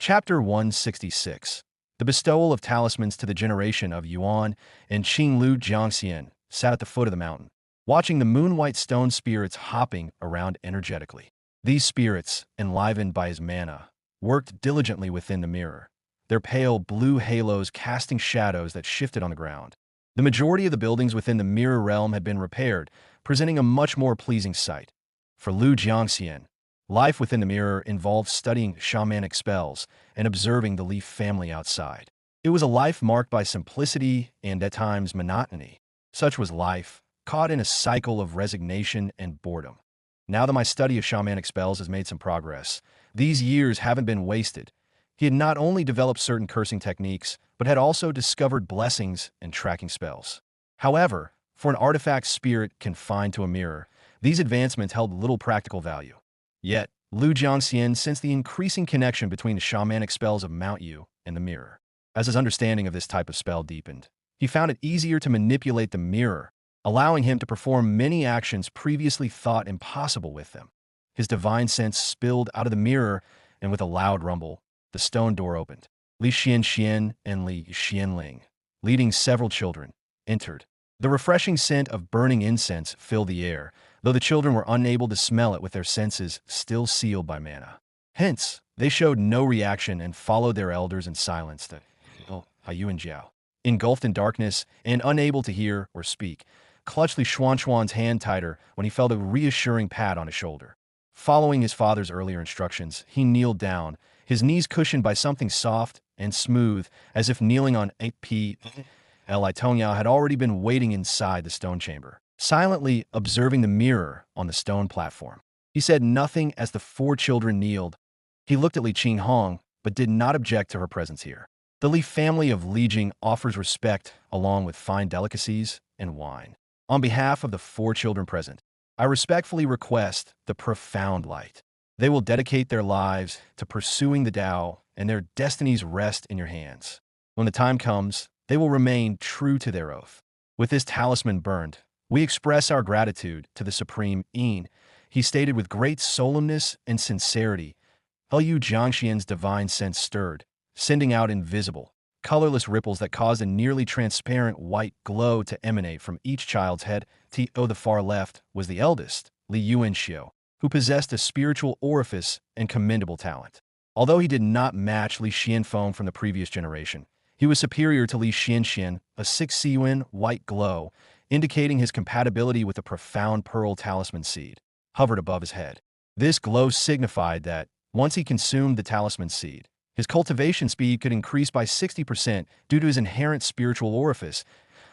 Chapter 166. The bestowal of talismans to the generation of Yuan and Qinglu Jiangxian sat at the foot of the mountain, watching the moon-white stone spirits hopping around energetically. These spirits, enlivened by his mana, worked diligently within the mirror, their pale blue halos casting shadows that shifted on the ground. The majority of the buildings within the mirror realm had been repaired, presenting a much more pleasing sight. For Lu Jiangxian, life within the mirror involved studying shamanic spells and observing the Leaf family outside. It was a life marked by simplicity and, at times, monotony. Such was life, caught in a cycle of resignation and boredom. Now that my study of shamanic spells has made some progress, these years haven't been wasted. He had not only developed certain cursing techniques, but had also discovered blessings and tracking spells. However, for an artifact spirit confined to a mirror, these advancements held little practical value. Yet, Lu Jiangxian sensed the increasing connection between the shamanic spells of Mount Yu and the mirror. As his understanding of this type of spell deepened, he found it easier to manipulate the mirror, allowing him to perform many actions previously thought impossible with them. His divine sense spilled out of the mirror, and with a loud rumble, the stone door opened. Li Xianxian and Li Xianling, leading several children, entered. The refreshing scent of burning incense filled the air, though the children were unable to smell it with their senses still sealed by mana. Hence, they showed no reaction and followed their elders in silence. Yu and Jiao, engulfed in darkness and unable to hear or speak, clutched Li Xuanchuan's hand tighter when he felt a reassuring pat on his shoulder. Following his father's earlier instructions, he kneeled down, his knees cushioned by something soft and smooth, as if kneeling on Li Tongyao had already been waiting inside the stone chamber, silently observing the mirror on the stone platform. He said nothing as the four children kneeled. He looked at Li Qinghong, but did not object to her presence here. The Li family of Li Jing offers respect along with fine delicacies and wine. On behalf of the four children present, I respectfully request the profound light. They will dedicate their lives to pursuing the Tao, and their destinies rest in your hands. When the time comes, they will remain true to their oath. With this talisman burned, we express our gratitude to the Supreme Yin, he stated with great solemnness and sincerity. Lu Jiangxian's divine sense stirred, sending out invisible, colorless ripples that caused a nearly transparent white glow to emanate from each child's head. The far left was the eldest, Li Yuanxiu, who possessed a spiritual orifice and commendable talent. Although he did not match Li Xianfeng from the previous generation, he was superior to Li Xianxian, a 6 Siyuan white glow, indicating his compatibility with the profound pearl talisman seed, hovered above his head. This glow signified that, once he consumed the talisman seed, his cultivation speed could increase by 60% due to his inherent spiritual orifice.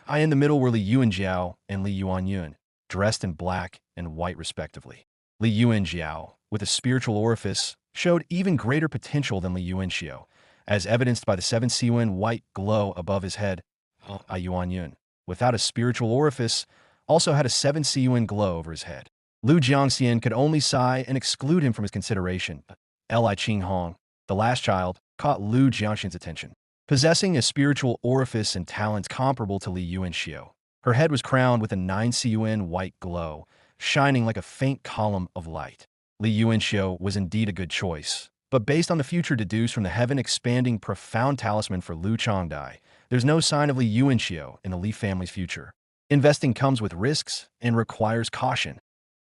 In the middle were Li Yuanjiao and Li Yuanyun, dressed in black and white respectively. Li Yuanjiao, with a spiritual orifice, showed even greater potential than Li Yuanxiu, as evidenced by the 7 Siyuan white glow above his head. Yuanyun, without a spiritual orifice, also had a 7 Siyuan glow over his head. Lu Jiangxian could only sigh and exclude him from his consideration. Li Qinghong, the last child, caught Lu Jiangxian's attention. Possessing a spiritual orifice and talents comparable to Li Yuanxiu, her head was crowned with a 9 Siyuan white glow, shining like a faint column of light. Li Yuanxiu was indeed a good choice, but based on the future deduced from the heaven-expanding profound talisman for Lu Changdai, there's no sign of Li Yuanxiu in the Li family's future. Investing comes with risks and requires caution.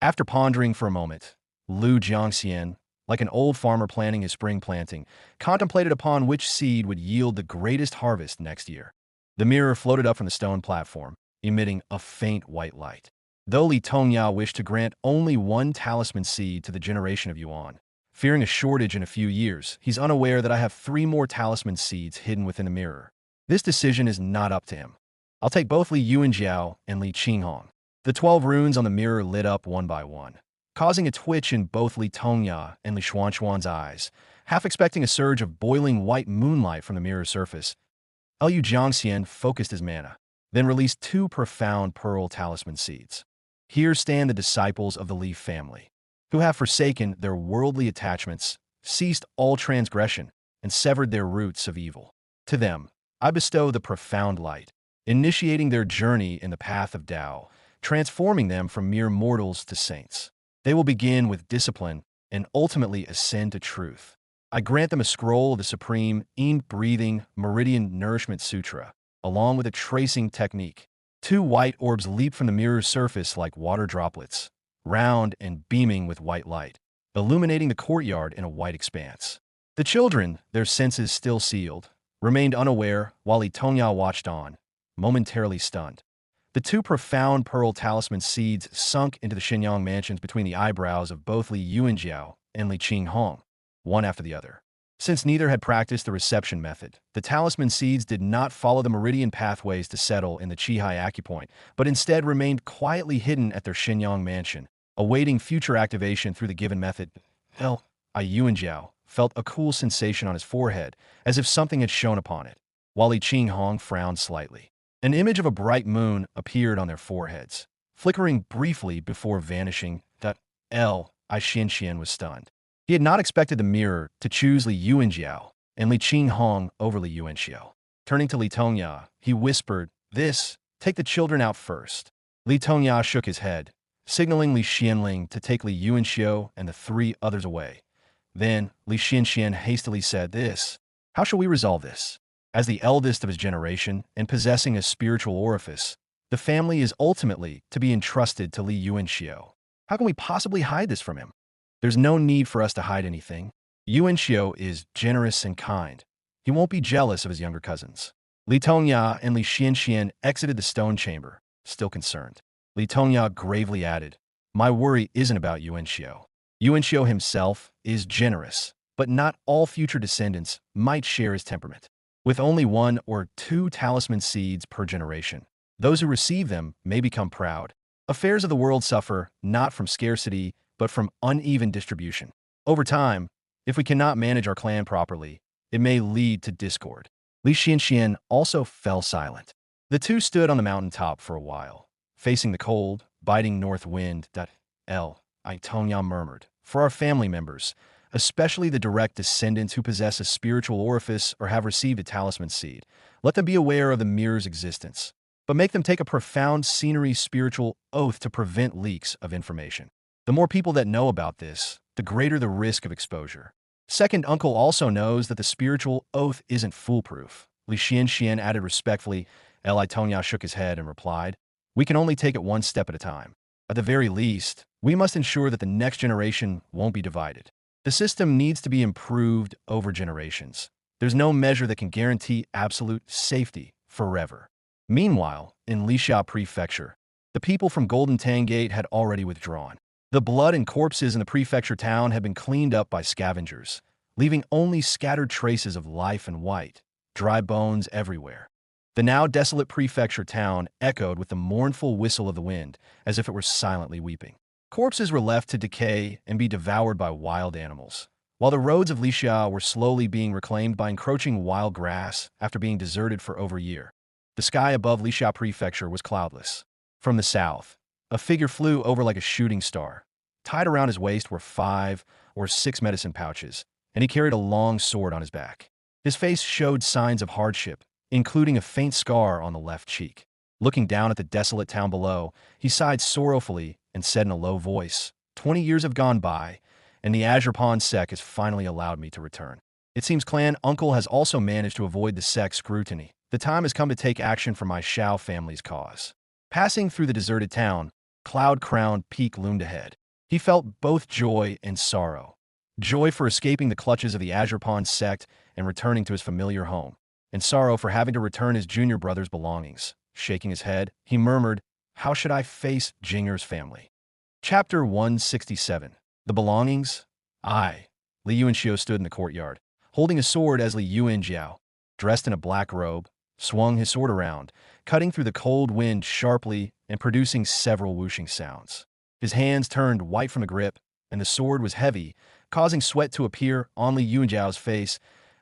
After pondering for a moment, Lu Jiangxian, like an old farmer planning his spring planting, contemplated upon which seed would yield the greatest harvest next year. The mirror floated up from the stone platform, emitting a faint white light. Though Li Tongyao wished to grant only one talisman seed to the generation of Yuan, fearing a shortage in a few years, he's unaware that I have 3 more talisman seeds hidden within the mirror. This decision is not up to him. I'll take both Li Yuanjiao and Li Qinghong. The 12 runes on the mirror lit up one by one, causing a twitch in both Li Tongyao and Li Xuanchuan's eyes, half expecting a surge of boiling white moonlight from the mirror's surface. Lu Jiangxian focused his mana, then released 2 profound pearl talisman seeds. Here stand the disciples of the Li family, who have forsaken their worldly attachments, ceased all transgression, and severed their roots of evil. To them, I bestow the profound light, initiating their journey in the path of Tao, transforming them from mere mortals to saints. They will begin with discipline and ultimately ascend to truth. I grant them a scroll of the supreme, breathing Meridian Nourishment Sutra, along with a tracing technique. Two white orbs leap from the mirror's surface like water droplets, round and beaming with white light, illuminating the courtyard in a white expanse. The children, their senses still sealed, remained unaware while Li Tongya watched on, momentarily stunned. The two profound pearl talisman seeds sunk into the Xinyang mansions between the eyebrows of both Li Yuanjiao and Li Qinghong, one after the other. Since neither had practiced the reception method, the talisman seeds did not follow the meridian pathways to settle in the Qihai acupoint, but instead remained quietly hidden at their Xinyang mansion, awaiting future activation through the given method. Li Yuanjiao felt a cool sensation on his forehead, as if something had shone upon it, while Li Qinghong frowned slightly. An image of a bright moon appeared on their foreheads, flickering briefly before vanishing. Li Xianxian was stunned. He had not expected the mirror to choose Li Yuanjiao and Li Qinghong over Li Yuanxiao. Turning to Li Tongya, he whispered, take the children out first. Li Tongya shook his head, signaling Li Xianling to take Li Yuanxiao and the three others away. Then, Li Xianxian hastily said, how shall we resolve this? As the eldest of his generation and possessing a spiritual orifice, the family is ultimately to be entrusted to Li Yuanxiao. How can we possibly hide this from him? There's no need for us to hide anything. Yuanxiao is generous and kind. He won't be jealous of his younger cousins. Li Tongya and Li Xianxian exited the stone chamber, still concerned. Li Tongya gravely added, my worry isn't about Yuanxiao. Yuanxiao himself is generous, but not all future descendants might share his temperament. With only 1 or 2 talisman seeds per generation, those who receive them may become proud. Affairs of the world suffer not from scarcity, but from uneven distribution. Over time, if we cannot manage our clan properly, it may lead to discord. Li Xianxian also fell silent. The two stood on the mountaintop for a while, facing the cold, biting north wind. Tongya murmured, for our family members, especially the direct descendants who possess a spiritual orifice or have received a talisman seed, let them be aware of the mirror's existence, but make them take a profound scenery spiritual oath to prevent leaks of information. The more people that know about this, the greater the risk of exposure. Second uncle also knows that the spiritual oath isn't foolproof. Li Xianxian added respectfully. Li Tongya shook his head and replied, we can only take it one step at a time. At the very least, we must ensure that the next generation won't be divided. The system needs to be improved over generations. There's no measure that can guarantee absolute safety forever. Meanwhile, in Lixia Prefecture, the people from Golden Tang Gate had already withdrawn. The blood and corpses in the prefecture town had been cleaned up by scavengers, leaving only scattered traces of life and white, dry bones everywhere. The now desolate prefecture town echoed with the mournful whistle of the wind, as if it were silently weeping. Corpses were left to decay and be devoured by wild animals, while the roads of Lixia were slowly being reclaimed by encroaching wild grass after being deserted for over a year. The sky above Lixia Prefecture was cloudless. From the south, a figure flew over like a shooting star. Tied around his waist were 5 or 6 medicine pouches, and he carried a long sword on his back. His face showed signs of hardship, including a faint scar on the left cheek. Looking down at the desolate town below, he sighed sorrowfully and said in a low voice, 20 years have gone by, and the Azure Pond sect has finally allowed me to return. It seems Clan Uncle has also managed to avoid the sect's scrutiny. The time has come to take action for my Shao family's cause. Passing through the deserted town, cloud-crowned peak loomed ahead. He felt both joy and sorrow. Joy for escaping the clutches of the Azure Pond sect and returning to his familiar home, and sorrow for having to return his junior brother's belongings. Shaking his head, he murmured, how should I face Jinger's family? Chapter 167. The Belongings? Li Yuanxiao stood in the courtyard, holding a sword as Li Yuanjiao, dressed in a black robe, swung his sword around, cutting through the cold wind sharply and producing several whooshing sounds. His hands turned white from the grip, and the sword was heavy, causing sweat to appear on Li Yuanjiao's face.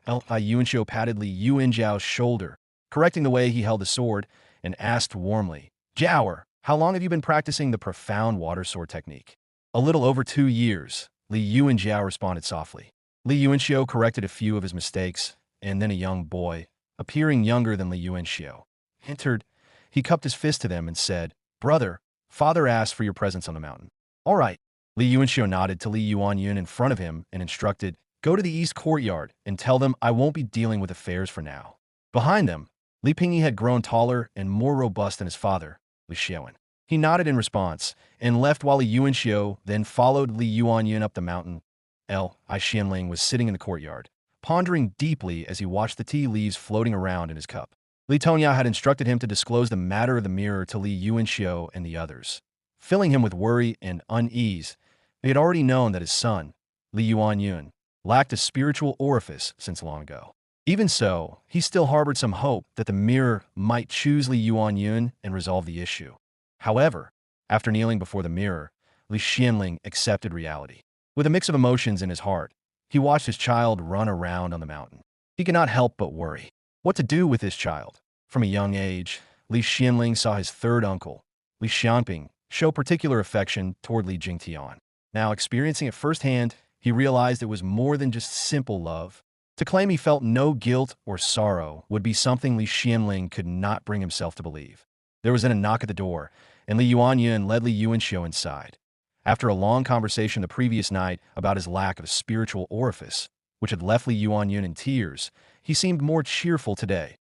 Li Yuanxiao patted Li Yuanjiao's shoulder, correcting the way he held the sword, and asked warmly, Jiaoer, how long have you been practicing the profound water sword technique? A little over 2 years, Li Yuanjiao responded softly. Li Yuanxiao corrected a few of his mistakes, and then a young boy, appearing younger than Li Yuanxiao, entered. He cupped his fist to them and said, Brother, father asked for your presence on the mountain. All right. Li Yuanxiao nodded to Li Yuanyun in front of him and instructed, Go to the east courtyard and tell them I won't be dealing with affairs for now. Behind them, Li Pingyi had grown taller and more robust than his father, Li Xiaowen. He nodded in response and left while Li Yuanxiu then followed Li Yuanyun up the mountain. I Xianling was sitting in the courtyard, pondering deeply as he watched the tea leaves floating around in his cup. Li Tongya had instructed him to disclose the matter of the mirror to Li Yuanxiu and the others, filling him with worry and unease. He had already known that his son, Li Yuanyun, lacked a spiritual orifice since long ago. Even so, he still harbored some hope that the mirror might choose Li Yuanyun and resolve the issue. However, after kneeling before the mirror, Li Xianling accepted reality. With a mix of emotions in his heart, he watched his child run around on the mountain. He could not help but worry. What to do with this child? From a young age, Li Xianling saw his third uncle, Li Xiangping, show particular affection toward Li Jingtian. Now, experiencing it firsthand, he realized it was more than just simple love. To claim he felt no guilt or sorrow would be something Li Xianling could not bring himself to believe. There was then a knock at the door, and Li Yuanyun led Li Yuanxiu inside. After a long conversation the previous night about his lack of a spiritual orifice, which had left Li Yuanyun in tears, he seemed more cheerful today,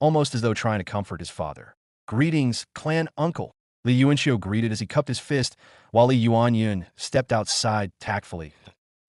almost as though trying to comfort his father. "Greetings, clan uncle," Li Yuanxiu greeted as he cupped his fist, while Li Yuanyun stepped outside tactfully.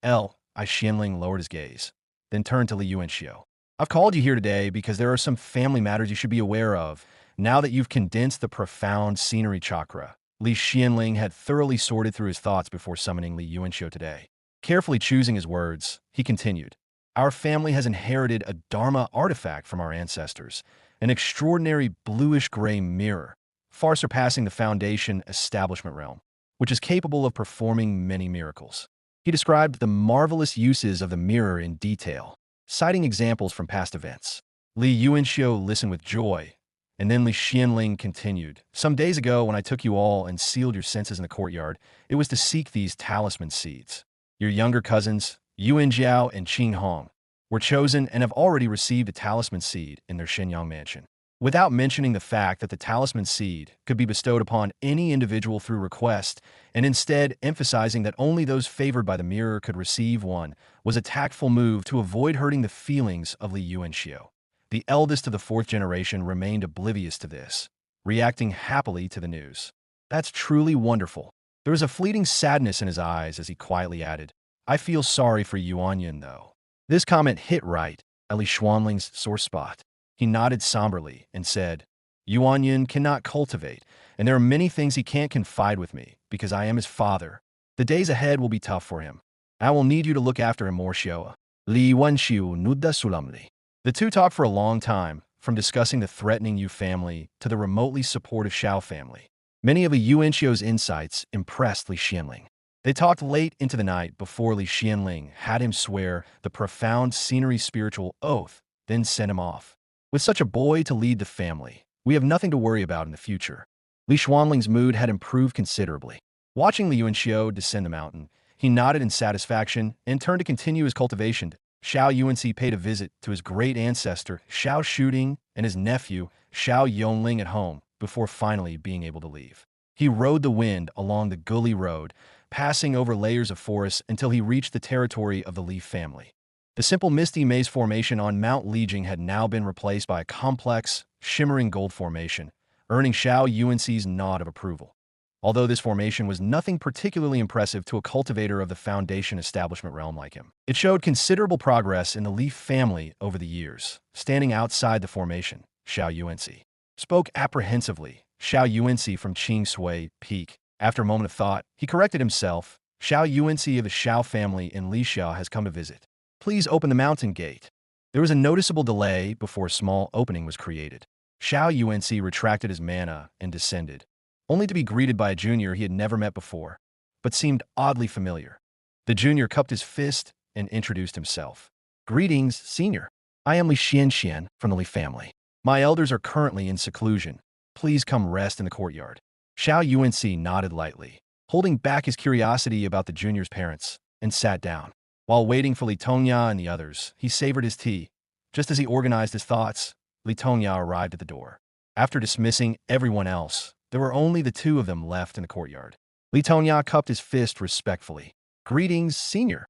I Xianling lowered his gaze, then turned to Li Yuanxiu. "I've called you here today because there are some family matters you should be aware of, now that you've condensed the profound scenery chakra." Li Xianling had thoroughly sorted through his thoughts before summoning Li Yuanxiu today. Carefully choosing his words, he continued, "Our family has inherited a Dharma artifact from our ancestors, an extraordinary bluish-gray mirror, far surpassing the Foundation establishment realm, which is capable of performing many miracles." He described the marvelous uses of the mirror in detail, citing examples from past events. Li Yuanxiu listened with joy, and then Li Xianling continued, "Some days ago, when I took you all and sealed your senses in the courtyard, it was to seek these talisman seeds. Your younger cousins, Yuan Jiao and Qing Hong, were chosen and have already received a talisman seed in their Shenyang mansion." Without mentioning the fact that the talisman seed could be bestowed upon any individual through request, and instead emphasizing that only those favored by the mirror could receive one, was a tactful move to avoid hurting the feelings of Li Yuanxiu. The eldest of the fourth generation remained oblivious to this, reacting happily to the news. "That's truly wonderful." There was a fleeting sadness in his eyes as he quietly added, "I feel sorry for Yuanyun, though." This comment hit right at Li Xuanling's sore spot. He nodded somberly and said, "Yuanyun cannot cultivate, and there are many things he can't confide with me because I am his father. The days ahead will be tough for him. I will need you to look after him more, Xiao." Li Yuanxiu nudda sulamli. The two talked for a long time, from discussing the threatening Yu family to the remotely supportive Xiao family. Many of Li Yuanxiu's insights impressed Li Xianling. They talked late into the night before Li Xianling had him swear the profound scenery spiritual oath, then sent him off. With such a boy to lead the family, we have nothing to worry about in the future. Li Xuanling's mood had improved considerably. Watching Li Yuanxiu descend the mountain, he nodded in satisfaction and turned to continue his cultivation. Xiao Yuanxi paid a visit to his great ancestor, Xiao Shuding, and his nephew, Xiao Yongling, at home before finally being able to leave. He rode the wind along the Guli Road, passing over layers of forest until he reached the territory of the Li family. The simple misty maze formation on Mount Lijing had now been replaced by a complex, shimmering gold formation, earning Xiao Yuanxi's nod of approval. Although this formation was nothing particularly impressive to a cultivator of the Foundation establishment realm like him, it showed considerable progress in the Li family over the years. Standing outside the formation, Xiao Yuanxi spoke apprehensively. Xiao Yuanxi from Qing Sui Peak. After a moment of thought, he corrected himself. "Xiao Yuanxi of the Xiao family in Lixia has come to visit. Please open the mountain gate." There was a noticeable delay before a small opening was created. Xiao Yuanxi retracted his mana and descended, only to be greeted by a junior he had never met before, but seemed oddly familiar. The junior cupped his fist and introduced himself. "Greetings, senior. I am Li Xianxian from the Li family. My elders are currently in seclusion. Please come rest in the courtyard." Xiao Yuanxi nodded lightly, holding back his curiosity about the junior's parents, and sat down. While waiting for Li Tongya and the others, he savored his tea. Just as he organized his thoughts, Li Tongya arrived at the door. After dismissing everyone else, there were only the two of them left in the courtyard. Li Tongya cupped his fist respectfully. "Greetings, senior."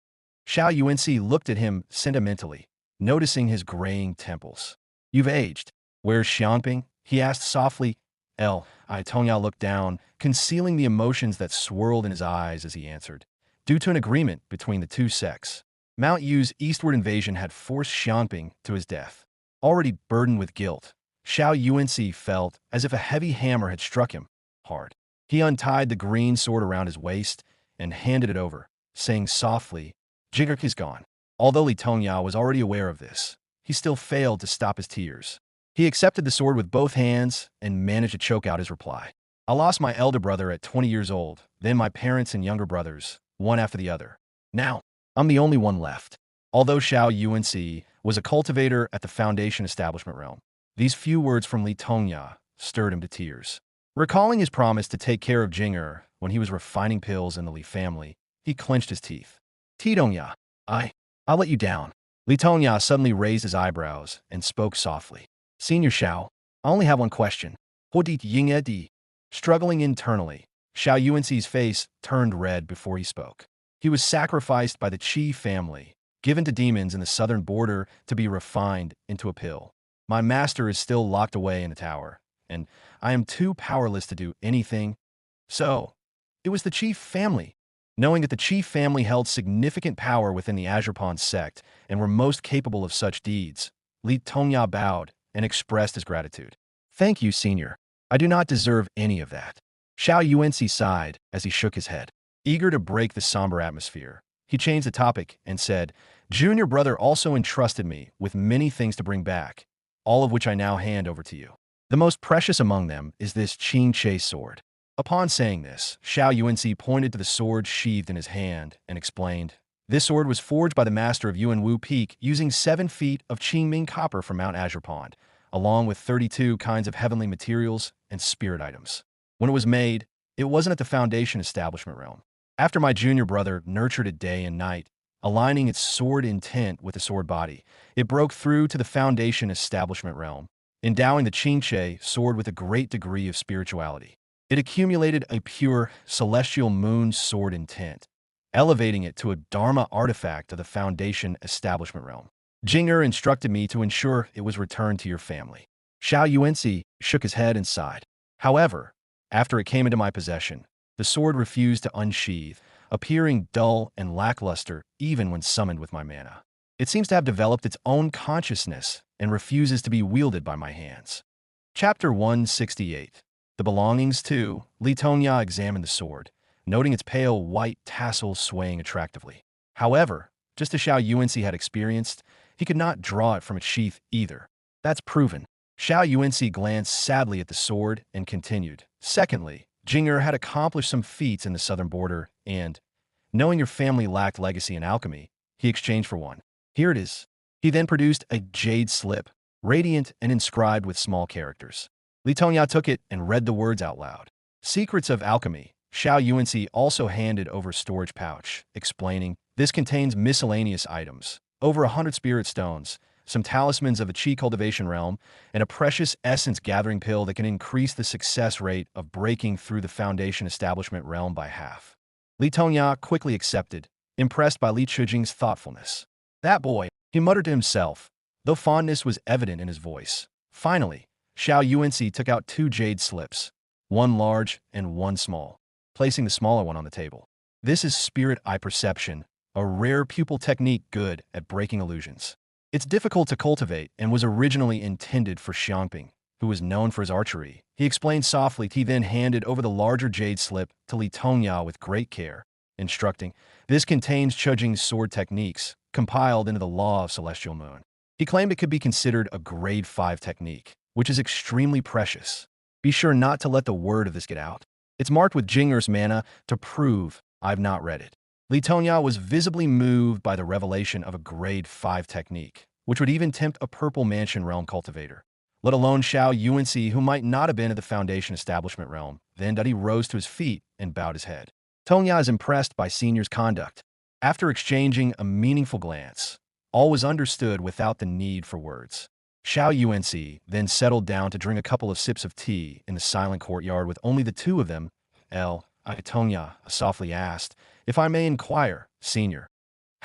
Xiao Yuanxi looked at him sentimentally, noticing his graying temples. You've aged. Where's Xiangping? He asked softly. Tongyao looked down, concealing the emotions that swirled in his eyes as he answered. Due to an agreement between the two sects, Mount Yu's eastward invasion had forced Xiangping to his death. Already burdened with guilt, Xiao Yuanxi felt as if a heavy hammer had struck him hard. He untied the green sword around his waist and handed it over, saying softly, Jing'er is gone. Although Li Tongyao was already aware of this, he still failed to stop his tears. He accepted the sword with both hands and managed to choke out his reply. I lost my elder brother at 20 years old, then my parents and younger brothers, one after the other. Now, I'm the only one left. Although Xiao Yuanxi was a cultivator at the Foundation Establishment realm, these few words from Li Tongyao stirred him to tears. Recalling his promise to take care of Jing'er when he was refining pills in the Li family, he clenched his teeth. Tongyao, I'll let you down. Li Tongyao suddenly raised his eyebrows and spoke softly. Senior Xiao, I only have one question. Huodit Ying Di. Struggling internally, Xiao Yuanxi's face turned red before he spoke. He was sacrificed by the Qi family, given to demons in the southern border to be refined into a pill. My master is still locked away in the tower, and I am too powerless to do anything. So, it was the Qi family. Knowing that the Qi family held significant power within the Azurpan sect and were most capable of such deeds, Li Tongyao bowed and expressed his gratitude. Thank you, senior. I do not deserve any of that. Xiao Yuanxi sighed as he shook his head. Eager to break the somber atmosphere, he changed the topic and said, Junior brother also entrusted me with many things to bring back, all of which I now hand over to you. The most precious among them is this Qingche sword. Upon saying this, Xiao Yuanxi pointed to the sword sheathed in his hand and explained, This sword was forged by the master of Yuanwu Peak using 7 feet of Qingming copper from Mount Azurpan, along with 32 kinds of heavenly materials and spirit items. When it was made, it wasn't at the Foundation Establishment realm. After my junior brother nurtured it day and night, aligning its sword intent with the sword body, it broke through to the Foundation Establishment realm, endowing the Qingche sword with a great degree of spirituality. It accumulated a pure, celestial moon sword intent, elevating it to a Dharma artifact of the Foundation Establishment realm. Jing'er instructed me to ensure it was returned to your family. Xiao Yuanxi shook his head and sighed. However, after it came into my possession, the sword refused to unsheath, appearing dull and lackluster even when summoned with my mana. It seems to have developed its own consciousness and refuses to be wielded by my hands. Chapter 168. The belongings to Li Tongyao examined the sword, noting its pale white tassel swaying attractively. However, just as Xiao Yuanxi had experienced, he could not draw it from its sheath either. That's proven. Xiao Yuanxi glanced sadly at the sword and continued. Secondly, Jing'er had accomplished some feats in the southern border and, knowing your family lacked legacy in alchemy, he exchanged for one. Here it is. He then produced a jade slip, radiant and inscribed with small characters. Li Tongyao took it and read the words out loud. Secrets of Alchemy. Xiao Yuanxi also handed over a storage pouch, explaining, This contains miscellaneous items, over 100 spirit stones, some talismans of the Qi cultivation realm, and a precious essence gathering pill that can increase the success rate of breaking through the Foundation Establishment realm by half. Li Tongyao quickly accepted, impressed by Li Chujing's thoughtfulness. That boy, he muttered to himself, though fondness was evident in his voice. Finally, Xiao Yuanxi took out 2 jade slips, one large and one small, placing the smaller one on the table. This is Spirit Eye Perception, a rare pupil technique good at breaking illusions. It's difficult to cultivate and was originally intended for Xiangping, who was known for his archery. He explained softly. He then handed over the larger jade slip to Li Tongyao with great care, instructing, This contains Chujing's sword techniques, compiled into the Law of Celestial Moon. He claimed it could be considered a grade 5 technique, which is extremely precious. Be sure not to let the word of this get out. It's marked with Jing'er's mana to prove I've not read it. Li Tongyao was visibly moved by the revelation of a grade 5 technique, which would even tempt a Purple Mansion realm cultivator, let alone Xiao Yuanxi, who might not have been at the Foundation Establishment realm. Then he rose to his feet and bowed his head. Tongyao is impressed by Senior's conduct. After exchanging a meaningful glance, all was understood without the need for words. Xiao Yuanxi then settled down to drink a couple of sips of tea in the silent courtyard with only the two of them. Tongyao softly asked, If I may inquire, Senior,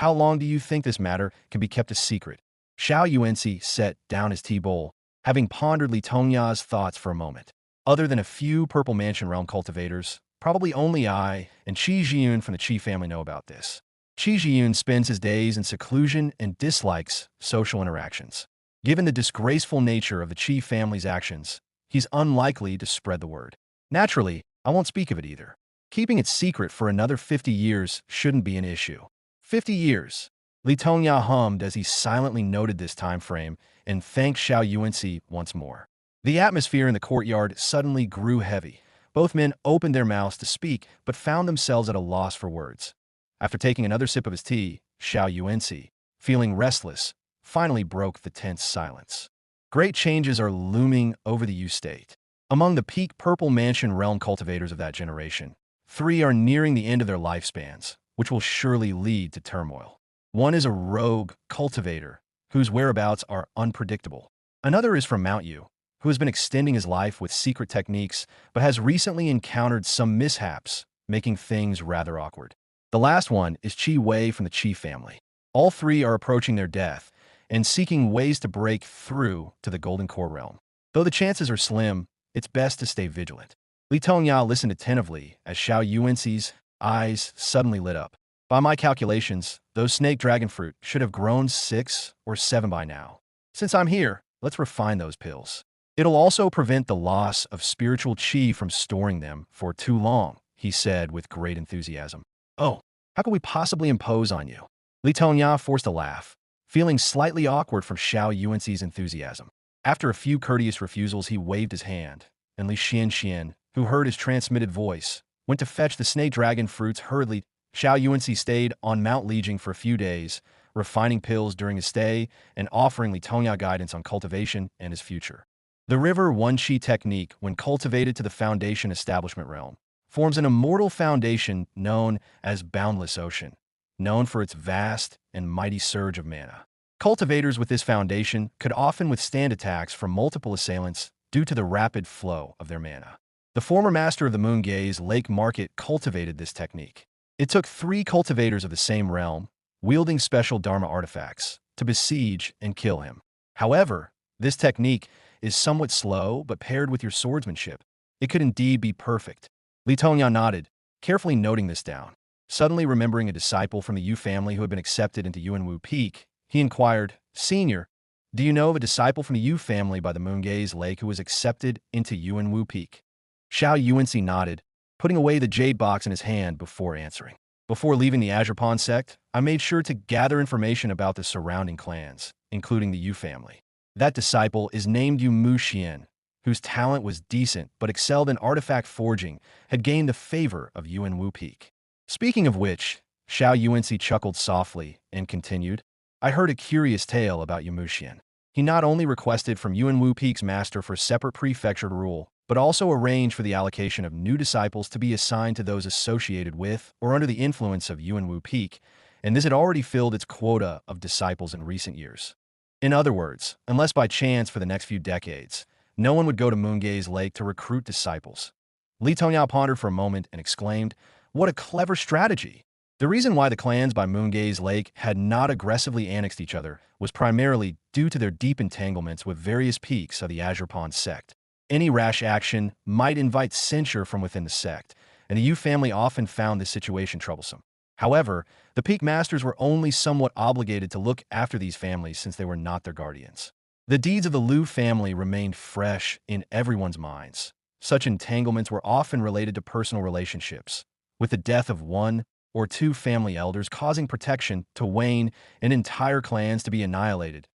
How long do you think this matter can be kept a secret? Xiao Yuanxi set down his tea bowl, having pondered Li Tongya's thoughts for a moment. Other than a few Purple Mansion realm cultivators, probably only I and Qi Jiyun from the Qi family know about this. Qi Jiyun spends his days in seclusion and dislikes social interactions. Given the disgraceful nature of the Qi family's actions, he's unlikely to spread the word. Naturally, I won't speak of it either. Keeping it secret for another 50 years shouldn't be an issue. 50 years. Li Tongya hummed as he silently noted this time frame and thanked Xiao Yuanxi once more. The atmosphere in the courtyard suddenly grew heavy. Both men opened their mouths to speak, but found themselves at a loss for words. After taking another sip of his tea, Xiao Yuanxi, feeling restless, finally broke the tense silence. Great changes are looming over the Yu state. Among the peak Purple Mansion realm cultivators of that generation, 3 are nearing the end of their lifespans, which will surely lead to turmoil. One is a rogue cultivator, whose whereabouts are unpredictable. Another is from Mount Yu, who has been extending his life with secret techniques, but has recently encountered some mishaps, making things rather awkward. The last one is Qi Wei from the Qi family. All 3 are approaching their death and seeking ways to break through to the Golden Core realm. Though the chances are slim, it's best to stay vigilant. Li Tongya listened attentively as Xiao Yuanxi's eyes suddenly lit up. By my calculations, those snake dragon fruit should have grown 6 or 7 by now. Since I'm here, let's refine those pills. It'll also prevent the loss of spiritual qi from storing them for too long, he said with great enthusiasm. Oh, how could we possibly impose on you? Li Tongya forced a laugh, feeling slightly awkward from Xiao Yuanxi's enthusiasm. After a few courteous refusals, he waved his hand, and Li Xianxian, who heard his transmitted voice, went to fetch the snake dragon fruits hurriedly. Xiao Yuanxi stayed on Mount Lijing for a few days, refining pills during his stay and offering Li Tongya guidance on cultivation and his future. The River One Qi technique, when cultivated to the Foundation Establishment realm, forms an immortal foundation known as Boundless Ocean, known for its vast and mighty surge of mana. Cultivators with this foundation could often withstand attacks from multiple assailants due to the rapid flow of their mana. The former master of the Moon Gaze Lake Market cultivated this technique. It took 3 cultivators of the same realm, wielding special Dharma artifacts, to besiege and kill him. However, this technique is somewhat slow, but paired with your swordsmanship, it could indeed be perfect. Li Tongya nodded, carefully noting this down. Suddenly remembering a disciple from the Yu family who had been accepted into Yuanwu Peak, he inquired, "Senior, do you know of a disciple from the Yu family by the Moon Gaze Lake who was accepted into Yuanwu Peak?" Xiao Yuanxi nodded, putting away the jade box in his hand before answering. Before leaving the Azure Pawn sect, I made sure to gather information about the surrounding clans, including the Yu family. That disciple is named Yu Muxian, whose talent was decent but excelled in artifact forging, had gained the favor of Yuanwu Peak. Speaking of which, Xiao Yuanxi chuckled softly and continued, I heard a curious tale about Yu Muxian. He not only requested from Yuanwu Peak's master for separate prefecture to rule, but also arranged for the allocation of new disciples to be assigned to those associated with or under the influence of Yuanwu Peak, and this had already filled its quota of disciples in recent years. In other words, unless by chance for the next few decades, no one would go to Moon Gaze Lake to recruit disciples. Li Tongya pondered for a moment and exclaimed, what a clever strategy! The reason why the clans by Moon Gaze Lake had not aggressively annexed each other was primarily due to their deep entanglements with various peaks of the Azure Pawn sect. Any rash action might invite censure from within the sect, and the Yu family often found this situation troublesome. However, the Peak Masters were only somewhat obligated to look after these families since they were not their guardians. The deeds of the Liu family remained fresh in everyone's minds. Such entanglements were often related to personal relationships, with the death of 1 or 2 family elders causing protection to wane and entire clans to be annihilated.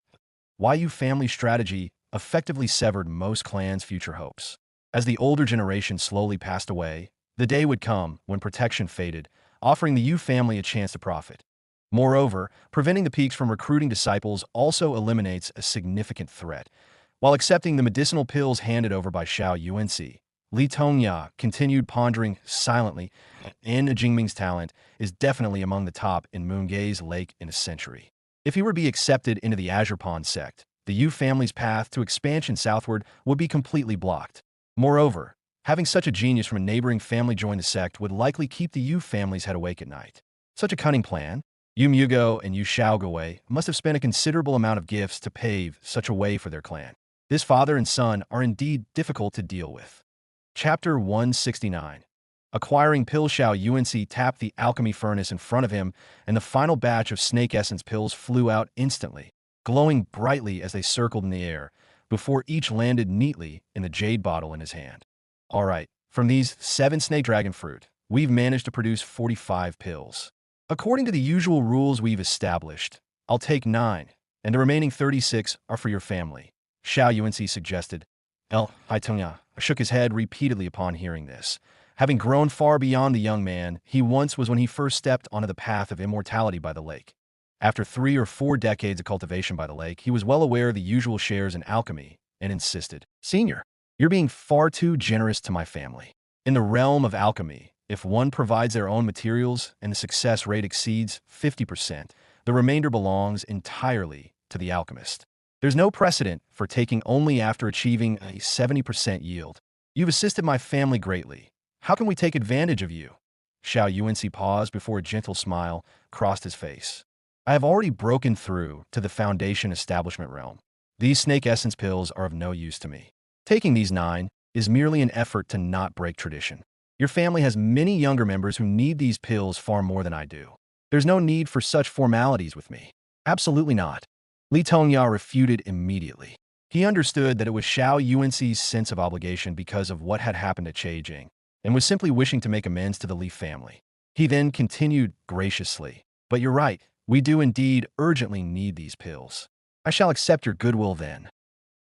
Yu family strategy effectively severed most clans' future hopes. As the older generation slowly passed away, the day would come when protection faded, offering the Yu family a chance to profit. Moreover, preventing the Peaks from recruiting disciples also eliminates a significant threat. While accepting the medicinal pills handed over by Xiao Yuanxi, Li Tongya continued pondering silently, and Jingming's talent is definitely among the top in Moon Gaze Lake in a century. If he were to be accepted into the Azure Pawn sect, the Yu family's path to expansion southward would be completely blocked. Moreover, having such a genius from a neighboring family join the sect would likely keep the Yu family's head awake at night. Such a cunning plan, Yu Mugo and Yu Xiaogui must have spent a considerable amount of gifts to pave such a way for their clan. This father and son are indeed difficult to deal with. Chapter 169. Acquiring pill. Xiao Yuanci tapped the alchemy furnace in front of him, and the final batch of snake essence pills flew out instantly, glowing brightly as they circled in the air, before each landed neatly in the jade bottle in his hand. All right, from these 7 snake dragon fruit, we've managed to produce 45 pills. According to the usual rules we've established, I'll take 9, and the remaining 36 are for your family, Xiao Yuanci suggested. Haitongya shook his head repeatedly upon hearing this. Having grown far beyond the young man he once was when he first stepped onto the path of immortality by the lake. After 3 or 4 decades of cultivation by the lake, he was well aware of the usual shares in alchemy and insisted, "Senior, you're being far too generous to my family. In the realm of alchemy, if one provides their own materials and the success rate exceeds 50%, the remainder belongs entirely to the alchemist. There's no precedent for taking only after achieving a 70% yield. You've assisted my family greatly. How can we take advantage of you?" Xiao Yuanci paused before a gentle smile crossed his face. "I have already broken through to the foundation establishment realm. These snake essence pills are of no use to me. Taking these 9 is merely an effort to not break tradition. Your family has many younger members who need these pills far more than I do. There's no need for such formalities with me." "Absolutely not," Li Tongya refuted immediately. He understood that it was Xiao Yuanci's sense of obligation because of what had happened at Cheijing, and was simply wishing to make amends to the Li family. He then continued graciously, "But you're right, we do indeed urgently need these pills. I shall accept your goodwill then."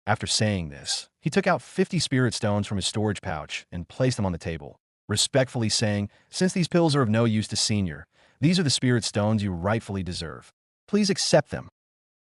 After saying this, he took out 50 spirit stones from his storage pouch and placed them on the table, respectfully saying, "Since these pills are of no use to Senior, these are the spirit stones you rightfully deserve. Please accept them."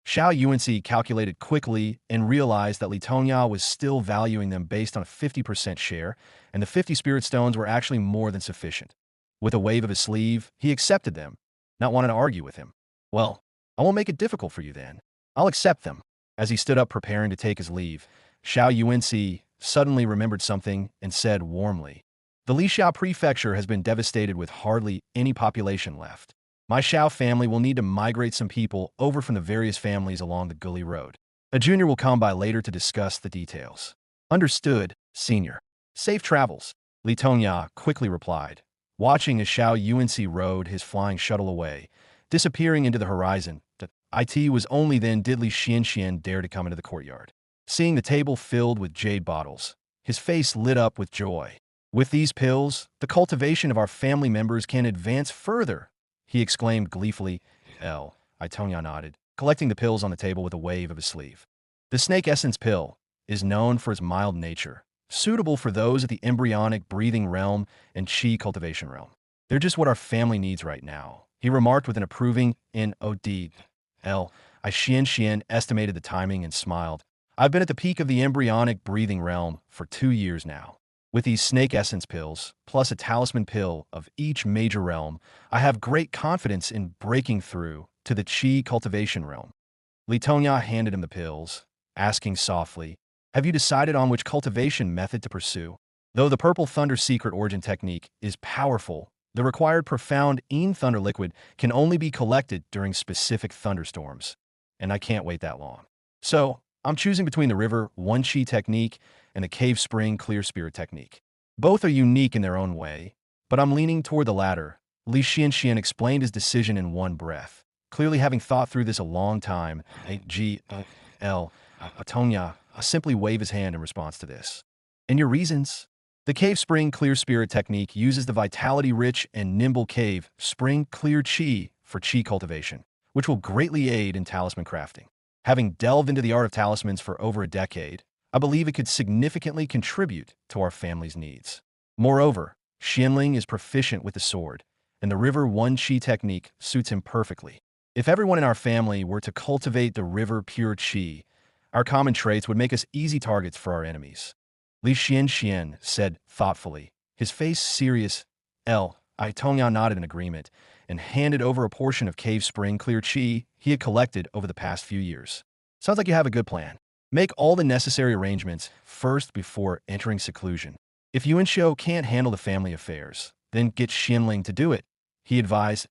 Xiao Yuanci calculated quickly and realized that Li Tongya was still valuing them based on a 50% share, and the 50 spirit stones were actually more than sufficient. With a wave of his sleeve, he accepted them, not wanting to argue with him. "Well, I won't make it difficult for you then. I'll accept them." As he stood up preparing to take his leave, Xiao Yuanci suddenly remembered something and said warmly, "The Lixiao prefecture has been devastated with hardly any population left. My Xiao family will need to migrate some people over from the various families along the Gully Road. A junior will come by later to discuss the details." "Understood, Senior. Safe travels," Li Tongya quickly replied, watching as Xiao Yuanci rode his flying shuttle away, disappearing into the horizon. It was only then did Li Xianxian dare to come into the courtyard. Seeing the table filled with jade bottles, his face lit up with joy. "With these pills, the cultivation of our family members can advance further," he exclaimed gleefully. Tongya nodded, collecting the pills on the table with a wave of his sleeve. "The snake essence pill is known for its mild nature, suitable for those at the embryonic breathing realm and qi cultivation realm. They're just what our family needs right now," he remarked with an approving nod. Xianxian estimated the timing and smiled. "I've been at the peak of the embryonic breathing realm for 2 years now. With these snake essence pills, plus a talisman pill of each major realm, I have great confidence in breaking through to the qi cultivation realm." Li Tongya handed him the pills, asking softly, "Have you decided on which cultivation method to pursue? Though the Purple Thunder secret origin technique is powerful, the required profound Een Thunder liquid can only be collected during specific thunderstorms, and I can't wait that long. So, I'm choosing between the River One Qi technique and the Cave Spring Clear Spirit technique. Both are unique in their own way, but I'm leaning toward the latter." Li Xianxian explained his decision in one breath, clearly having thought through this a long time. Tongya simply waved his hand in response to this. "And your reasons?" "The Cave Spring Clear Spirit technique uses the vitality-rich and nimble Cave Spring Clear Qi for Qi cultivation, which will greatly aid in talisman crafting. Having delved into the art of talismans for over a decade, I believe it could significantly contribute to our family's needs. Moreover, Xianling is proficient with the sword, and the River One Qi technique suits him perfectly. If everyone in our family were to cultivate the River Pure Qi, our common traits would make us easy targets for our enemies." Li Xianxian said thoughtfully, his face serious. Tongya nodded in agreement and handed over a portion of Cave Spring Clear Qi he had collected over the past few years. "Sounds like you have a good plan. Make all the necessary arrangements first before entering seclusion. If Yuanshou can't handle the family affairs, then get Xianling to do it," he advised.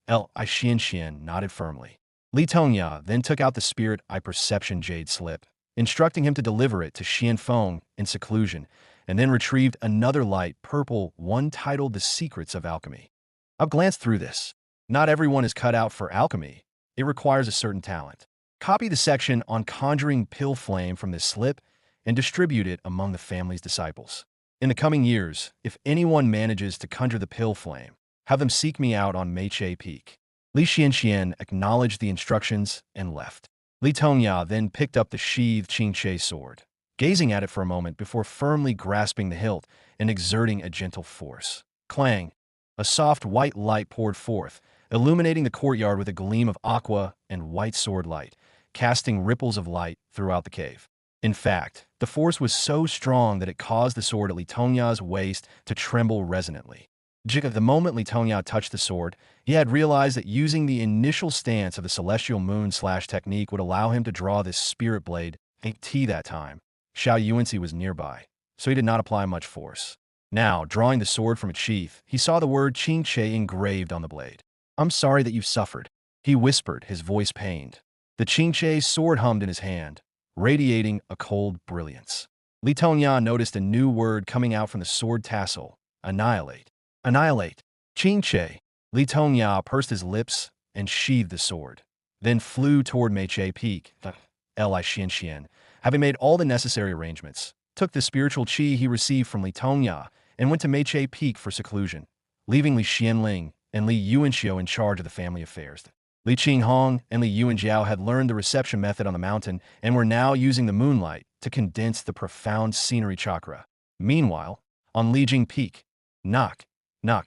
I Xianxian nodded firmly. Li Tongya then took out the spirit eye perception jade slip, instructing him to deliver it to Xianfeng in seclusion, and then retrieved another light purple one titled The Secrets of Alchemy. I've glanced through this. Not everyone is cut out for alchemy. It requires a certain talent. Copy the section on conjuring pill flame from this slip and distribute it among the family's disciples. In the coming years, if anyone manages to conjure the pill flame, have them seek me out on Meiche Peak. Li Xianxian acknowledged the instructions and left. Li Tongya then picked up the sheathed Qingche sword, gazing at it for a moment before firmly grasping the hilt and exerting a gentle force. Clang! A soft white light poured forth, illuminating the courtyard with a gleam of aqua and white sword light, casting ripples of light throughout the cave. In fact, the force was so strong that it caused the sword at Li Tongya's waist to tremble resonantly. The moment Li Tongya touched the sword, he had realized that using the initial stance of the Celestial Moon Slash technique would allow him to draw this spirit blade at that time. Xiao Yuanzi was nearby, so he did not apply much force. Now, drawing the sword from its sheath, he saw the word Qingche engraved on the blade. I'm sorry that you've suffered, he whispered, his voice pained. The Qingche sword hummed in his hand, radiating a cold brilliance. Li Tongya noticed a new word coming out from the sword tassel: annihilate. Annihilate. Qingche. Li Tongya pursed his lips and sheathed the sword, then flew toward Meiche Peak. Li Xianxian, having made all the necessary arrangements, took the spiritual qi he received from Li Tongya and went to Meiche Peak for seclusion, leaving Li Xianling and Li Yuanxiu in charge of the family affairs. Li Qinghong and Li Yuanjiao had learned the reception method on the mountain and were now using the moonlight to condense the profound scenery chakra. Meanwhile, on Lijing Peak, knock. Li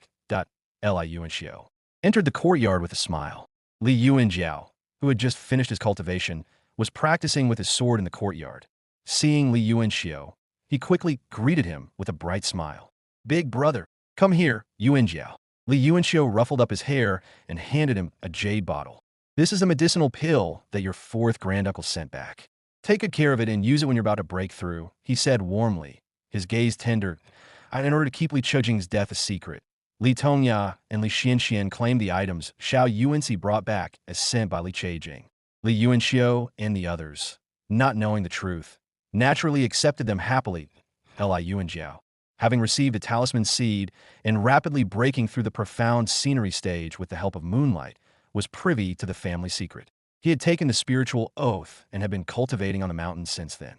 Yuanxiu entered the courtyard with a smile. Li Yuanjiao, who had just finished his cultivation, was practicing with his sword in the courtyard. Seeing Li Yuanxiu, he quickly greeted him with a bright smile. Big brother, come here, Yuanjiao. Li Yuanxiu ruffled up his hair and handed him a jade bottle. This is a medicinal pill that your fourth granduncle sent back. Take good care of it and use it when you're about to break through, he said warmly, his gaze tender, in order to keep Li Chejing's death a secret. Li Tongya and Li Xianxian claimed the items Xiao Yuanzi brought back as sent by Li Chejing. Li Yuanxiu and the others, not knowing the truth, naturally accepted them happily. Li Yuanjiao, having received a talisman seed and rapidly breaking through the profound scenery stage with the help of moonlight, was privy to the family secret. He had taken the spiritual oath and had been cultivating on the mountain since then.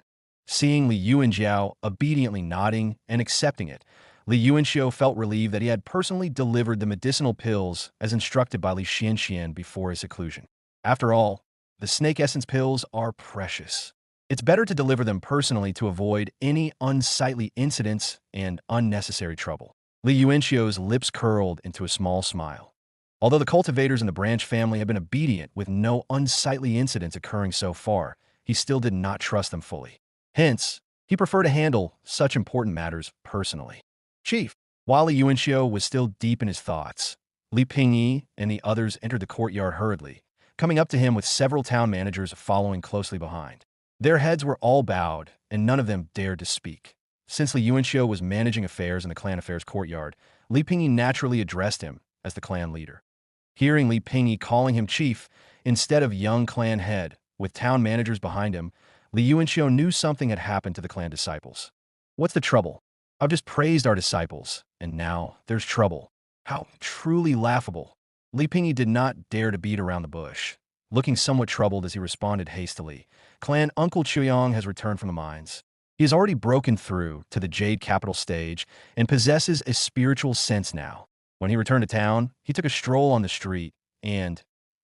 Seeing Li Yuanjiao obediently nodding and accepting it, Li Yuanxiu felt relieved that he had personally delivered the medicinal pills as instructed by Li Xianxian before his seclusion. After all, the snake essence pills are precious. It's better to deliver them personally to avoid any unsightly incidents and unnecessary trouble. Li Yuanxiu's lips curled into a small smile. Although the cultivators in the branch family had been obedient with no unsightly incidents occurring so far, he still did not trust them fully. Hence, he preferred to handle such important matters personally. Chief, while Li Yuanxiu was still deep in his thoughts, Li Pingyi and the others entered the courtyard hurriedly, coming up to him with several town managers following closely behind. Their heads were all bowed, and none of them dared to speak. Since Li Yuanxiu was managing affairs in the clan affairs courtyard, Li Pingyi naturally addressed him as the clan leader. Hearing Li Pingyi calling him chief instead of young clan head, with town managers behind him, Li Yuanxiu knew something had happened to the clan disciples. What's the trouble? I've just praised our disciples, and now there's trouble. How truly laughable. Li Pingyi did not dare to beat around the bush. Looking somewhat troubled as he responded hastily, Clan Uncle Chuyang has returned from the mines. He has already broken through to the Jade Capital stage and possesses a spiritual sense now. When he returned to town, he took a stroll on the street and,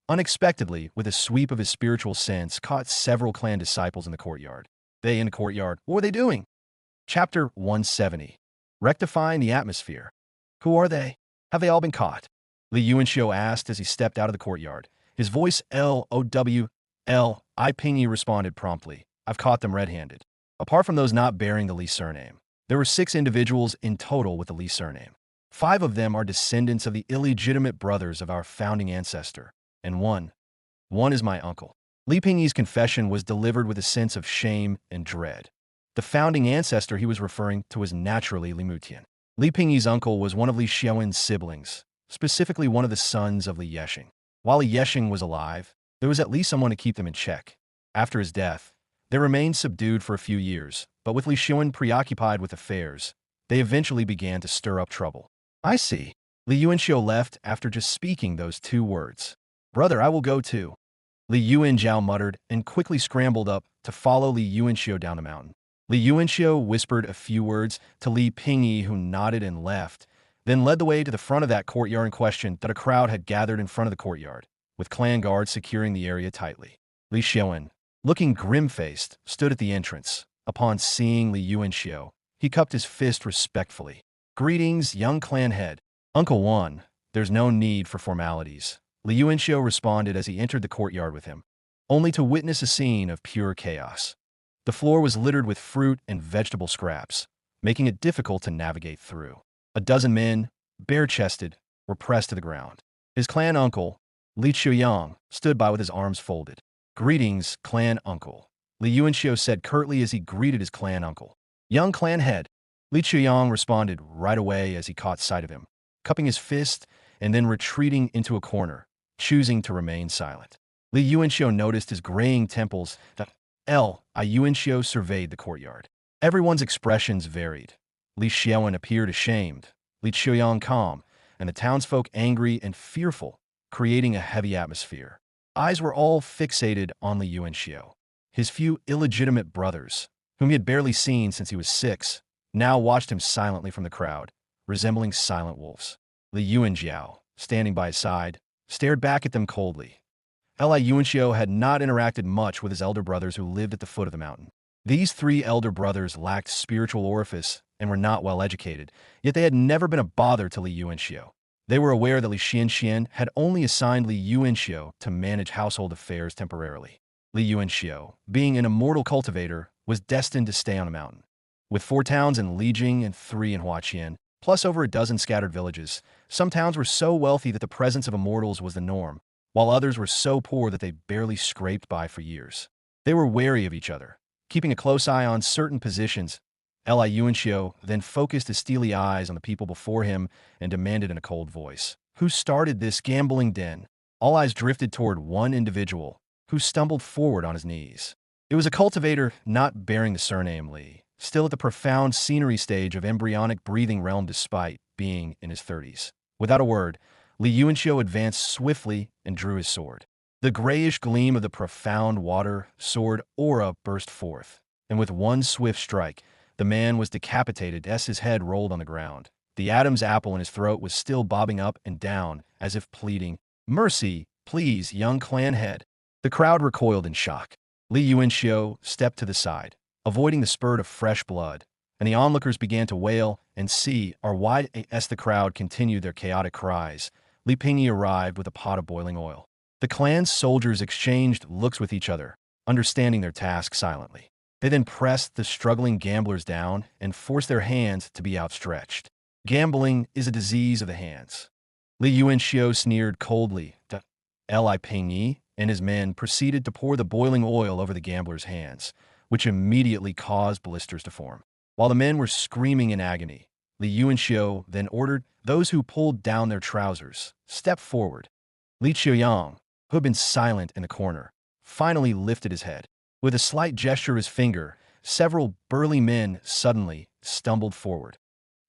unexpectedly, with a sweep of his spiritual sense, caught several clan disciples in the courtyard. In the courtyard, what were they doing? Chapter 170. Rectifying the Atmosphere. Who are they? Have they all been caught? Li Yuanxiu asked as he stepped out of the courtyard. His voice L-O-W-L. Li Pingyi responded promptly. I've caught them red-handed. Apart from those not bearing the Li surname, there were 6 individuals in total with the Li surname. 5 of them are descendants of the illegitimate brothers of our founding ancestor, and one is my uncle. Li Pingyi's confession was delivered with a sense of shame and dread. The founding ancestor he was referring to was naturally Li Mutian. Li Pingyi's uncle was one of Li Xiaowen's siblings, specifically one of the sons of Li Yeshing. While Li Yeshing was alive, there was at least someone to keep them in check. After his death, they remained subdued for a few years, but with Li Xuan preoccupied with affairs, they eventually began to stir up trouble. I see. Li Yuanxiu left after just speaking those 2 words. Brother, I will go too. Li Yuanjiao muttered and quickly scrambled up to follow Li Yuanxiu down the mountain. Li Yuanxiu whispered a few words to Li Pingyi, who nodded and left, then led the way to the front of that courtyard in question that a crowd had gathered in front of the courtyard, with clan guards securing the area tightly. Li Xuan, looking grim-faced, stood at the entrance. Upon seeing Li Yuanxiu, he cupped his fist respectfully. Greetings, young clan head. Uncle Wan, there's no need for formalities. Li Yuanxiu responded as he entered the courtyard with him, only to witness a scene of pure chaos. The floor was littered with fruit and vegetable scraps, making it difficult to navigate through. A dozen men, bare-chested, were pressed to the ground. His clan uncle, Li Chuyang, stood by with his arms folded. Greetings, clan uncle. Li Yuanxiu said curtly as he greeted his clan uncle. Young clan head. Li Chuyang responded right away as he caught sight of him, cupping his fist and then retreating into a corner, choosing to remain silent. Li Yuanxiu noticed his graying temples. Yuanxiu surveyed the courtyard. Everyone's expressions varied. Li Xiaowen appeared ashamed, Li Chuyang calm, and the townsfolk angry and fearful, creating a heavy atmosphere. Eyes were all fixated on Li Yuanxiu. His few illegitimate brothers, whom he had barely seen since he was 6, now watched him silently from the crowd, resembling silent wolves. Li Yuanjiao, standing by his side, stared back at them coldly. Li Yuanxiu had not interacted much with his elder brothers who lived at the foot of the mountain. These 3 elder brothers lacked spiritual orifice and were not well educated, yet they had never been a bother to Li Yuanxiu. They were aware that Li Xianxian had only assigned Li Yuanxiu to manage household affairs temporarily. Li Yuanxiu, being an immortal cultivator, was destined to stay on the mountain. With 4 towns in Lijing and 3 in Huaqian, plus over a dozen scattered villages, some towns were so wealthy that the presence of immortals was the norm, while others were so poor that they barely scraped by for years. They were wary of each other, keeping a close eye on certain positions. Li Yuanxiu then focused his steely eyes on the people before him and demanded in a cold voice, "Who started this gambling den?" All eyes drifted toward one individual, who stumbled forward on his knees. It was a cultivator not bearing the surname Li, still at the profound scenery stage of embryonic breathing realm despite being in his 30s. Without a word, Li Yuanxiu advanced swiftly and drew his sword. The grayish gleam of the profound water sword aura burst forth, and with one swift strike, the man was decapitated as his head rolled on the ground. The Adam's apple in his throat was still bobbing up and down, as if pleading, "Mercy, please, young clan head." The crowd recoiled in shock. Li Yuanxiu stepped to the side, avoiding the spurt of fresh blood, and the onlookers began to wail and see or why as the crowd continued their chaotic cries. Li Pingyi arrived with a pot of boiling oil. The clan's soldiers exchanged looks with each other, understanding their task silently. They then pressed the struggling gamblers down and forced their hands to be outstretched. Gambling is a disease of the hands. Li Yuanxiu sneered coldly. Li Pingyi and his men proceeded to pour the boiling oil over the gamblers' hands, which immediately caused blisters to form. While the men were screaming in agony, Li Yuanxiu then ordered those who pulled down their trousers step forward. Li Chuyang, who had been silent in the corner, finally lifted his head. With a slight gesture of his finger, several burly men suddenly stumbled forward.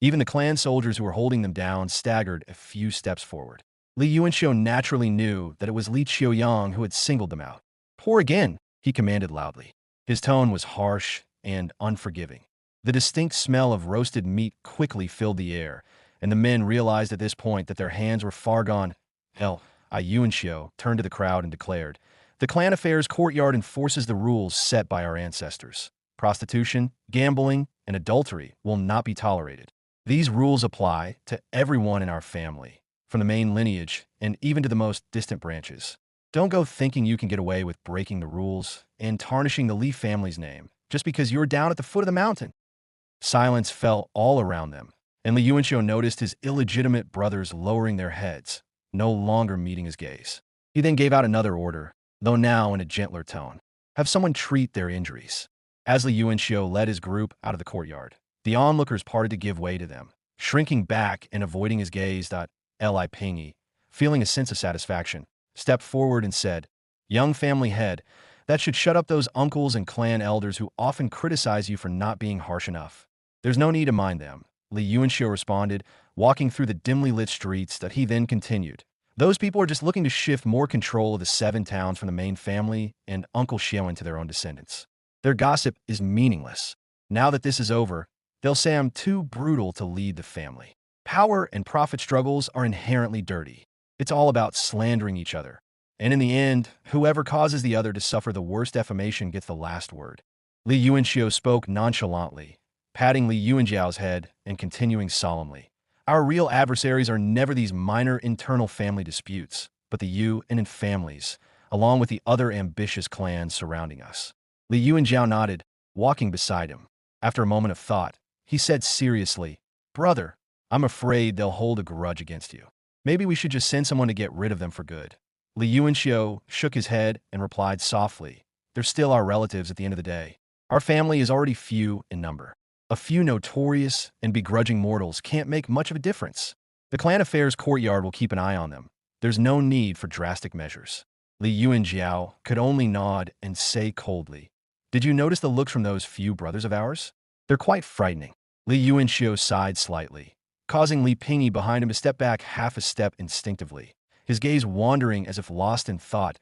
Even the clan soldiers who were holding them down staggered a few steps forward. Li Yuanxiu naturally knew that it was Li Chuyang who had singled them out. "Pour again," he commanded loudly. His tone was harsh and unforgiving. The distinct smell of roasted meat quickly filled the air, and the men realized at this point that their hands were far gone. Li Yuanxiu turned to the crowd and declared, "The clan affairs courtyard enforces the rules set by our ancestors. Prostitution, gambling, and adultery will not be tolerated. These rules apply to everyone in our family, from the main lineage and even to the most distant branches. Don't go thinking you can get away with breaking the rules and tarnishing the Li family's name just because you're down at the foot of the mountain." Silence fell all around them, and Li Yuanxiu noticed his illegitimate brothers lowering their heads, no longer meeting his gaze. He then gave out another order, though now in a gentler tone. "Have someone treat their injuries." As Li Yuanxiu led his group out of the courtyard, the onlookers parted to give way to them, shrinking back and avoiding his gaze. Li Pingy, feeling a sense of satisfaction, stepped forward and said, "Young family head, that should shut up those uncles and clan elders who often criticize you for not being harsh enough. There's no need to mind them," Li Yuanxiu responded, walking through the dimly lit streets that he then continued. "Those people are just looking to shift more control of the 7 towns from the main family and Uncle Xiao to their own descendants. Their gossip is meaningless. Now that this is over, they'll say I'm too brutal to lead the family. Power and profit struggles are inherently dirty. It's all about slandering each other. And in the end, whoever causes the other to suffer the worst defamation gets the last word." Li Yuanxiu spoke nonchalantly, patting Li Yuanjiao's head and continuing solemnly. "Our real adversaries are never these minor internal family disputes, but the Yu and in families, along with the other ambitious clans surrounding us." Li Yuanjiao nodded, walking beside him. After a moment of thought, he said seriously, "Brother, I'm afraid they'll hold a grudge against you. Maybe we should just send someone to get rid of them for good." Li Yuanxiu shook his head and replied softly, "They're still our relatives at the end of the day. Our family is already few in number. A few notorious and begrudging mortals can't make much of a difference. The clan affairs courtyard will keep an eye on them. There's no need for drastic measures." Li Yuanjiao could only nod and say coldly, "Did you notice the looks from those few brothers of ours? They're quite frightening." Li Yuanxiu sighed slightly, causing Li Pingy behind him to step back half a step instinctively, his gaze wandering as if lost in thought.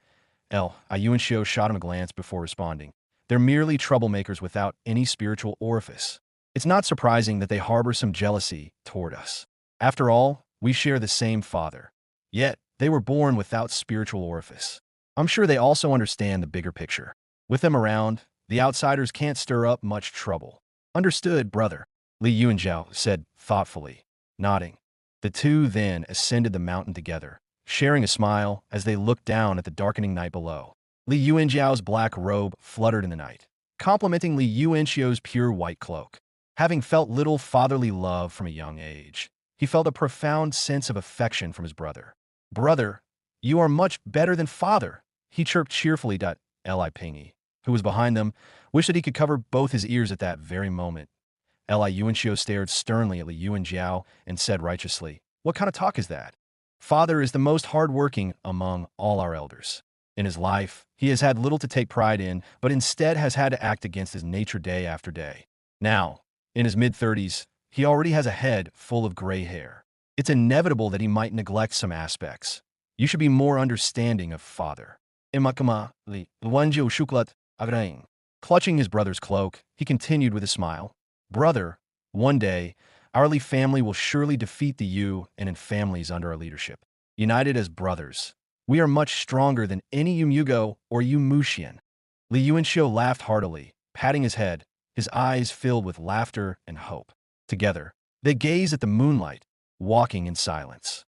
Yuanxiu shot him a glance before responding. "They're merely troublemakers without any spiritual orifice. It's not surprising that they harbor some jealousy toward us. After all, we share the same father. Yet, they were born without spiritual orifice. I'm sure they also understand the bigger picture. With them around, the outsiders can't stir up much trouble." "Understood, brother," Li Yuanjiao said thoughtfully, nodding. The two then ascended the mountain together, sharing a smile as they looked down at the darkening night below. Li Yuanjiao's black robe fluttered in the night, complementing Li Yuanxiu's pure white cloak. Having felt little fatherly love from a young age, he felt a profound sense of affection from his brother. "Brother, you are much better than father," he chirped cheerfully. Li Pingy, who was behind them, wished that he could cover both his ears at that very moment. Li Yuanxiu stared sternly at Li Yuanjiao and said righteously, "What kind of talk is that? Father is the most hard-working among all our elders. In his life, he has had little to take pride in, but instead has had to act against his nature day after day. Now, in his mid-30s, he already has a head full of gray hair. It's inevitable that he might neglect some aspects. You should be more understanding of father." Imakama Li Luanjiu Shuklat Agrain. Clutching his brother's cloak, he continued with a smile, "Brother, one day, our Li family will surely defeat the Yu and in families under our leadership. United as brothers, we are much stronger than any Yumugo or Yumushian." Li Yuanxiu laughed heartily, patting his head, his eyes filled with laughter and hope. Together, they gazed at the moonlight, walking in silence.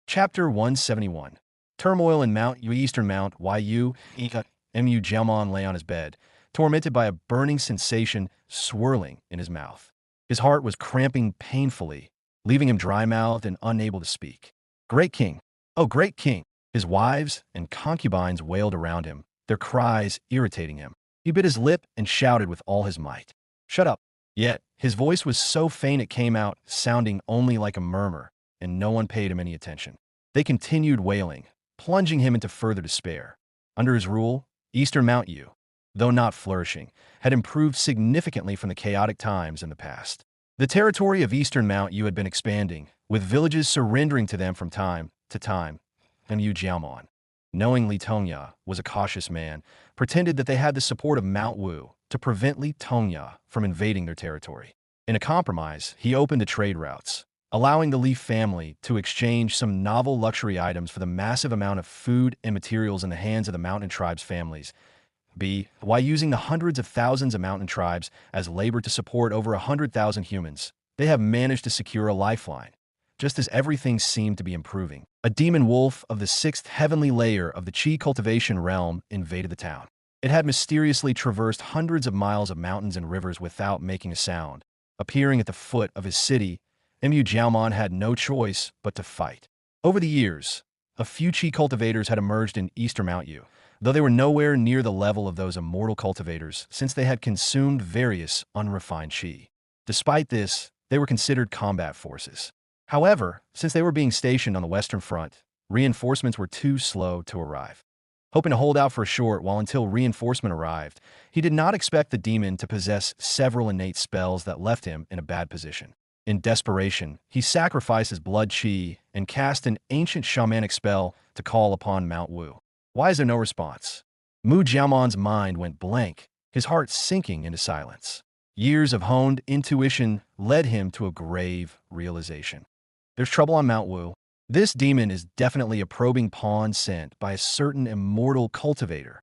Chapter 171. Turmoil in Mount Yu. Eastern Mount Yu. Mu Jiaomon lay on his bed, tormented by a burning sensation swirling in his mouth. His heart was cramping painfully, leaving him dry-mouthed and unable to speak. "Great king! Oh, great king!" His wives and concubines wailed around him, their cries irritating him. He bit his lip and shouted with all his might, "Shut up!" Yet, his voice was so faint it came out, sounding only like a murmur, and no one paid him any attention. They continued wailing, plunging him into further despair. Under his rule, Eastern Mount Yu, though not flourishing, had improved significantly from the chaotic times in the past. The territory of Eastern Mount Yu had been expanding, with villages surrendering to them from time to time. Yu Jiaomon, knowing Li Tongya was a cautious man, pretended that they had the support of Mount Wu to prevent Li Tongya from invading their territory. In a compromise, he opened the trade routes, allowing the Li family to exchange some novel luxury items for the massive amount of food and materials in the hands of the mountain tribes' families. While using the hundreds of thousands of mountain tribes as labor to support over 100,000 humans, they have managed to secure a lifeline. Just as everything seemed to be improving, a demon wolf of the 6th heavenly layer of the Qi cultivation realm invaded the town. It had mysteriously traversed hundreds of miles of mountains and rivers without making a sound. Appearing at the foot of his city, Mu Jiaomon had no choice but to fight. Over the years, a few Qi cultivators had emerged in Eastern Mount Yu, though they were nowhere near the level of those immortal cultivators since they had consumed various unrefined Qi. Despite this, they were considered combat forces. However, since they were being stationed on the Western Front, reinforcements were too slow to arrive. Hoping to hold out for a short while until reinforcement arrived, he did not expect the demon to possess several innate spells that left him in a bad position. In desperation, he sacrificed his blood chi and cast an ancient shamanic spell to call upon Mount Wu. Why is there no response? Mu Jiaomon's mind went blank, his heart sinking into silence. Years of honed intuition led him to a grave realization. There's trouble on Mount Wu. This demon is definitely a probing pawn sent by a certain immortal cultivator.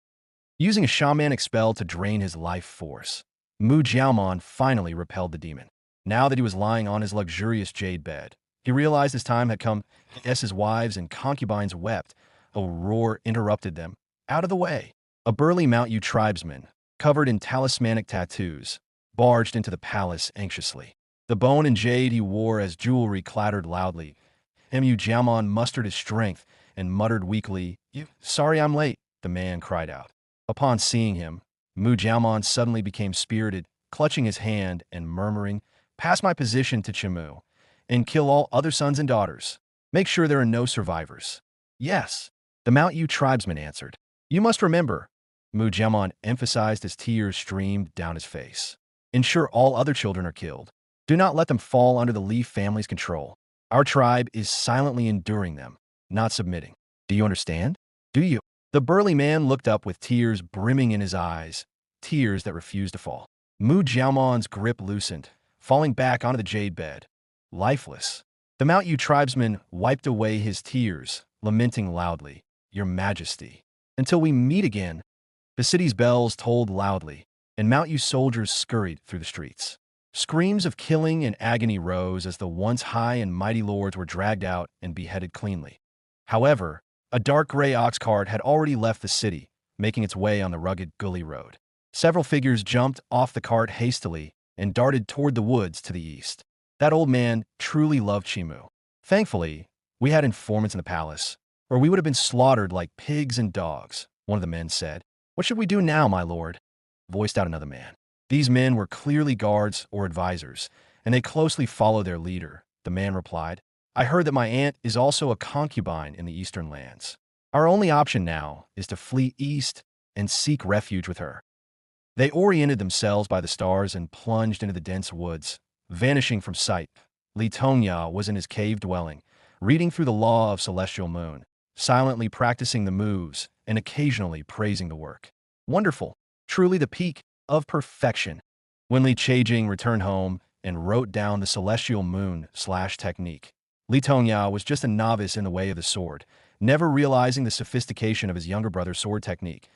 Using a shamanic spell to drain his life force, Mu Jiaomon finally repelled the demon. Now that he was lying on his luxurious jade bed, he realized his time had come. As his wives and concubines wept, a roar interrupted them. Out of the way! A burly Mount Yu tribesman, covered in talismanic tattoos, barged into the palace anxiously. The bone and jade he wore as jewelry clattered loudly. Mu Jiaomon mustered his strength and muttered weakly, "Sorry I'm late," the man cried out. Upon seeing him, Mu Jiaomon suddenly became spirited, clutching his hand and murmuring, "Pass my position to Chimu, and kill all other sons and daughters. Make sure there are no survivors." "Yes," the Mount Yu tribesman answered. "You must remember," Mu Jiaomon emphasized as tears streamed down his face. "Ensure all other children are killed. Do not let them fall under the Li family's control. Our tribe is silently enduring them, not submitting. Do you understand? Do you?" The burly man looked up with tears brimming in his eyes, tears that refused to fall. Mu Jiaomon's grip loosened, falling back onto the jade bed, lifeless. The Mount Yu tribesman wiped away his tears, lamenting loudly, "Your Majesty. Until we meet again." The city's bells tolled loudly, and Mount Yu soldiers scurried through the streets. Screams of killing and agony rose as the once high and mighty lords were dragged out and beheaded cleanly. However, a dark gray ox cart had already left the city, making its way on the rugged gully road. Several figures jumped off the cart hastily and darted toward the woods to the east. That old man truly loved Chimu. "Thankfully, we had informants in the palace, or we would have been slaughtered like pigs and dogs," one of the men said. "What should we do now, my lord?" voiced out another man. These men were clearly guards or advisors, and they closely followed their leader. The man replied, "I heard that my aunt is also a concubine in the eastern lands. Our only option now is to flee east and seek refuge with her." They oriented themselves by the stars and plunged into the dense woods, vanishing from sight. Li Tongya was in his cave dwelling, reading through the law of Celestial Moon, silently practicing the moves and occasionally praising the work. Wonderful, truly the peak of perfection. When Li Chaijing returned home and wrote down the Celestial Moon/technique, Li Tongya was just a novice in the way of the sword, never realizing the sophistication of his younger brother's sword technique.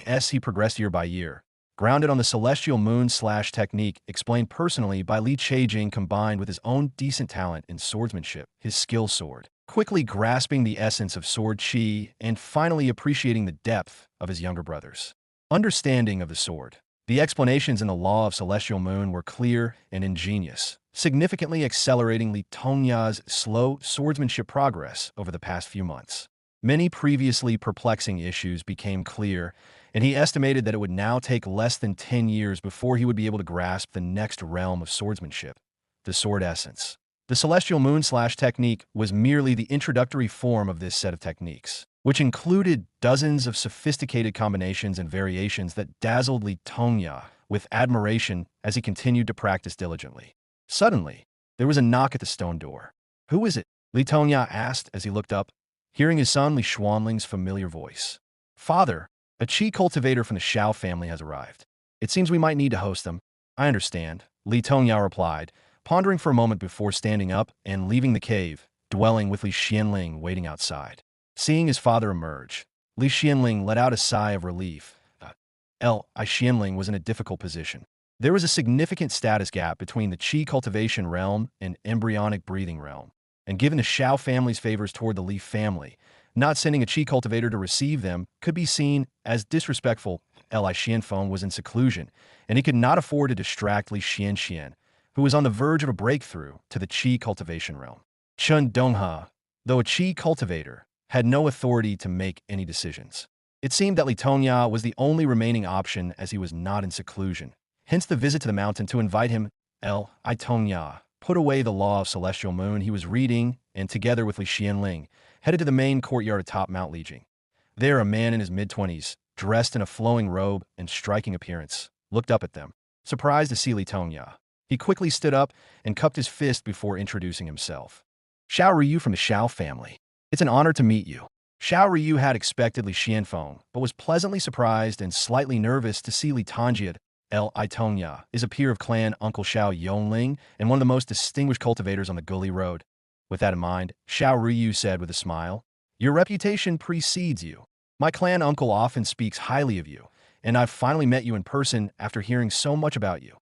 As he progressed year by year, grounded on the Celestial Moon/technique explained personally by Li Chaijing combined with his own decent talent in swordsmanship, his skill sword, quickly grasping the essence of sword chi and finally appreciating the depth of his younger brother's understanding of the sword. The explanations in the law of Celestial Moon were clear and ingenious, significantly accelerating Li Tongya's slow swordsmanship progress over the past few months. Many previously perplexing issues became clear, and he estimated that it would now take less than 10 years before he would be able to grasp the next realm of swordsmanship, the sword essence. The Celestial Moon/technique was merely the introductory form of this set of techniques, which included dozens of sophisticated combinations and variations that dazzled Li Tongya with admiration as he continued to practice diligently. Suddenly, there was a knock at the stone door. "Who is it?" Li Tongya asked as he looked up, hearing his son Li Xuanling's familiar voice. "Father, a chi cultivator from the Xiao family has arrived. It seems we might need to host them." "I understand," Li Tongya replied, pondering for a moment before standing up and leaving the cave, dwelling with Li Xianling waiting outside. Seeing his father emerge, Li Xianling let out a sigh of relief. Li Xianling was in a difficult position. There was a significant status gap between the Qi cultivation realm and embryonic breathing realm, and given the Xiao family's favors toward the Li family, not sending a Qi cultivator to receive them could be seen as disrespectful. Li Xianfeng was in seclusion, and he could not afford to distract Li Xianxian, who was on the verge of a breakthrough to the Qi cultivation realm. Chen Donghe, though a Qi cultivator, had no authority to make any decisions. It seemed that Li Tongya was the only remaining option as he was not in seclusion, hence the visit to the mountain to invite him. Li Tongya put away the Law of Celestial Moon he was reading and, together with Li Xianling, headed to the main courtyard atop Mount Lijing. There, a man in his mid-20s, dressed in a flowing robe and striking appearance, looked up at them, surprised to see Li Tongya. He quickly stood up and cupped his fist before introducing himself. Xiao Ryu from the Xiao family. It's an honor to meet you. Xiao Ryu had expected Li Xianfeng, but was pleasantly surprised and slightly nervous to see Li Tongya. Li Tongya is a peer of clan Uncle Xiao Yongling and one of the most distinguished cultivators on the Guli Road. With that in mind, Xiao Ryu said with a smile, "Your reputation precedes you. My clan uncle often speaks highly of you, and I've finally met you in person after hearing so much about you."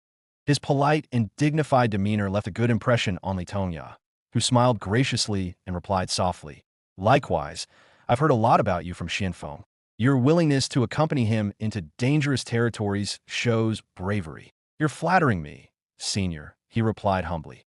His polite and dignified demeanor left a good impression on Li Tongya, who smiled graciously and replied softly, "Likewise, I've heard a lot about you from Xianfeng. Your willingness to accompany him into dangerous territories shows bravery." "You're flattering me, senior," he replied humbly.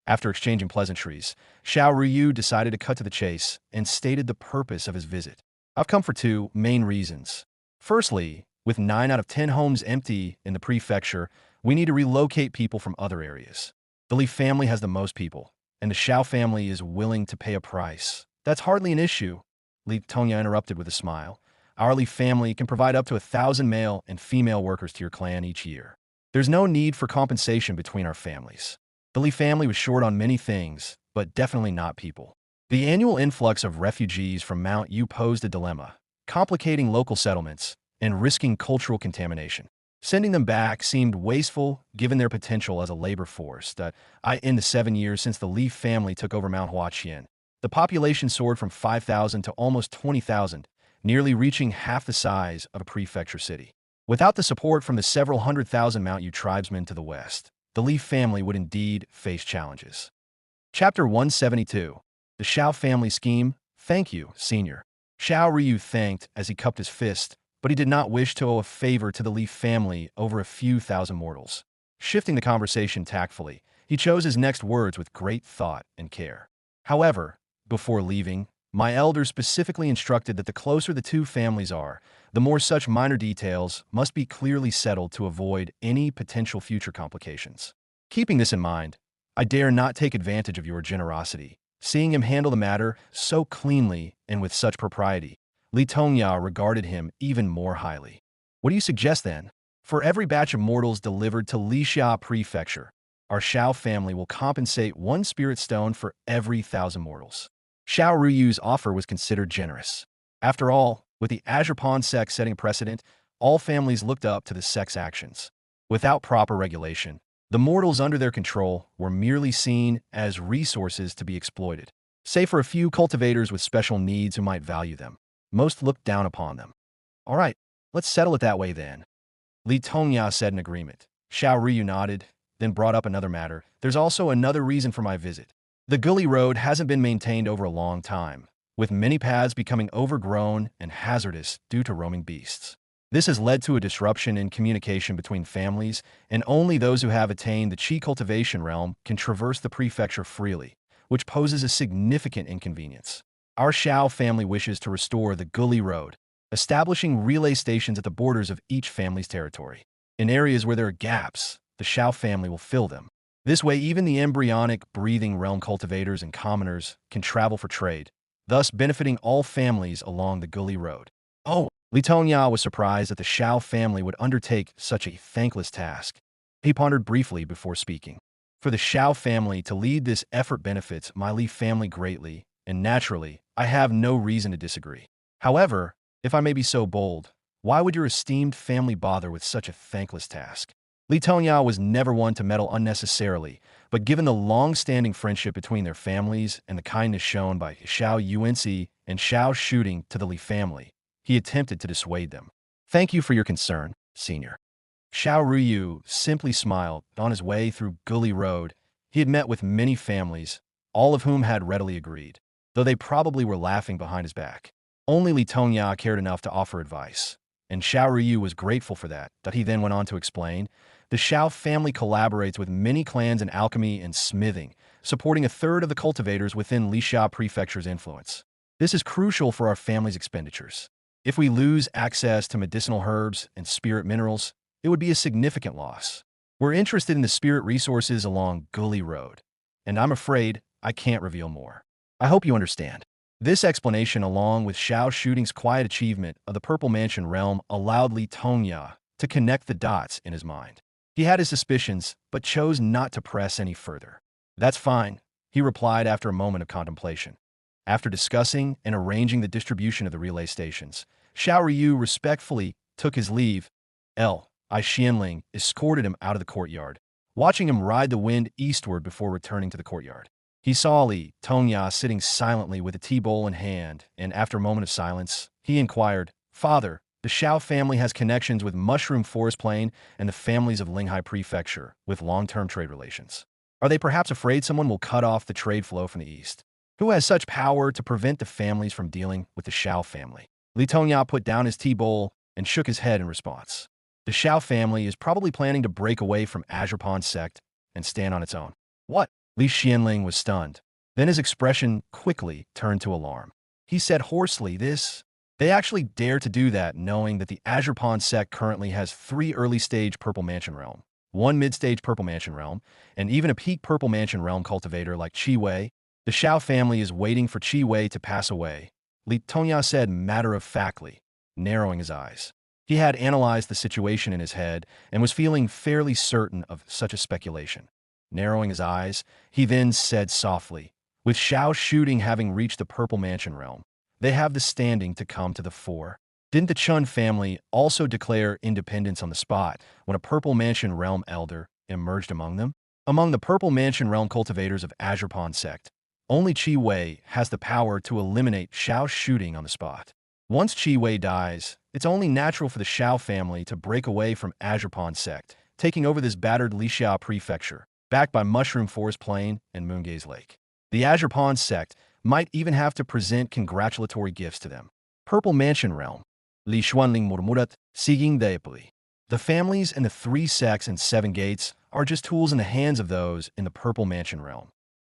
After exchanging pleasantries, Xiao Ryu decided to cut to the chase and stated the purpose of his visit. "I've come for two main reasons. Firstly, with 9 out of 10 homes empty in the prefecture, we need to relocate people from other areas. The Li family has the most people, and the Xiao family is willing to pay a price." "That's hardly an issue," Li Tongya interrupted with a smile. "Our Li family can provide up to 1,000 male and female workers to your clan each year. There's no need for compensation between our families." The Li family was short on many things, but definitely not people. The annual influx of refugees from Mount Yu posed a dilemma, complicating local settlements and risking cultural contamination. Sending them back seemed wasteful given their potential as a labor force. In the 7 years since the Li family took over Mount Huaqian, the population soared from 5,000 to almost 20,000, nearly reaching half the size of a prefecture city. Without the support from the several 100,000 Mount Yu tribesmen to the west, the Li family would indeed face challenges. Chapter 172. The Xiao Family Scheme. "Thank you, senior." Xiao Ryu thanked as he cupped his fist, but he did not wish to owe a favor to the Li family over a few thousand mortals. Shifting the conversation tactfully, he chose his next words with great thought and care. "However, before leaving, my elders specifically instructed that the closer the two families are, the more such minor details must be clearly settled to avoid any potential future complications. Keeping this in mind, I dare not take advantage of your generosity." Seeing him handle the matter so cleanly and with such propriety, Li Tongya regarded him even more highly. "What do you suggest then? For every batch of mortals delivered to Lixia Prefecture, our Xiao family will compensate 1 spirit stone for every 1,000 mortals." Xiao Ruyu's offer was considered generous. After all, with the Azure Pawn sect setting a precedent, all families looked up to the sect's actions. Without proper regulation, the mortals under their control were merely seen as resources to be exploited. Save for a few cultivators with special needs who might value them, most looked down upon them. "All right, let's settle it that way then," Li Tongya said in agreement. Xiao Ryu nodded, then brought up another matter. "There's also another reason for my visit. The Guli Road hasn't been maintained over a long time, with many paths becoming overgrown and hazardous due to roaming beasts. This has led to a disruption in communication between families, and only those who have attained the Qi cultivation realm can traverse the prefecture freely, which poses a significant inconvenience. Our Xiao family wishes to restore the Guli Road, establishing relay stations at the borders of each family's territory. In areas where there are gaps, the Xiao family will fill them. This way, even the embryonic, breathing realm cultivators and commoners can travel for trade, thus benefiting all families along the Guli Road." "Oh!" Li Tongya was surprised that the Xiao family would undertake such a thankless task. He pondered briefly before speaking. "For the Xiao family to lead this effort benefits my Li family greatly, and naturally, I have no reason to disagree. However, if I may be so bold, why would your esteemed family bother with such a thankless task?" Li Tongya was never one to meddle unnecessarily, but given the long-standing friendship between their families and the kindness shown by Xiao Yuanxi and Xiao Shooting to the Li family, he attempted to dissuade them. "Thank you for your concern, senior." Xiao Ryu simply smiled. On his way through Guli Road, he had met with many families, all of whom had readily agreed, though they probably were laughing behind his back. Only Li Tongya cared enough to offer advice, and Xiao Ryu was grateful for that. He then went on to explain, "The Xiao family collaborates with many clans in alchemy and smithing, supporting a third of the cultivators within Lixia Prefecture's influence. This is crucial for our family's expenditures. If we lose access to medicinal herbs and spirit minerals, it would be a significant loss. We're interested in the spirit resources along Guli Road. and I'm afraid I can't reveal more. I hope you understand. This explanation, along with Xiao Shooting's quiet achievement of the Purple Mansion realm, allowed Li Tongya to connect the dots in his mind. He had his suspicions, but chose not to press any further. That's fine, he replied after a moment of contemplation. After discussing and arranging the distribution of the relay stations, Xiao Ryu respectfully took his leave. I Xianling escorted him out of the courtyard, watching him ride the wind eastward before returning to the courtyard. He saw Li Tongya sitting silently with a tea bowl in hand, and after a moment of silence, he inquired, "Father, the Xiao family has connections with Mushroom Forest Plain and the families of Linghai Prefecture with long-term trade relations. Are they perhaps afraid someone will cut off the trade flow from the east? Who has such power to prevent the families from dealing with the Xiao family?" Li Tongya put down his tea bowl and shook his head in response. The Xiao family is probably planning to break away from Azure Pond sect and stand on its own. What? Li Xianling was stunned. Then his expression quickly turned to alarm. He said hoarsely, They actually dare to do that, knowing that the Azure Pond sect currently has 3 early-stage Purple Mansion realm, 1 mid-stage Purple Mansion realm, and even a peak Purple Mansion realm cultivator like Qi Wei. The Xiao family is waiting for Qi Wei to pass away, Li Tongya said matter-of-factly, narrowing his eyes. He had analyzed the situation in his head and was feeling fairly certain of such a speculation. Narrowing his eyes, he then said softly, "With Xiao Shooting having reached the Purple Mansion realm, they have the standing to come to the fore. Didn't the Chun family also declare independence on the spot when a Purple Mansion realm elder emerged among them? Among the Purple Mansion realm cultivators of Azure Pond sect, only Qi Wei has the power to eliminate Xiao Shooting on the spot. Once Qi Wei dies, it's only natural for the Xiao family to break away from Azure Pond sect, taking over this battered Lixia prefecture, backed by Mushroom Forest Plain and Moongaze Lake. The Azure Pond sect might even have to present congratulatory gifts to them. Purple Mansion realm. Li Xuanling murmurat, siguiendo deeply. The families and the 3 sects and 7 gates are just tools in the hands of those in the Purple Mansion realm.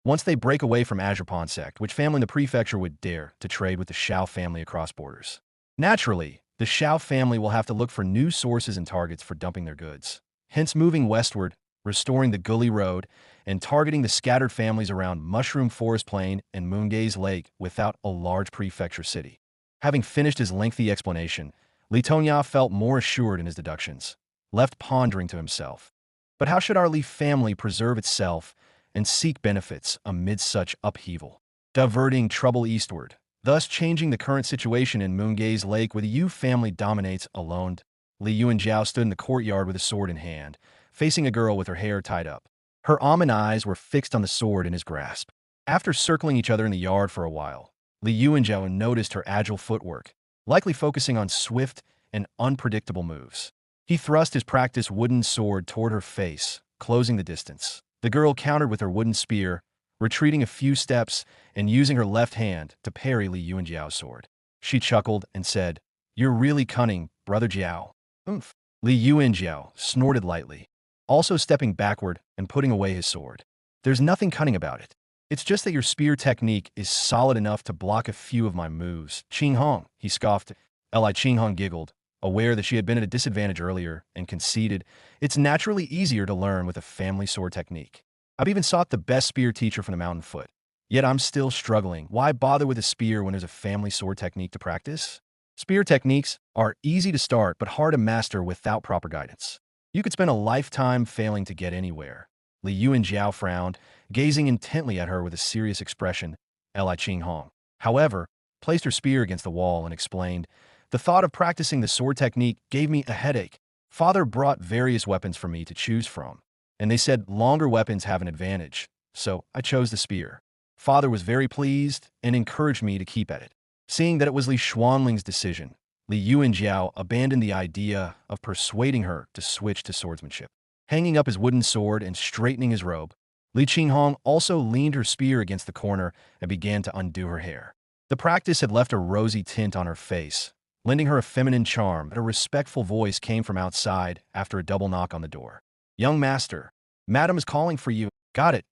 Once they break away from Azure Pond sect, which family in the prefecture would dare to trade with the Xiao family across borders? Naturally, the Xiao family will have to look for new sources and targets for dumping their goods, hence moving westward, restoring the Gully Road, and targeting the scattered families around Mushroom Forest Plain and Moongaze Lake without a large prefecture city. Having finished his lengthy explanation, Li Tongya felt more assured in his deductions, left pondering to himself. But how should our Li family preserve itself and seek benefits amid such upheaval? Diverting trouble eastward, thus changing the current situation in Moongaze Lake where the Yu family dominates alone. Li Yuanjiao stood in the courtyard with a sword in hand, facing a girl with her hair tied up. Her almond eyes were fixed on the sword in his grasp. After circling each other in the yard for a while, Li Yuanjiao noticed her agile footwork, likely focusing on swift and unpredictable moves. He thrust his practiced wooden sword toward her face, closing the distance. The girl countered with her wooden spear, retreating a few steps and using her left hand to parry Li Yuanjiao's sword. She chuckled and said, "You're really cunning, Brother Jiao." "Oomph." Li Yuanjiao snorted lightly, also stepping backward and putting away his sword. "There's nothing cunning about it. It's just that your spear technique is solid enough to block a few of my moves." "Qing Hong," he scoffed. Li Qing Hong giggled, aware that she had been at a disadvantage earlier, and conceded, "It's naturally easier to learn with a family sword technique. I've even sought the best spear teacher from the Mountain Foot. Yet I'm still struggling. Why bother with a spear when there's a family sword technique to practice?" Spear techniques are easy to start but hard to master without proper guidance. You could spend a lifetime failing to get anywhere. Li Yuanjiao frowned, gazing intently at her with a serious expression. Li Qing Hong, however, placed her spear against the wall and explained, "The thought of practicing the sword technique gave me a headache. Father brought various weapons for me to choose from, and they said longer weapons have an advantage, so I chose the spear. Father was very pleased and encouraged me to keep at it." Seeing that it was Li Xuanling's decision, Li Yuanjiao abandoned the idea of persuading her to switch to swordsmanship. Hanging up his wooden sword and straightening his robe, Li Qinghong also leaned her spear against the corner and began to undo her hair. The practice had left a rosy tint on her face, lending her a feminine charm, but a respectful voice came from outside after a double knock on the door. "Young master, Madam is calling for you." "Got it,"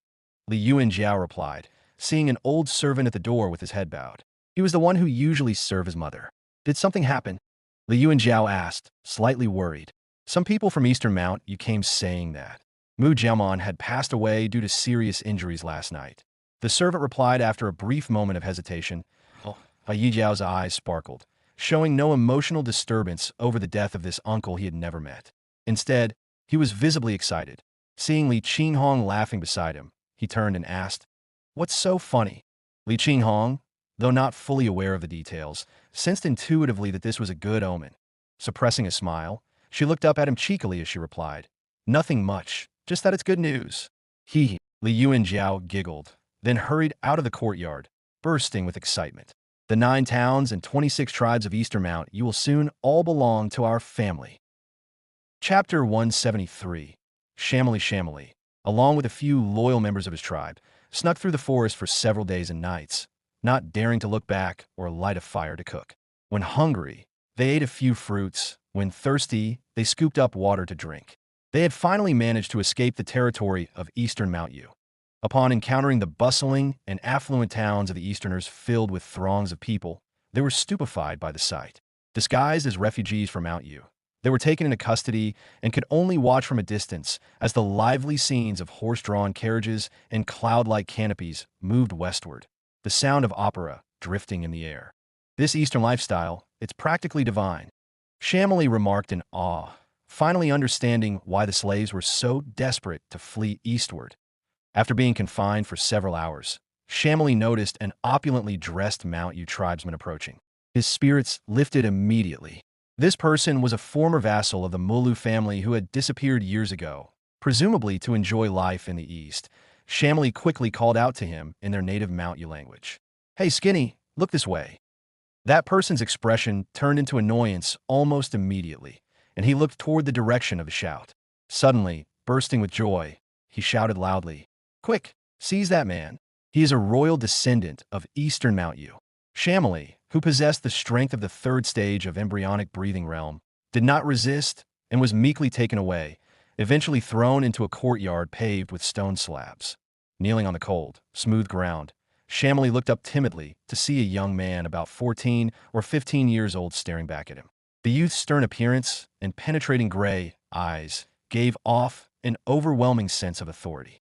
Li Yuanjiao replied, seeing an old servant at the door with his head bowed. He was the one who usually served his mother. "Did something happen?" Li Yuanjiao asked, slightly worried. "Some people from Eastern Mount, you came saying that." Mu Jiamon had passed away due to serious injuries last night. The servant replied after a brief moment of hesitation. Yi Jiao's eyes sparkled, showing no emotional disturbance over the death of this uncle he had never met. Instead, he was visibly excited. Seeing Li Qinghong laughing beside him, he turned and asked, "What's so funny?" Li Qinghong, though not fully aware of the details, sensed intuitively that this was a good omen. Suppressing a smile, she looked up at him cheekily as she replied, "Nothing much, just that it's good news." Li Yuanjiao giggled, then hurried out of the courtyard, bursting with excitement. "The 9 towns and 26 tribes of Eastern Mount, you will soon all belong to our family." Chapter 173. Shamily, along with a few loyal members of his tribe, snuck through the forest for several days and nights, not daring to look back or light a fire to cook. When hungry, they ate a few fruits. When thirsty, they scooped up water to drink. They had finally managed to escape the territory of Eastern Mount Yu. Upon encountering the bustling and affluent towns of the Easterners filled with throngs of people, they were stupefied by the sight. Disguised as refugees from Mount Yu, they were taken into custody and could only watch from a distance as the lively scenes of horse-drawn carriages and cloud-like canopies moved westward, the sound of opera drifting in the air. "This Eastern lifestyle, it's practically divine," Shamily remarked in awe, finally understanding why the slaves were so desperate to flee eastward. After being confined for several hours, Shamily noticed an opulently dressed Mount Yu tribesman approaching. His spirits lifted immediately. This person was a former vassal of the Mulu family who had disappeared years ago, presumably to enjoy life in the East. Shamily quickly called out to him in their native Mount Yu language. "Hey, Skinny, look this way." That person's expression turned into annoyance almost immediately, and he looked toward the direction of the shout. Suddenly, bursting with joy, he shouted loudly, "Quick, seize that man. He is a royal descendant of Eastern Mount Yu." Shamily, who possessed the strength of the 3rd stage of embryonic breathing realm, did not resist and was meekly taken away, eventually thrown into a courtyard paved with stone slabs. Kneeling on the cold, smooth ground, Shamily looked up timidly to see a young man about 14 or 15 years old staring back at him. The youth's stern appearance and penetrating gray eyes gave off an overwhelming sense of authority.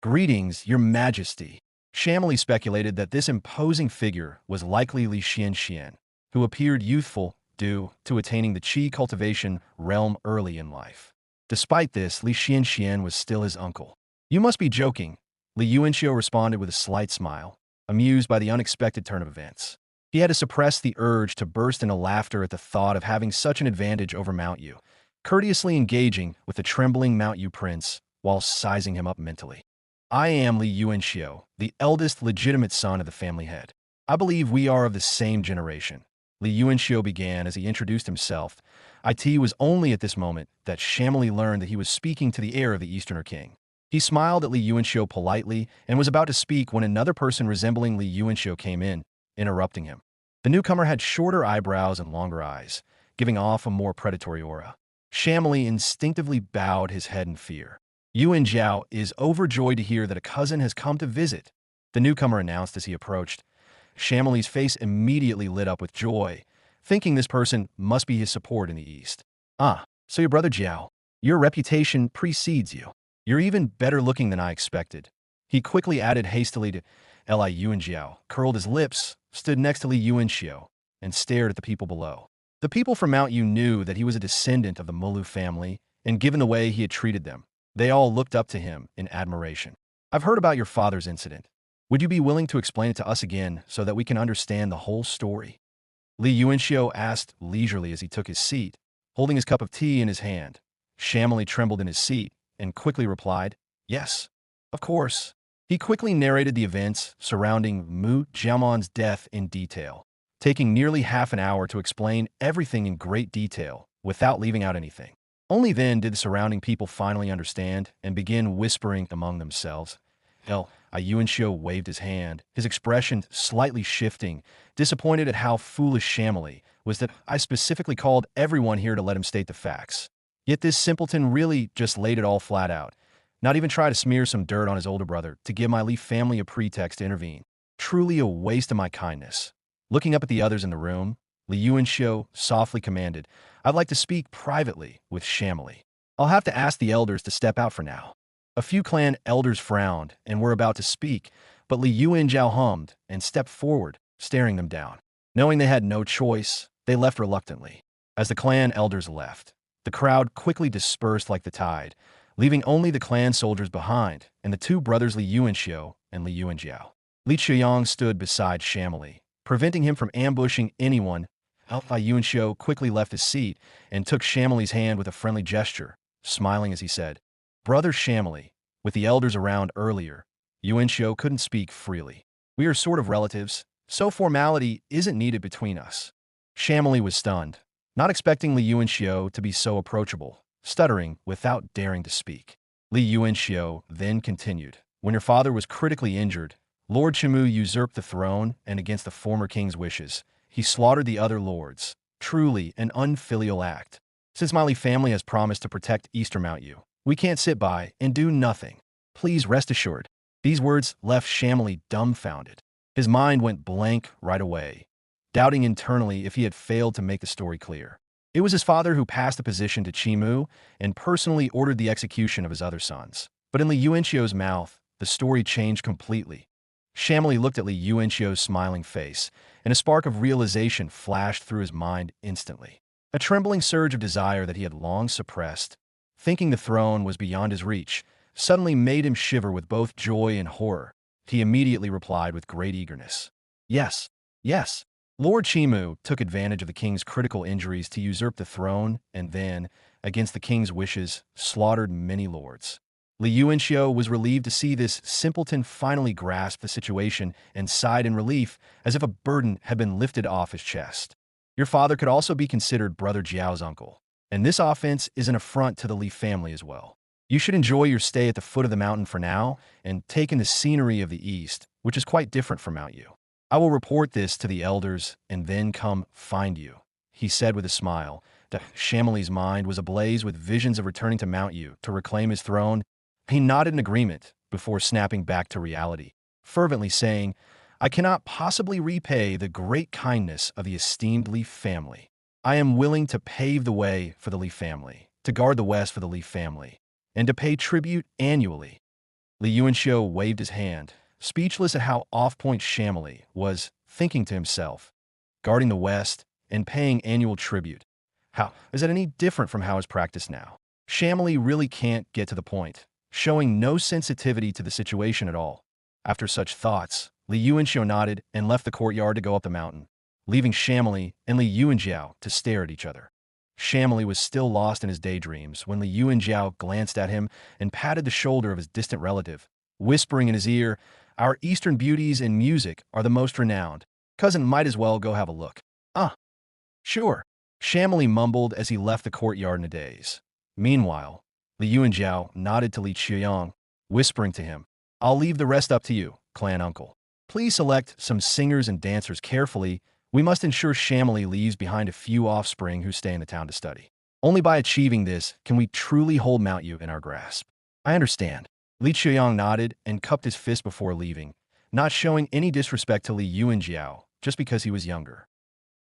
Greetings, Your Majesty." Shamily speculated that this imposing figure was likely Li Xianxian, who appeared youthful due to attaining the qi cultivation realm early in life. Despite this, Li Xianxian was still his uncle. "You must be joking," Li Yuanxiu responded with a slight smile, amused by the unexpected turn of events. He had to suppress the urge to burst into laughter at the thought of having such an advantage over Mount Yu, courteously engaging with the trembling Mount Yu prince while sizing him up mentally. "I am Li Yuanxiu, the eldest legitimate son of the family head. I believe we are of the same generation," Li Yuanxiu began as he introduced himself. It was only at this moment that Shamily learned that he was speaking to the heir of the Easterner king. He smiled at Li Yuanxiu politely and was about to speak when another person resembling Li Yuanxiu came in, interrupting him. The newcomer had shorter eyebrows and longer eyes, giving off a more predatory aura. Shamily instinctively bowed his head in fear. "Yuan Jiao is overjoyed to hear that a cousin has come to visit," the newcomer announced as he approached. Shamily's face immediately lit up with joy, thinking this person must be his support in the East. "Ah, so your brother Jiao. Your reputation precedes you. You're even better looking than I expected." He quickly added hastily to Li Yuan Jiao, curled his lips, stood next to Li Yuanxiu, and stared at the people below. The people from Mount Yu knew that he was a descendant of the Mulu family, and given the way he had treated them, they all looked up to him in admiration. "I've heard about your father's incident. Would you be willing to explain it to us again so that we can understand the whole story?" Li Yuanxiu asked leisurely as he took his seat, holding his cup of tea in his hand. Shamily trembled in his seat and quickly replied, "Yes, of course." He quickly narrated the events surrounding Mu Jiamon's death in detail, taking nearly half an hour to explain everything in great detail without leaving out anything. Only then did the surrounding people finally understand and begin whispering among themselves. Yuanxiu waved his hand, his expression slightly shifting, disappointed at how foolish Shamily was that I specifically called everyone here to let him state the facts. Yet this simpleton really just laid it all flat out, not even try to smear some dirt on his older brother to give my Li family a pretext to intervene. Truly a waste of my kindness. Looking up at the others in the room, Li Yuanxiu softly commanded, "I'd like to speak privately with Shamily." I'll have to ask the elders to step out for now. A few clan elders frowned and were about to speak, but Li Yuanjiao hummed and stepped forward, staring them down. Knowing they had no choice, they left reluctantly. As the clan elders left, the crowd quickly dispersed like the tide, leaving only the clan soldiers behind and the two brothers Li Yuanxiu and Li Yuanjiao. Li Qiuyang stood beside Shamili, preventing him from ambushing anyone. Li Yuanxiu quickly left his seat and took Shamili's hand with a friendly gesture, smiling as he said, "Brother Shamili, with the elders around earlier, Yuanxiu couldn't speak freely. We are sort of relatives, so formality isn't needed between us." Shamili was stunned, not expecting Li Yuanxiu to be so approachable, stuttering without daring to speak. Li Yuanxiu then continued, "When your father was critically injured, Lord Chimu usurped the throne, and against the former king's wishes, he slaughtered the other lords. Truly an unfilial act. Since my Li family has promised to protect Eastern Mount Yu, we can't sit by and do nothing. Please rest assured." These words left Shamili dumbfounded. His mind went blank right away, doubting internally if he had failed to make the story clear. It was his father who passed the position to Chimu and personally ordered the execution of his other sons. But in Li Yuanxiu's mouth, the story changed completely. Shamili looked at Li Yuanxiu's smiling face, and a spark of realization flashed through his mind instantly. A trembling surge of desire that he had long suppressed, thinking the throne was beyond his reach, suddenly made him shiver with both joy and horror. He immediately replied with great eagerness, "Yes, yes." Lord Chimu took advantage of the king's critical injuries to usurp the throne and then, against the king's wishes, slaughtered many lords. Li Yuanxiu was relieved to see this simpleton finally grasp the situation and sighed in relief as if a burden had been lifted off his chest. "Your father could also be considered Brother Jiao's uncle, and this offense is an affront to the Li family as well. You should enjoy your stay at the foot of the mountain for now and take in the scenery of the east, which is quite different from Mount Yu. I will report this to the elders and then come find you," he said with a smile. Shamili's mind was ablaze with visions of returning to Mount Yu to reclaim his throne. He nodded in agreement before snapping back to reality, fervently saying, "I cannot possibly repay the great kindness of the esteemed Li family. I am willing to pave the way for the Li family, to guard the west for the Li family, and to pay tribute annually." Li Yuanxiu waved his hand, speechless at how off-point Shamili was thinking to himself. Guarding the west and paying annual tribute. How is that any different from how it's practiced now? Shamili really can't get to the point, showing no sensitivity to the situation at all. After such thoughts, Li Yuanxiu nodded and left the courtyard to go up the mountain, leaving Shamili and Li Yuanjiao to stare at each other. Shamili was still lost in his daydreams when Li Yuanjiao glanced at him and patted the shoulder of his distant relative, whispering in his ear, "Our eastern beauties in music are the most renowned. Cousin might as well go have a look." "Ah, sure," Shamili mumbled as he left the courtyard in a daze. Meanwhile, Li Yuanjiao nodded to Li Qiuyang, whispering to him, "I'll leave the rest up to you, clan uncle. Please select some singers and dancers carefully. We must ensure Shamili leaves behind a few offspring who stay in the town to study. Only by achieving this can we truly hold Mount Yu in our grasp." "I understand." Li Qiuyang nodded and cupped his fist before leaving, not showing any disrespect to Li Yuanjiao just because he was younger.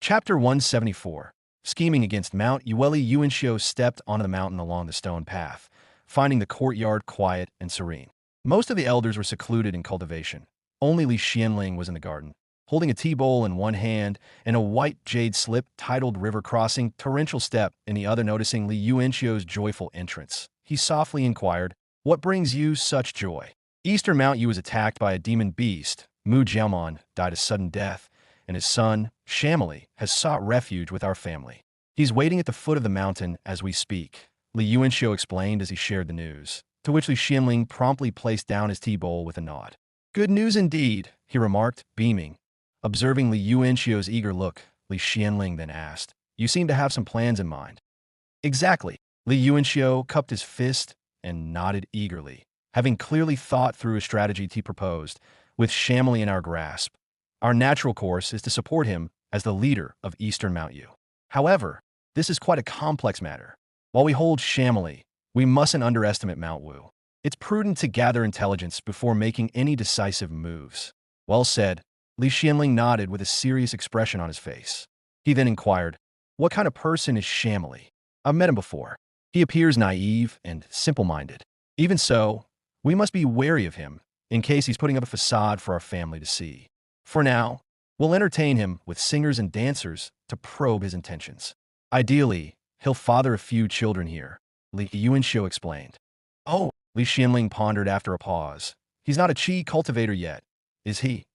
Chapter 174. Scheming against Mount Yu. Li Yuanxiu stepped onto the mountain along the stone path, finding the courtyard quiet and serene. Most of the elders were secluded in cultivation. Only Li Xianling was in the garden, holding a tea bowl in one hand and a white jade slip titled River Crossing Torrential Step in the other. Noticing Li Yuanxiu's joyful entrance, he softly inquired, "What brings you such joy?" Eastern Mount Yu was attacked by a demon beast. Mu Jiaomon died a sudden death, and his son, Shamili, has sought refuge with our family. He's waiting at the foot of the mountain as we speak, Li Yuanxiu explained as he shared the news, to which Li Xianling promptly placed down his tea bowl with a nod. "Good news indeed," he remarked, beaming. Observing Li Yuanxiu's eager look, Li Xianling then asked, "You seem to have some plans in mind." "Exactly." Li Yuanxiu cupped his fist and nodded eagerly, having clearly thought through a strategy he proposed. "With Shamili in our grasp, our natural course is to support him as the leader of Eastern Mount Yu. However, this is quite a complex matter. While we hold Shamili, we mustn't underestimate Mount Wu. It's prudent to gather intelligence before making any decisive moves." "Well said." Li Xianling nodded with a serious expression on his face. He then inquired, "What kind of person is Shamili? I've met him before." He appears naive and simple-minded. Even so, we must be wary of him in case he's putting up a facade for our family to see. For now, we'll entertain him with singers and dancers to probe his intentions. Ideally, he'll father a few children here, Li Yuanxiu explained. Oh, Li Xianling pondered after a pause. He's not a qi cultivator yet, is he?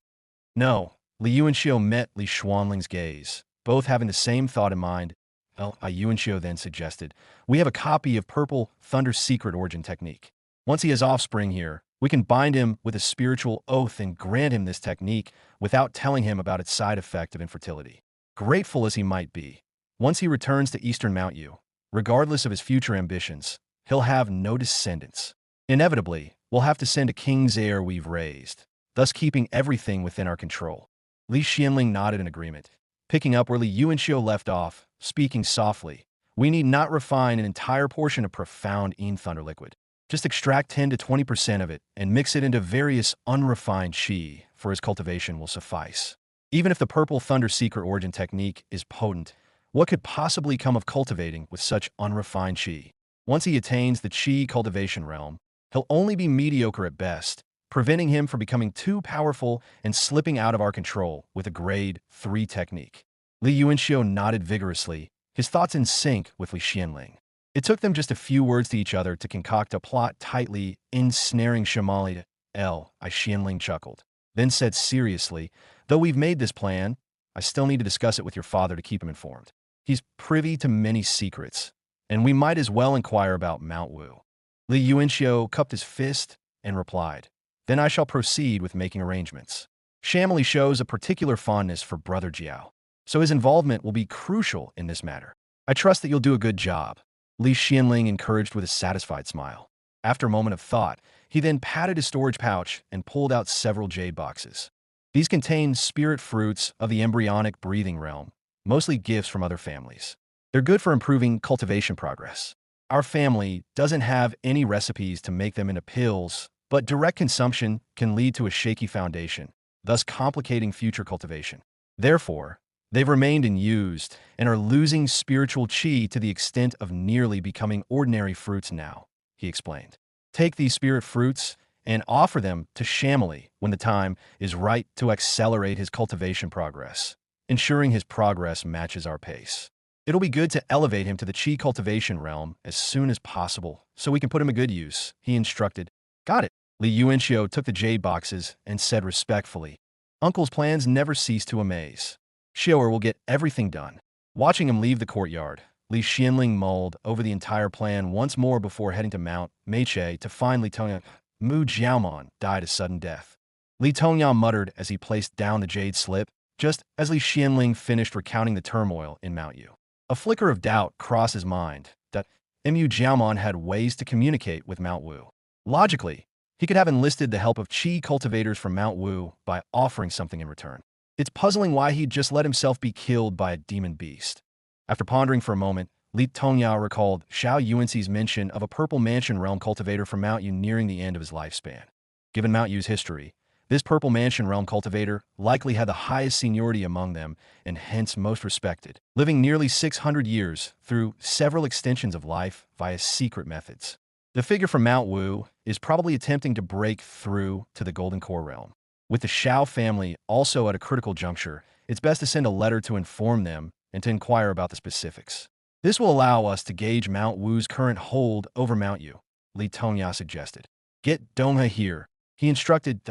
No, Li Yuanxiu met Li Xuanling's gaze, both having the same thought in mind. Well, Yuanxiu then suggested, we have a copy of Purple Thunder's secret origin technique. Once he has offspring here, we can bind him with a spiritual oath and grant him this technique without telling him about its side effect of infertility. Grateful as he might be, once he returns to Eastern Mount Yu, regardless of his future ambitions, he'll have no descendants. Inevitably, we'll have to send a king's heir we've raised, thus keeping everything within our control. Li Xianling nodded in agreement, picking up where Li Yuanxiu left off, speaking softly. We need not refine an entire portion of profound Yin Thunder liquid. Just extract 10 to 20% of it and mix it into various unrefined qi for his cultivation will suffice. Even if the Purple Thunder secret origin technique is potent, what could possibly come of cultivating with such unrefined qi? Once he attains the qi cultivation realm, he'll only be mediocre at best, preventing him from becoming too powerful and slipping out of our control with a grade 3 technique. Li Yuanxiu nodded vigorously, his thoughts in sync with Li Xianling. It took them just a few words to each other to concoct a plot tightly ensnaring Shamali. Xianling chuckled, then said seriously, though we've made this plan, I still need to discuss it with your father to keep him informed. He's privy to many secrets, and we might as well inquire about Mount Wu. Li Yuanxiu cupped his fist and replied, then I shall proceed with making arrangements. Shamali shows a particular fondness for Brother Jiao, so his involvement will be crucial in this matter. I trust that you'll do a good job. Li Xianling encouraged with a satisfied smile. After a moment of thought, he then patted his storage pouch and pulled out several jade boxes. These contain spirit fruits of the embryonic breathing realm, mostly gifts from other families. They're good for improving cultivation progress. Our family doesn't have any recipes to make them into pills, but direct consumption can lead to a shaky foundation, thus complicating future cultivation. Therefore, they've remained unused and are losing spiritual qi to the extent of nearly becoming ordinary fruits now, he explained. Take these spirit fruits and offer them to Shamali when the time is right to accelerate his cultivation progress, ensuring his progress matches our pace. It'll be good to elevate him to the qi cultivation realm as soon as possible so we can put him to good use, he instructed. Got it. Li Yuanxiu took the jade boxes and said respectfully, Uncle's plans never cease to amaze. Xiu'er will get everything done. Watching him leave the courtyard, Li Xianling mulled over the entire plan once more before heading to Mount Meiche to find Li Tongya. Mu Jiaomon died a sudden death. Li Tongya muttered as he placed down the jade slip, just as Li Xianling finished recounting the turmoil in Mount Yu. A flicker of doubt crossed his mind that Mu Jiaomon had ways to communicate with Mount Wu. Logically, he could have enlisted the help of qi cultivators from Mount Wu by offering something in return. It's puzzling why he'd just let himself be killed by a demon beast. After pondering for a moment, Li Tongya recalled Xiao Yuanxi's mention of a Purple Mansion realm cultivator from Mount Yu nearing the end of his lifespan. Given Mount Yu's history, this Purple Mansion realm cultivator likely had the highest seniority among them and hence most respected, living nearly 600 years through several extensions of life via secret methods. The figure from Mount Wu is probably attempting to break through to the Golden Core realm. With the Xiao family also at a critical juncture, it's best to send a letter to inform them and to inquire about the specifics. This will allow us to gauge Mount Wu's current hold over Mount Yu, Li Tongya suggested. Get Donghe here, he instructed.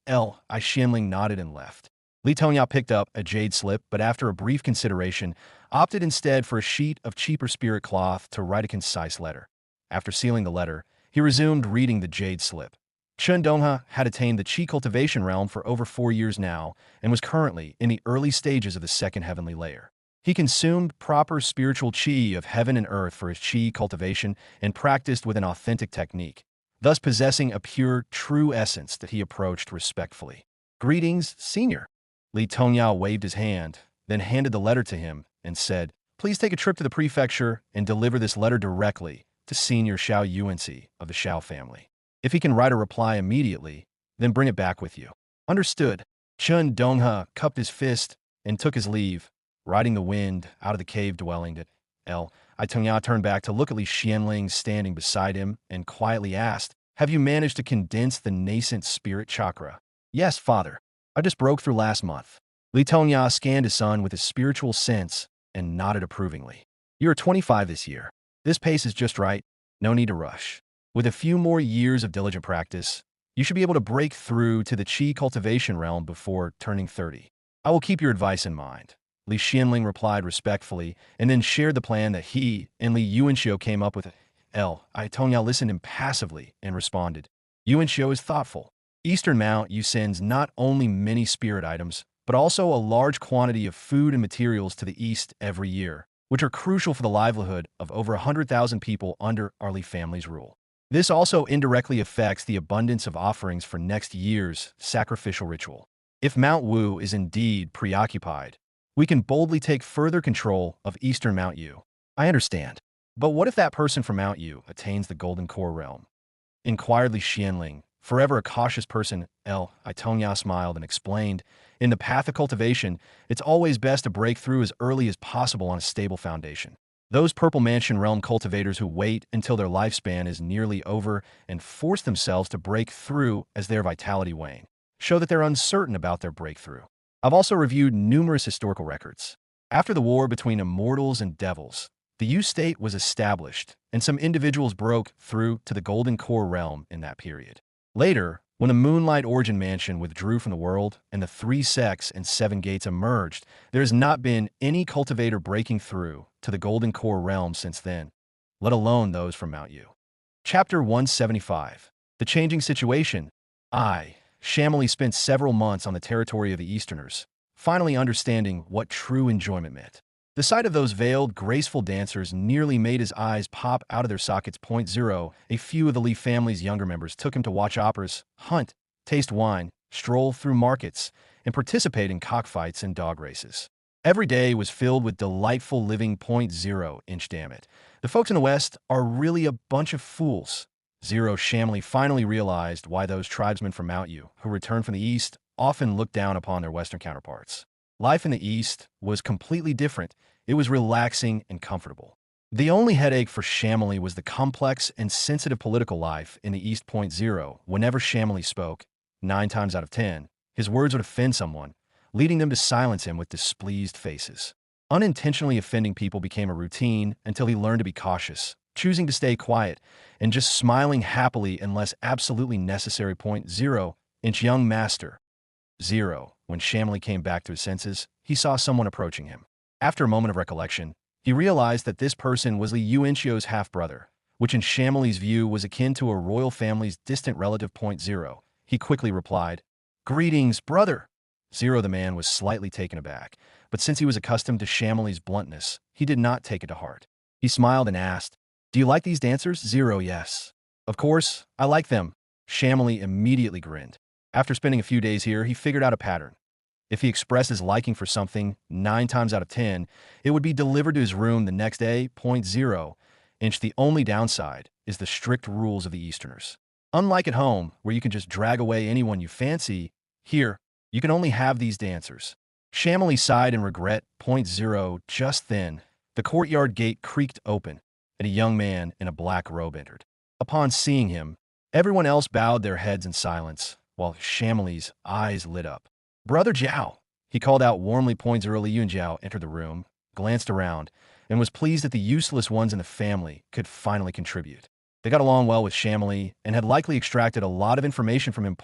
Xianling nodded and left. Li Tongya picked up a jade slip, but after a brief consideration, opted instead for a sheet of cheaper spirit cloth to write a concise letter. After sealing the letter, he resumed reading the jade slip. Chen Donghe had attained the qi cultivation realm for over 4 years now and was currently in the early stages of the second heavenly layer. He consumed proper spiritual qi of heaven and earth for his qi cultivation and practiced with an authentic technique, thus possessing a pure, true essence that he approached respectfully. Greetings, Senior. Li Tongya waved his hand, then handed the letter to him and said, Please take a trip to the prefecture and deliver this letter directly to Senior Xiao Yuanxi of the Xiao family. If he can write a reply immediately, then bring it back with you. Understood. Chen Donghe cupped his fist and took his leave, riding the wind out of the cave dwelling at Tongya turned back to look at Li Xianling standing beside him and quietly asked, "Have you managed to condense the nascent spirit chakra?" "Yes, father. I just broke through last month." Li Tongya scanned his son with his spiritual sense and nodded approvingly. "You are 25 this year. This pace is just right. No need to rush. With a few more years of diligent practice, you should be able to break through to the qi cultivation realm before turning 30. I will keep your advice in mind." Li Xianling replied respectfully and then shared the plan that he and Li Yuanxiu came up with. Tongya listened impassively and responded, "Yuanxiu is thoughtful. Eastern Mount Yu sends not only many spirit items, but also a large quantity of food and materials to the east every year, which are crucial for the livelihood of over 100,000 people under our Li family's rule. This also indirectly affects the abundance of offerings for next year's sacrificial ritual. If Mount Wu is indeed preoccupied, we can boldly take further control of Eastern Mount Yu." "I understand. But what if that person from Mount Yu attains the Golden Core realm?" inquired Li Xianling, forever a cautious person. Tongya smiled and explained, "In the path of cultivation, it's always best to break through as early as possible on a stable foundation. Those Purple Mansion realm cultivators who wait until their lifespan is nearly over and force themselves to break through as their vitality wanes show that they're uncertain about their breakthrough. I've also reviewed numerous historical records. After the war between immortals and devils, the Yu state was established, and some individuals broke through to the Golden Core realm in that period. Later, when the Moonlight Origin Mansion withdrew from the world and the 3 sects and 7 gates emerged, there has not been any cultivator breaking through to the Golden Core realm since then, let alone those from Mount Yu." Chapter 175. The Changing Situation. Shamili spent several months on the territory of the Easterners, finally understanding what true enjoyment meant. The sight of those veiled, graceful dancers nearly made his eyes pop out of their sockets. A few of the Li family's younger members took him to watch operas, hunt, taste wine, stroll through markets, and participate in cockfights and dog races. Every day was filled with delightful living. Damn it. The folks in the West are really a bunch of fools. Shamili finally realized why those tribesmen from Mount Yu, who returned from the East, often looked down upon their Western counterparts. Life in the East was completely different. It was relaxing and comfortable. The only headache for Shamili was the complex and sensitive political life in the East. Whenever Shamili spoke, 9 times out of 10, his words would offend someone, leading them to silence him with displeased faces. Unintentionally offending people became a routine until he learned to be cautious, choosing to stay quiet and just smiling happily unless absolutely necessary. Young master. When Shamili came back to his senses, he saw someone approaching him. After a moment of recollection, he realized that this person was Li Yuanxiu's half-brother, which in Shamili's view was akin to a royal family's distant relative. He quickly replied, "Greetings, brother." The man was slightly taken aback, but since he was accustomed to Shamili's bluntness, he did not take it to heart. He smiled and asked, "Do you like these dancers?" "Yes. Of course, I like them." Shamili immediately grinned. After spending a few days here, he figured out a pattern. If he expressed his liking for something 9 times out of 10, it would be delivered to his room the next day. The only downside is the strict rules of the Easterners. Unlike at home, where you can just drag away anyone you fancy, here, you can only have these dancers. Shamili sighed in regret. Just then, the courtyard gate creaked open, and a young man in a black robe entered. Upon seeing him, everyone else bowed their heads in silence, while Shamili's eyes lit up. "Brother Zhao," he called out warmly. Li Yuanxiu entered the room, glanced around, and was pleased that the useless ones in the family could finally contribute. They got along well with Shamili and had likely extracted a lot of information from him.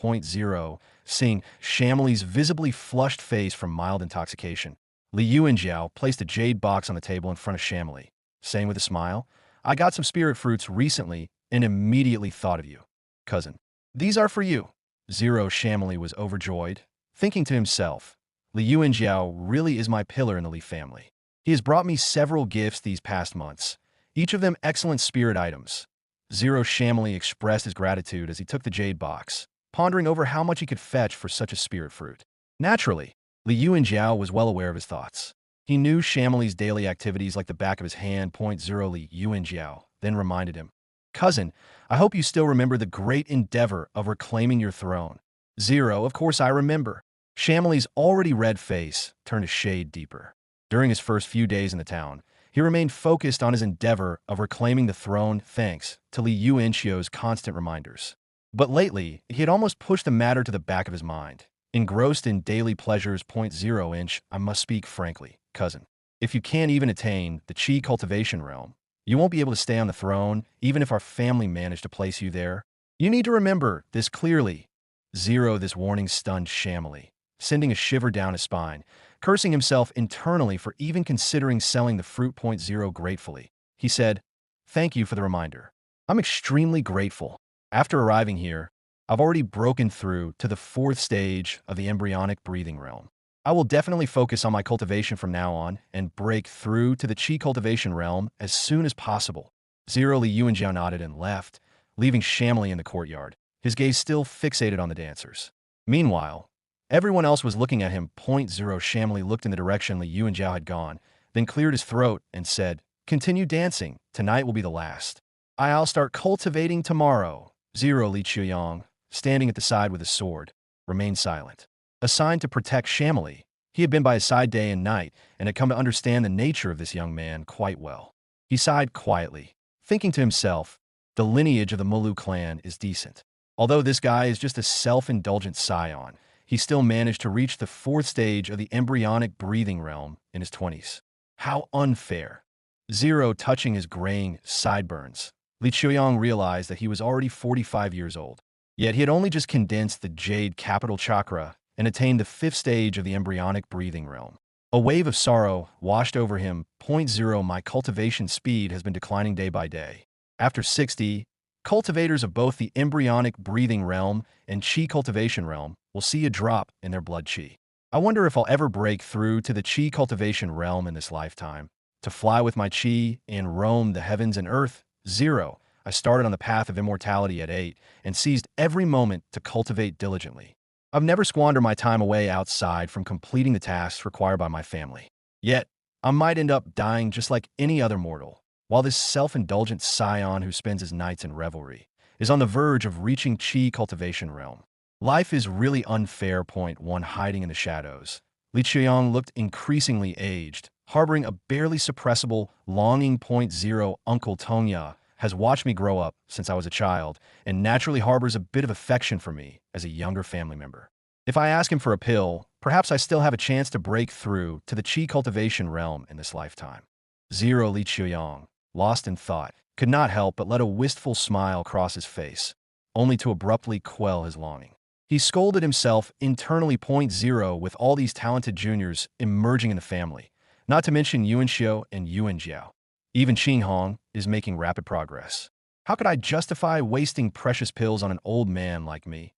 Seeing Shamili's visibly flushed face from mild intoxication, Li Yuanxiu placed a jade box on the table in front of Shamili, saying with a smile, "I got some spirit fruits recently and immediately thought of you, cousin. These are for you." Shamili was overjoyed, thinking to himself, "Li Yuanxiu really is my pillar in the Li family. He has brought me several gifts these past months, each of them excellent spirit items." Shamili expressed his gratitude as he took the jade box, pondering over how much he could fetch for such a spirit fruit. Naturally, Li Yuanxiu was well aware of his thoughts. He knew Shamili's daily activities like the back of his hand. Li Yuanxiu then reminded him, "Cousin, I hope you still remember the great endeavor of reclaiming your throne." Of course I remember." Shamili's already red face turned a shade deeper. During his first few days in the town, He remained focused on his endeavor of reclaiming the throne thanks to Li Yuanxio's constant reminders. But lately, he had almost pushed the matter to the back of his mind. Engrossed in daily pleasures. 0 inch, I must speak frankly, cousin. If you can't even attain the Qi cultivation realm, you won't be able to stay on the throne, even if our family managed to place you there. You need to remember this clearly. 0 This warning stunned Shamili, sending a shiver down his spine, cursing himself internally for even considering selling the fruit. 0 Gratefully, he said, "Thank you for the reminder. I'm extremely grateful. After arriving here, I've already broken through to the 4th stage of the embryonic breathing realm. I will definitely focus on my cultivation from now on and break through to the Qi cultivation realm as soon as possible." 0 Li Yuanjiao nodded and left, leaving Shamili in the courtyard, his gaze still fixated on the dancers. Meanwhile, everyone else was looking at him. 0 Shamili looked in the direction Li Yuanjiao had gone, then cleared his throat and said, "Continue dancing. Tonight will be the last. I'll start cultivating tomorrow." 0 Li Chuyang, standing at the side with a sword, remained silent. Assigned to protect Shamili, he had been by his side day and night and had come to understand the nature of this young man quite well. He sighed quietly, thinking to himself, the lineage of the Mulu clan is decent. Although this guy is just a self-indulgent scion, he still managed to reach the 4th stage of the embryonic breathing realm in his 20s. How unfair. 0 touching his graying sideburns, Li Chuyang realized that he was already 45 years old. Yet he had only just condensed the Jade Capital Chakra and attained the 5th stage of the embryonic breathing realm. A wave of sorrow washed over him. 0 My cultivation speed has been declining day by day. After 60, cultivators of both the embryonic breathing realm and Qi cultivation realm will see a drop in their blood Qi. I wonder if I'll ever break through to the Qi cultivation realm in this lifetime, to fly with my Qi and roam the heavens and earth. 0 I started on the path of immortality at 8 and seized every moment to cultivate diligently. I've never squandered my time away outside from completing the tasks required by my family. Yet, I might end up dying just like any other mortal, while this self-indulgent scion who spends his nights in revelry is on the verge of reaching Qi cultivation realm. Life is really unfair. 1 Hiding in the shadows, Li Chuyang looked increasingly aged, harboring a barely suppressible longing. 0 Uncle Tonya has watched me grow up since I was a child and naturally harbors a bit of affection for me as a younger family member. If I ask him for a pill, perhaps I still have a chance to break through to the Qi cultivation realm in this lifetime. 0 Li Chuyang, lost in thought, could not help but let a wistful smile cross his face, only to abruptly quell his longing. He scolded himself internally. 0 With all these talented juniors emerging in the family, not to mention Yuanxiu and Yuanjiao, even Qing Hong is making rapid progress. How could I justify wasting precious pills on an old man like me?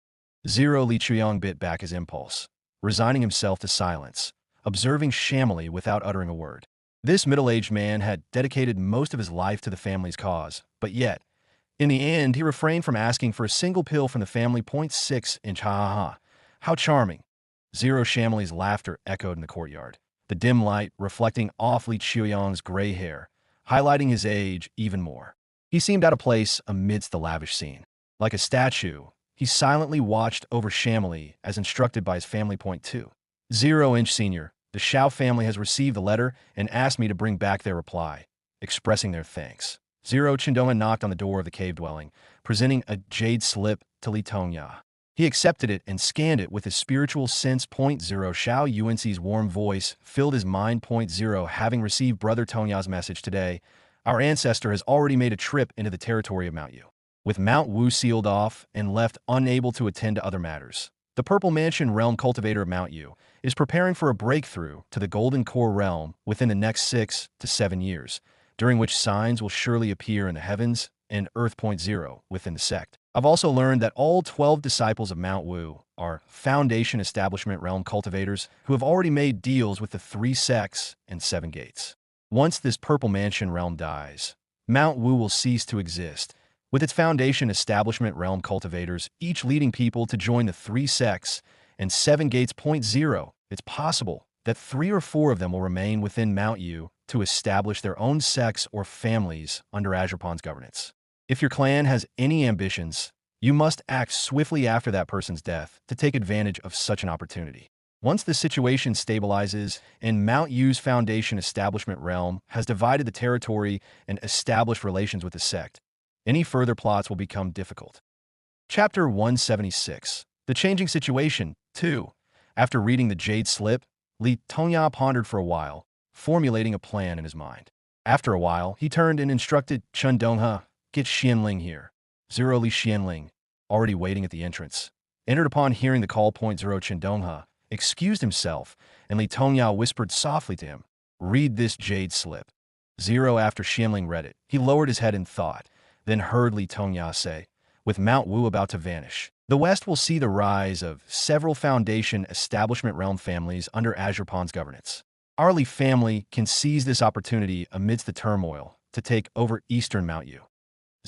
0 Li Chuyang bit back his impulse, resigning himself to silence, observing Shamili without uttering a word. This middle-aged man had dedicated most of his life to the family's cause, but yet, in the end, he refrained from asking for a single pill from the family. 6 inch ha ha ha. How charming. 0 Shamili's laughter echoed in the courtyard, the dim light reflecting off Li Chuyang's gray hair, highlighting his age even more. He seemed out of place amidst the lavish scene. Like a statue, he silently watched over Shamili as instructed by his family. 2 0 Inch Senior, the Shao family has received the letter and asked me to bring back their reply, expressing their thanks. 0 Chindoma knocked on the door of the cave dwelling, presenting a jade slip to Li Tonya. He accepted it and scanned it with his spiritual sense. 0 Shao Yuanxi's warm voice filled his mind. 0 Having received Brother Tonya's message today, our ancestor has already made a trip into the territory of Mount Yu. With Mount Wu sealed off and left unable to attend to other matters, the Purple Mansion Realm Cultivator of Mount Yu is preparing for a breakthrough to the Golden Core Realm within the next 6 to 7 years, during which signs will surely appear in the heavens and Earth. 0 Within the sect, I've also learned that all 12 disciples of Mount Wu are Foundation Establishment Realm cultivators who have already made deals with the 3 sects and 7 gates. Once this Purple Mansion realm dies, Mount Wu will cease to exist, with its Foundation Establishment Realm cultivators each leading people to join the 3 sects and 7 gates. 0 It's possible that 3 or 4 of them will remain within Mount Yu to establish their own sects or families under Azurpan's governance. If your clan has any ambitions, you must act swiftly after that person's death to take advantage of such an opportunity. Once the situation stabilizes and Mount Yu's foundation establishment realm has divided the territory and established relations with the sect, any further plots will become difficult. Chapter 176. The Changing Situation 2. After reading the Jade Slip, Li Tongya pondered for a while, formulating a plan in his mind. After a while, he turned and instructed Chen Donghe, "Get Xianling here." Zero Li Xianling, already waiting at the entrance, entered upon hearing the call. Zero Chen Donghe excused himself, and Li Tongya whispered softly to him, "Read this Jade Slip." Zero, after Xianling read it, he lowered his head in thought, then heard Li Tongya say, "With Mount Wu about to vanish, the West will see the rise of several Foundation Establishment Realm families under Azurpan's governance. Our Li family can seize this opportunity amidst the turmoil to take over Eastern Mount Yu."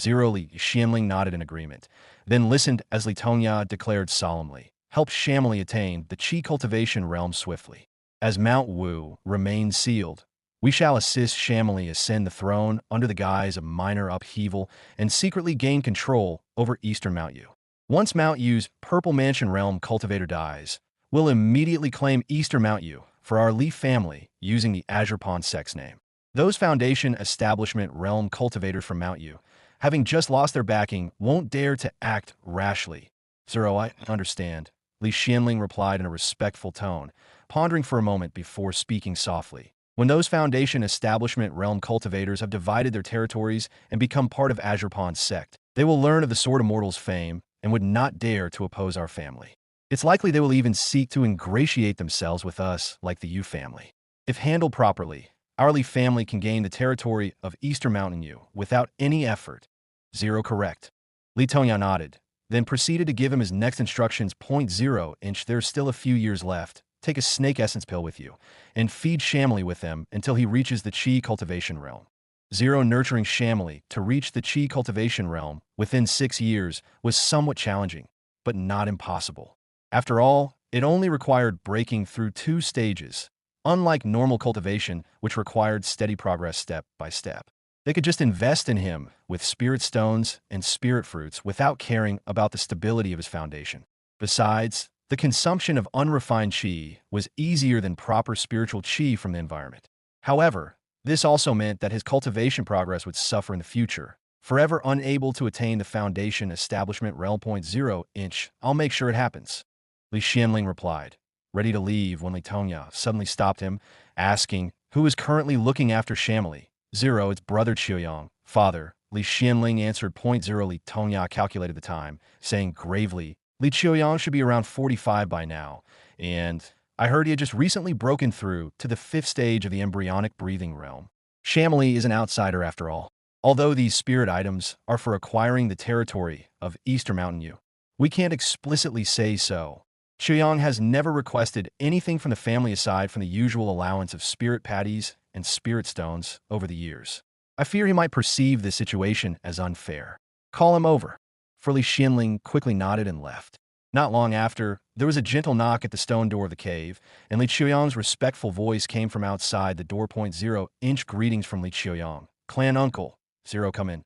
Zero Li Xianling nodded in agreement, then listened as Li Tongya declared solemnly, "Help Shamli attain the Qi cultivation realm swiftly. As Mount Wu remains sealed, we shall assist Shamli ascend the throne under the guise of minor upheaval and secretly gain control over Eastern Mount Yu. Once Mount Yu's Purple Mansion realm cultivator dies, we'll immediately claim Eastern Mount Yu for our Li family using the Azurpan sect's name. Those Foundation Establishment realm cultivators from Mount Yu, having just lost their backing, won't dare to act rashly." "Zero, I understand," Li Xianling replied in a respectful tone, pondering for a moment before speaking softly. "When those Foundation Establishment realm cultivators have divided their territories and become part of Azurpan's sect, they will learn of the Sword Immortal's fame and would not dare to oppose our family. It's likely they will even seek to ingratiate themselves with us like the Yu family. If handled properly, our Li family can gain the territory of Eastern Mountain Yu without any effort." Zero, correct. Li Tongya nodded, then proceeded to give him his next instructions. 0 inch, there's still a few years left. Take a snake essence pill with you, and feed Shamli with them until he reaches the Qi cultivation realm. Zero, nurturing Shamli to reach the Qi cultivation realm within 6 years was somewhat challenging, but not impossible. After all, it only required breaking through 2 stages, unlike normal cultivation, which required steady progress step by step. They could just invest in him with spirit stones and spirit fruits without caring about the stability of his foundation. Besides, the consumption of unrefined qi was easier than proper spiritual qi from the environment. However, this also meant that his cultivation progress would suffer in the future, forever unable to attain the Foundation Establishment realm. 0 inch, I'll make sure it happens. Li Xianling replied, ready to leave when Li Tongya suddenly stopped him, asking who is currently looking after Shamli. 0, it's brother Qiuyang. Father, Li Xianling answered. 0 Li Tongya calculated the time, saying gravely, Li Qiuyang should be around 45 by now, and I heard he had just recently broken through to the 5th stage of the embryonic breathing realm. Shamli is an outsider after all. Although these spirit items are for acquiring the territory of Eastern Mountain Yu, we can't explicitly say so. Qiuyang has never requested anything from the family aside from the usual allowance of spirit patties and spirit stones over the years. I fear he might perceive this situation as unfair. Call him over. For Li Xianling quickly nodded and left. Not long after, there was a gentle knock at the stone door of the cave, and Li Qiuyang's respectful voice came from outside the door. 0 inch, greetings from Li Qiuyang. Clan uncle. 0, come in.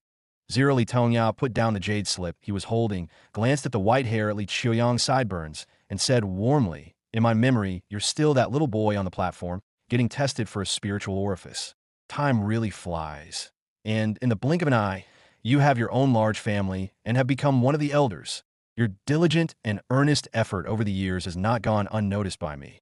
0 Li Tongya put down the jade slip he was holding, glanced at the white hair at Li Qiuyang's sideburns, and said warmly, in my memory, you're still that little boy on the platform, getting tested for a spiritual orifice. Time really flies. And in the blink of an eye, you have your own large family and have become one of the elders. Your diligent and earnest effort over the years has not gone unnoticed by me.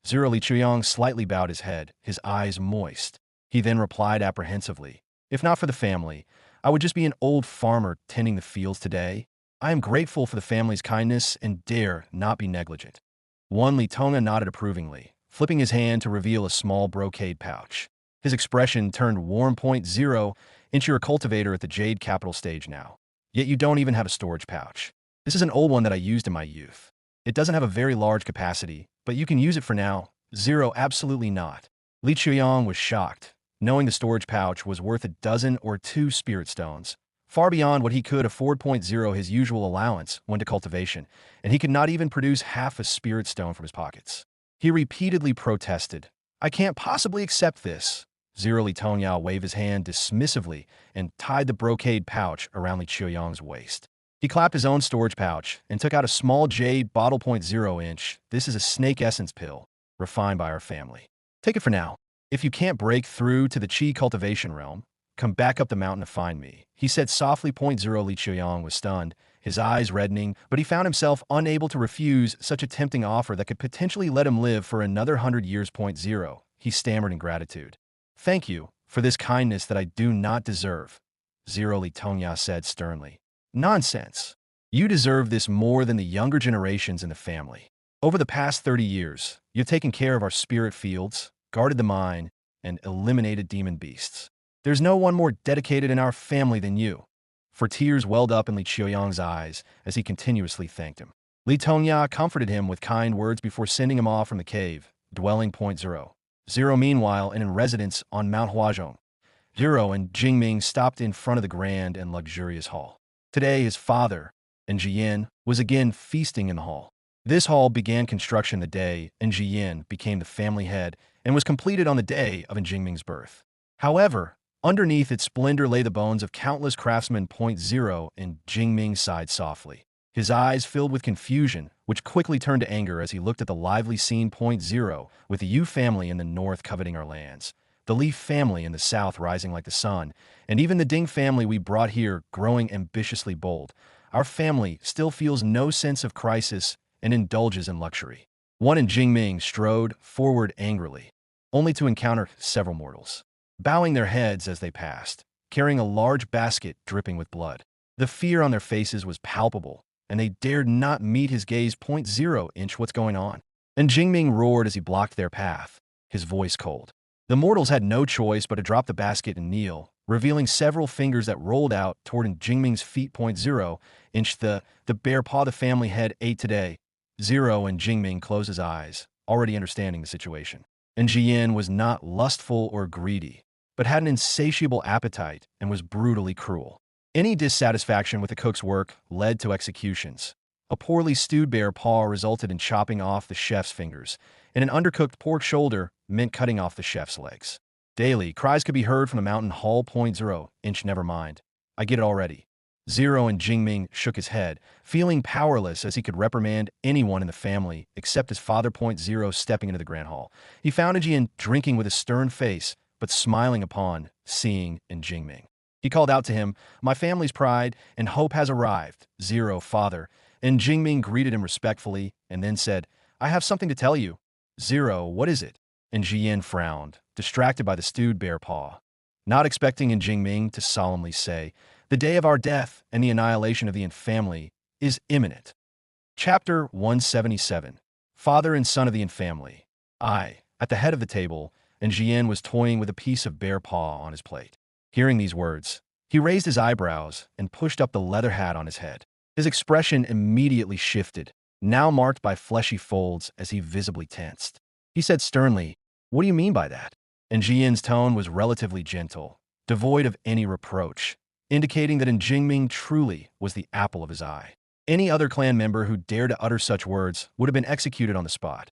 0 Li Qiuyang slightly bowed his head, his eyes moist. He then replied apprehensively, if not for the family, I would just be an old farmer tending the fields today. I am grateful for the family's kindness and dare not be negligent. 1 Li Tongya nodded approvingly, flipping his hand to reveal a small brocade pouch. His expression turned warm. 0 inch, you're a cultivator at the Jade Capital stage now. Yet you don't even have a storage pouch. This is an old one that I used in my youth. It doesn't have a very large capacity, but you can use it for now. 0, absolutely not. Li Qiuyang was shocked, knowing the storage pouch was worth a dozen or 2 spirit stones, far beyond what he could afford. 0 his usual allowance went to cultivation, and he could not even produce half a spirit stone from his pockets. He repeatedly protested, I can't possibly accept this. 0 Li Tongya waved his hand dismissively and tied the brocade pouch around Li Qiuyang's waist. He clapped his own storage pouch and took out a small jade bottle .0 inch. This is a snake essence pill, refined by our family. Take it for now. If you can't break through to the Qi cultivation realm, come back up the mountain to find me, he said softly. Li Qiuyang was stunned, his eyes reddening, but he found himself unable to refuse such a tempting offer that could potentially let him live for another 100 years. He stammered in gratitude. Thank you for this kindness that I do not deserve, Li Tongya said sternly. Nonsense. You deserve this more than the younger generations in the family. Over the past 30 years, you've taken care of our spirit fields, guarded the mine, and eliminated demon beasts. There's no one more dedicated in our family than you. For tears welled up in Li Qiuyang's eyes as he continuously thanked him. Li Tongya comforted him with kind words before sending him off from the cave, dwelling .0. Meanwhile, in residence on Mount Huazhong, Zero and Jingming stopped in front of the grand and luxurious hall. Today, his father, and Jiyin, was again feasting in the hall. This hall began construction the day Jiyin became the family head and was completed on the day of Jingming's birth. However, underneath its splendor lay the bones of countless craftsmen. .0 and Jingming sighed softly. His eyes filled with confusion, which quickly turned to anger as he looked at the lively scene. .0 with the Yu family in the north coveting our lands, the Li family in the south rising like the sun, and even the Ding family we brought here growing ambitiously bold. Our family still feels no sense of crisis and indulges in luxury. One and Jingming strode forward angrily, only to encounter several mortals, bowing their heads as they passed, carrying a large basket dripping with blood. The fear on their faces was palpable, and they dared not meet his gaze. .0 inch, what's going on? And Jingming roared as he blocked their path, his voice cold. The mortals had no choice but to drop the basket and kneel, revealing several fingers that rolled out toward Jingming's feet. .0 inch, the bear paw the family head ate today. Zero and Jingming closed his eyes, already understanding the situation. And Jiyin was not lustful or greedy, but had an insatiable appetite and was brutally cruel. Any dissatisfaction with the cook's work led to executions. A poorly stewed bear paw resulted in chopping off the chef's fingers, and an undercooked pork shoulder meant cutting off the chef's legs. Daily, cries could be heard from the mountain hall. .0 inch, never mind. I get it already. Zero and Jingming shook his head, feeling powerless as he could reprimand anyone in the family except his father. .0 stepping into the grand hall. He found Jiyin drinking with a stern face, but smiling upon seeing in Jingming. He called out to him, "My family's pride and hope has arrived, Zero, father." And Jingming greeted him respectfully and then said, "I have something to tell you." Zero, what is it? And Jiyin frowned, distracted by the stewed bear paw, not expecting Jingming to solemnly say, "The day of our death and the annihilation of the Yin family is imminent." Chapter 177. Father and son of the Yin family. At the head of the table, and Jiyin was toying with a piece of bear paw on his plate. Hearing these words, he raised his eyebrows and pushed up the leather hat on his head. His expression immediately shifted, now marked by fleshy folds as he visibly tensed. He said sternly, "What do you mean by that?" And Jiyin's tone was relatively gentle, devoid of any reproach, indicating that Jingming truly was the apple of his eye. Any other clan member who dared to utter such words would have been executed on the spot.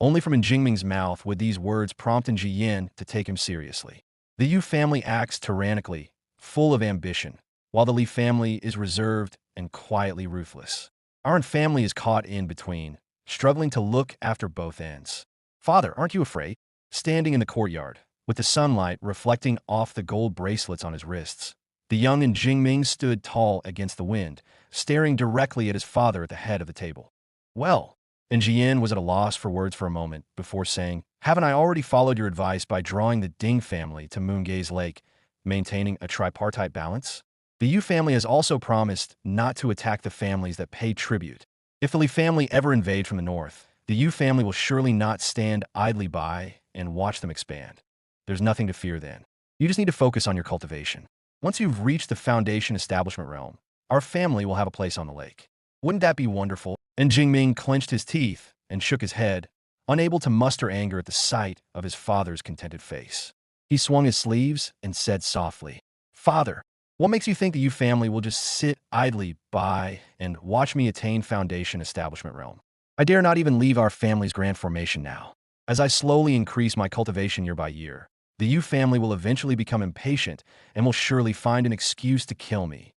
Only from Jingming's mouth would these words prompt Jiyin to take him seriously. The Yu family acts tyrannically, full of ambition, while the Li family is reserved and quietly ruthless. Our family is caught in between, struggling to look after both ends. "Father, aren't you afraid?" Standing in the courtyard, with the sunlight reflecting off the gold bracelets on his wrists, the young Jingming stood tall against the wind, staring directly at his father at the head of the table. "Well," and Jiyin was at a loss for words for a moment before saying, "Haven't I already followed your advice by drawing the Ding family to Moongaze Lake, maintaining a tripartite balance? The Yu family has also promised not to attack the families that pay tribute. If the Li family ever invade from the north, the Yu family will surely not stand idly by and watch them expand. There's nothing to fear then. You just need to focus on your cultivation. Once you've reached the foundation establishment realm, our family will have a place on the lake. Wouldn't that be wonderful?" And Jingming clenched his teeth and shook his head, unable to muster anger at the sight of his father's contented face. He swung his sleeves and said softly, "Father, what makes you think the Yu family will just sit idly by and watch me attain foundation establishment realm? I dare not even leave our family's grand formation now. As I slowly increase my cultivation year by year, the Yu family will eventually become impatient and will surely find an excuse to kill me.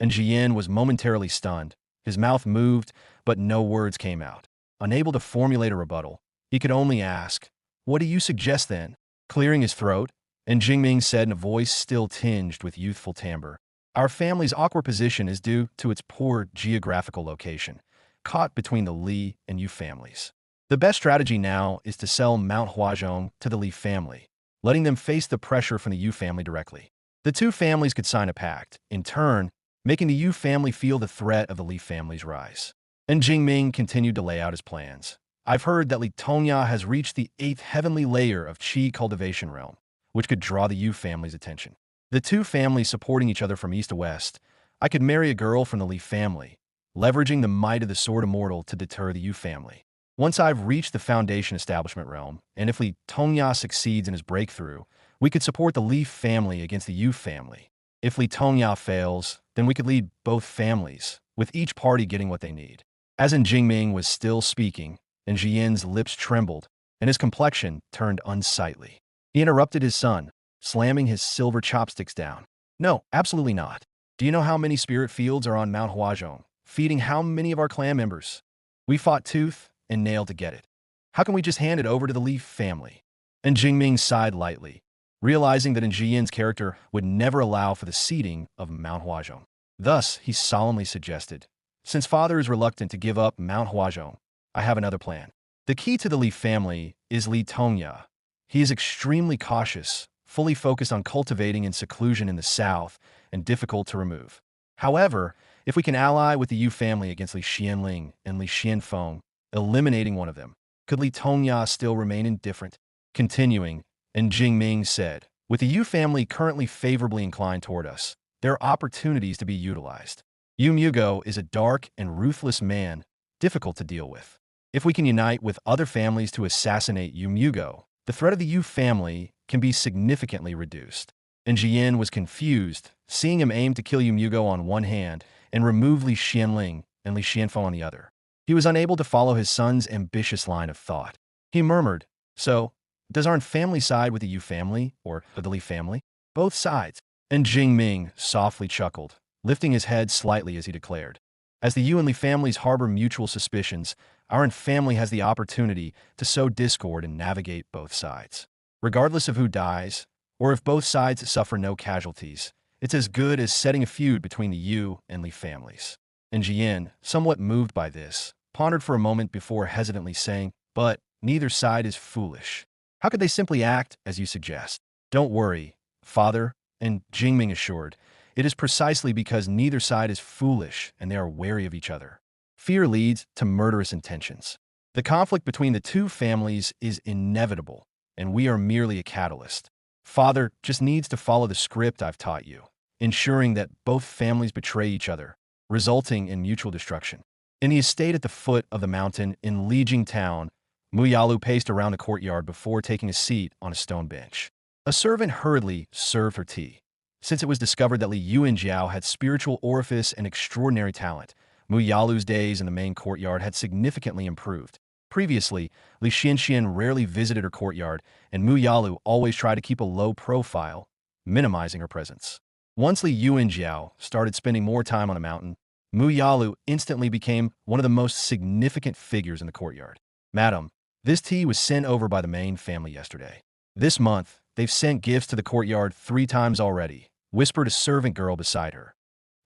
and Jian was momentarily stunned. His mouth moved, but no words came out. Unable to formulate a rebuttal, he could only ask, "What do you suggest then?" Clearing his throat, and Jingming said in a voice still tinged with youthful timbre, "Our family's awkward position is due to its poor geographical location, caught between the Li and Yu families. The best strategy now is to sell Mount Huazhong to the Li family, letting them face the pressure from the Yu family directly. The two families could sign a pact, in turn, making the Yu family feel the threat of the Li family's rise." And Jingming continued to lay out his plans. "I've heard that Li Tongya has reached the 8th heavenly layer of Qi cultivation realm, which could draw the Yu family's attention. The two families supporting each other from east to west, I could marry a girl from the Li family, leveraging the might of the Sword Immortal to deter the Yu family. Once I've reached the Foundation Establishment realm, and if Li Tongya succeeds in his breakthrough, we could support the Li family against the Yu family. If Li Tongya fails, then we could lead both families, with each party getting what they need." As in Jingming was still speaking, and Jian's lips trembled, and his complexion turned unsightly. He interrupted his son, slamming his silver chopsticks down. "No, absolutely not. Do you know how many spirit fields are on Mount Huazhong, feeding how many of our clan members? We fought tooth and nail to get it. How can we just hand it over to the Li family?" And Jingming sighed lightly, realizing that in Jian's character would never allow for the ceding of Mount Huazhong. Thus, he solemnly suggested, "Since father is reluctant to give up Mount Huazhong, I have another plan. The key to the Li family is Li Tongya. He is extremely cautious, fully focused on cultivating in seclusion in the south, and difficult to remove. However, if we can ally with the Yu family against Li Xianling and Li Xianfeng, eliminating one of them, could Li Tongya still remain indifferent?" Continuing, and Jingming said, "With the Yu family currently favorably inclined toward us, there are opportunities to be utilized. Yu Mugo is a dark and ruthless man, difficult to deal with. If we can unite with other families to assassinate Yu Mugo, the threat of the Yu family can be significantly reduced." And Jian was confused, seeing him aim to kill Yu Mugo on one hand and remove Li Xianling and Li Xianfeng on the other. He was unable to follow his son's ambitious line of thought. He murmured, "So, does our family side with the Yu family, or the Li family?" "Both sides." And Jingming softly chuckled, lifting his head slightly as he declared, "As the Yu and Li families harbor mutual suspicions, our family has the opportunity to sow discord and navigate both sides. Regardless of who dies, or if both sides suffer no casualties, it's as good as setting a feud between the Yu and Li families." And Jian, somewhat moved by this, pondered for a moment before hesitantly saying, "But neither side is foolish. How could they simply act as you suggest?" "Don't worry, father," and Jingming assured, "it is precisely because neither side is foolish and they are wary of each other. Fear leads to murderous intentions. The conflict between the two families is inevitable, and we are merely a catalyst. Father just needs to follow the script I've taught you, ensuring that both families betray each other, resulting in mutual destruction." In the estate at the foot of the mountain in Lijing Town, Mu Yalu paced around the courtyard before taking a seat on a stone bench. A servant hurriedly served her tea. Since it was discovered that Li Yuanjiao had spiritual orifice and extraordinary talent, Mu Yalu's days in the main courtyard had significantly improved. Previously, Li Xianxian rarely visited her courtyard, and Mu Yalu always tried to keep a low profile, minimizing her presence. Once Li Yuanjiao started spending more time on the mountain, Mu Yalu instantly became one of the most significant figures in the courtyard. "Madam, this tea was sent over by the main family yesterday. This month, they've sent gifts to the courtyard 3 times already," whispered a servant girl beside her.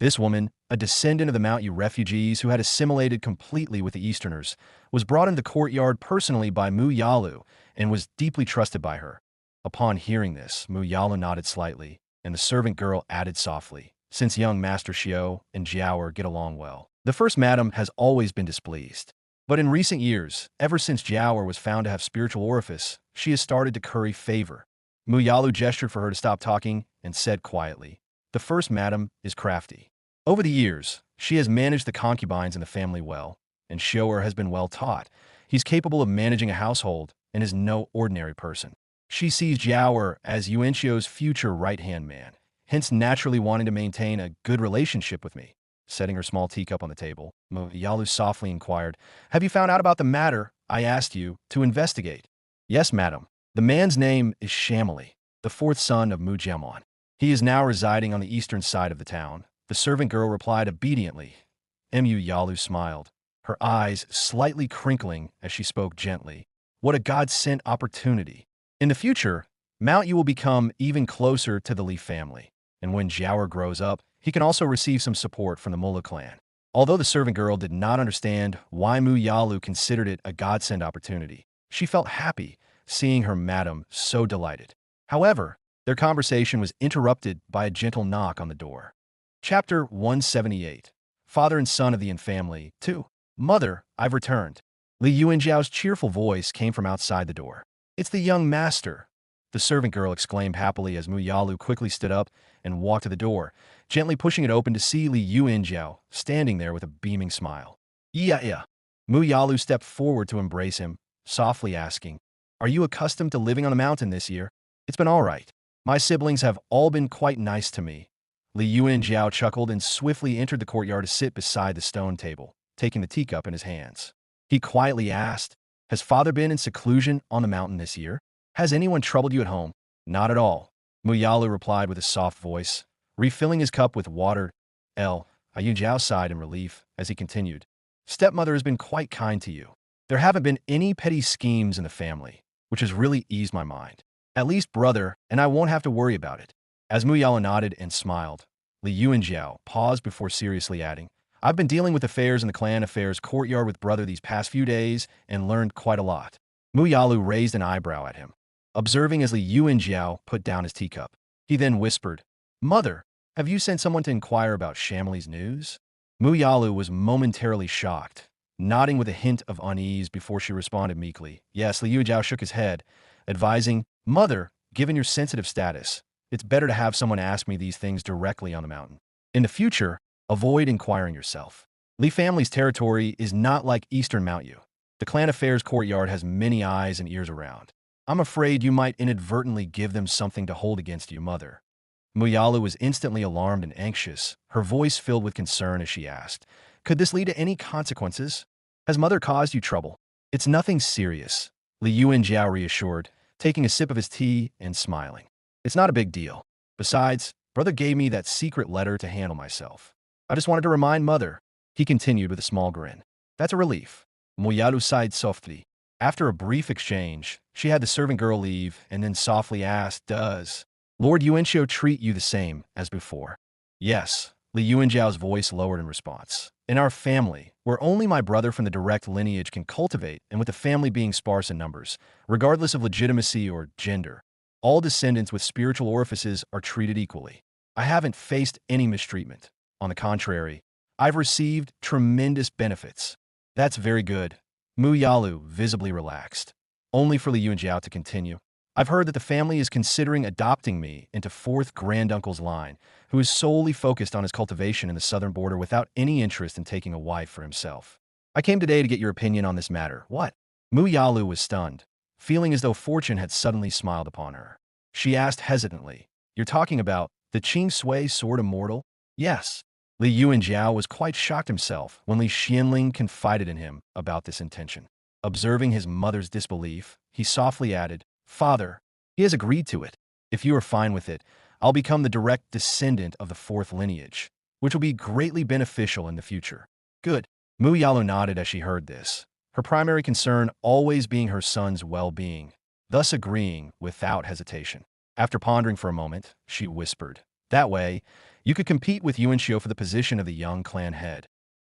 This woman, a descendant of the Mount Yu refugees who had assimilated completely with the Easterners, was brought into the courtyard personally by Mu Yalu and was deeply trusted by her. Upon hearing this, Mu Yalu nodded slightly, and the servant girl added softly, "Since young Master Xiao and Jiaoer get along well, the first madam has always been displeased. But in recent years, ever since Jiaoer was found to have spiritual orifice, she has started to curry favor." Mu Yalu gestured for her to stop talking and said quietly, "The first madam is crafty. Over the years, she has managed the concubines in the family well, and Xiaoer has been well taught. He's capable of managing a household and is no ordinary person. She sees Jiaoer as Yuanxio's future right-hand man, hence naturally wanting to maintain a good relationship with me." Setting her small teacup on the table, Mu Yalu softly inquired, "Have you found out about the matter I asked you to investigate?" "Yes, madam. The man's name is Shamili, the 4th son of Mu Jiamon. He is now residing on the eastern side of the town. The servant girl replied obediently. Mu Yalu smiled, her eyes slightly crinkling as she spoke gently. What a God-sent opportunity. In the future, Mount Yu will become even closer to the Li family, and when Jiaoer grows up, he can also receive some support from the Mola clan. Although the servant girl did not understand why Mu Yalu considered it a godsend opportunity, she felt happy seeing her madam so delighted. However, their conversation was interrupted by a gentle knock on the door. Chapter 178. Father and Son of the Yin Family, 2. Mother, I've returned. Li Yuanjiao's cheerful voice came from outside the door. It's the young master, the servant girl exclaimed happily as Mu Yalu quickly stood up and walked to the door, gently pushing it open to see Li Yuanjiao standing there with a beaming smile. Yeah. Mu Yalu stepped forward to embrace him, softly asking, Are you accustomed to living on the mountain this year? It's been all right. My siblings have all been quite nice to me. Li Yuanjiao chuckled and swiftly entered the courtyard to sit beside the stone table, taking the teacup in his hands. He quietly asked, Has father been in seclusion on the mountain this year? Has anyone troubled you at home? Not at all, Mu Yalu replied with a soft voice, refilling his cup with water. Yuanjiao sighed in relief as he continued. Stepmother has been quite kind to you. There haven't been any petty schemes in the family, which has really eased my mind. At least brother and I won't have to worry about it. As Mu Yalu nodded and smiled, Li Yuanjiao paused before seriously adding, I've been dealing with affairs in the clan affairs courtyard with brother these past few days and learned quite a lot. Mu Yalu raised an eyebrow at him, observing as Li Yuanjiao put down his teacup. He then whispered, Mother, have you sent someone to inquire about Shamli's news? Mu Yalu was momentarily shocked, nodding with a hint of unease before she responded meekly. Yes, Li Yuanjiao shook his head, advising, Mother, given your sensitive status, it's better to have someone ask me these things directly on the mountain. In the future, avoid inquiring yourself. Li family's territory is not like Eastern Mount Yu. The clan affairs courtyard has many eyes and ears around. I'm afraid you might inadvertently give them something to hold against you, Mother. Mu Yalu was instantly alarmed and anxious, her voice filled with concern as she asked, Could this lead to any consequences? Has Mother caused you trouble? It's nothing serious, Li Yuanjiao reassured, taking a sip of his tea and smiling. It's not a big deal. Besides, brother gave me that secret letter to handle myself. I just wanted to remind Mother, he continued with a small grin. That's a relief. Mu Yalu sighed softly. After a brief exchange, she had the servant girl leave and then softly asked, Does Lord Yuanxiu treat you the same as before? Yes, Li Yuanjiao's voice lowered in response. In our family, where only my brother from the direct lineage can cultivate, and with the family being sparse in numbers, regardless of legitimacy or gender, all descendants with spiritual orifices are treated equally. I haven't faced any mistreatment. On the contrary, I've received tremendous benefits. That's very good. Mu Yalu visibly relaxed, only for Li Yuanjiao to continue. I've heard that the family is considering adopting me into fourth granduncle's line, who is solely focused on his cultivation in the southern border without any interest in taking a wife for himself. I came today to get your opinion on this matter. What? Mu Yalu was stunned, feeling as though fortune had suddenly smiled upon her. She asked hesitantly, You're talking about the Qing Sui Sword Immortal? Yes. Li Yuanjiao was quite shocked himself when Li Xianling confided in him about this intention. Observing his mother's disbelief, he softly added, Father, he has agreed to it. If you are fine with it, I'll become the direct descendant of the fourth lineage, which will be greatly beneficial in the future. Good. Mu Yalu nodded as she heard this, her primary concern always being her son's well-being, thus agreeing without hesitation. After pondering for a moment, she whispered, That way, you could compete with Yuanxiu for the position of the young clan head.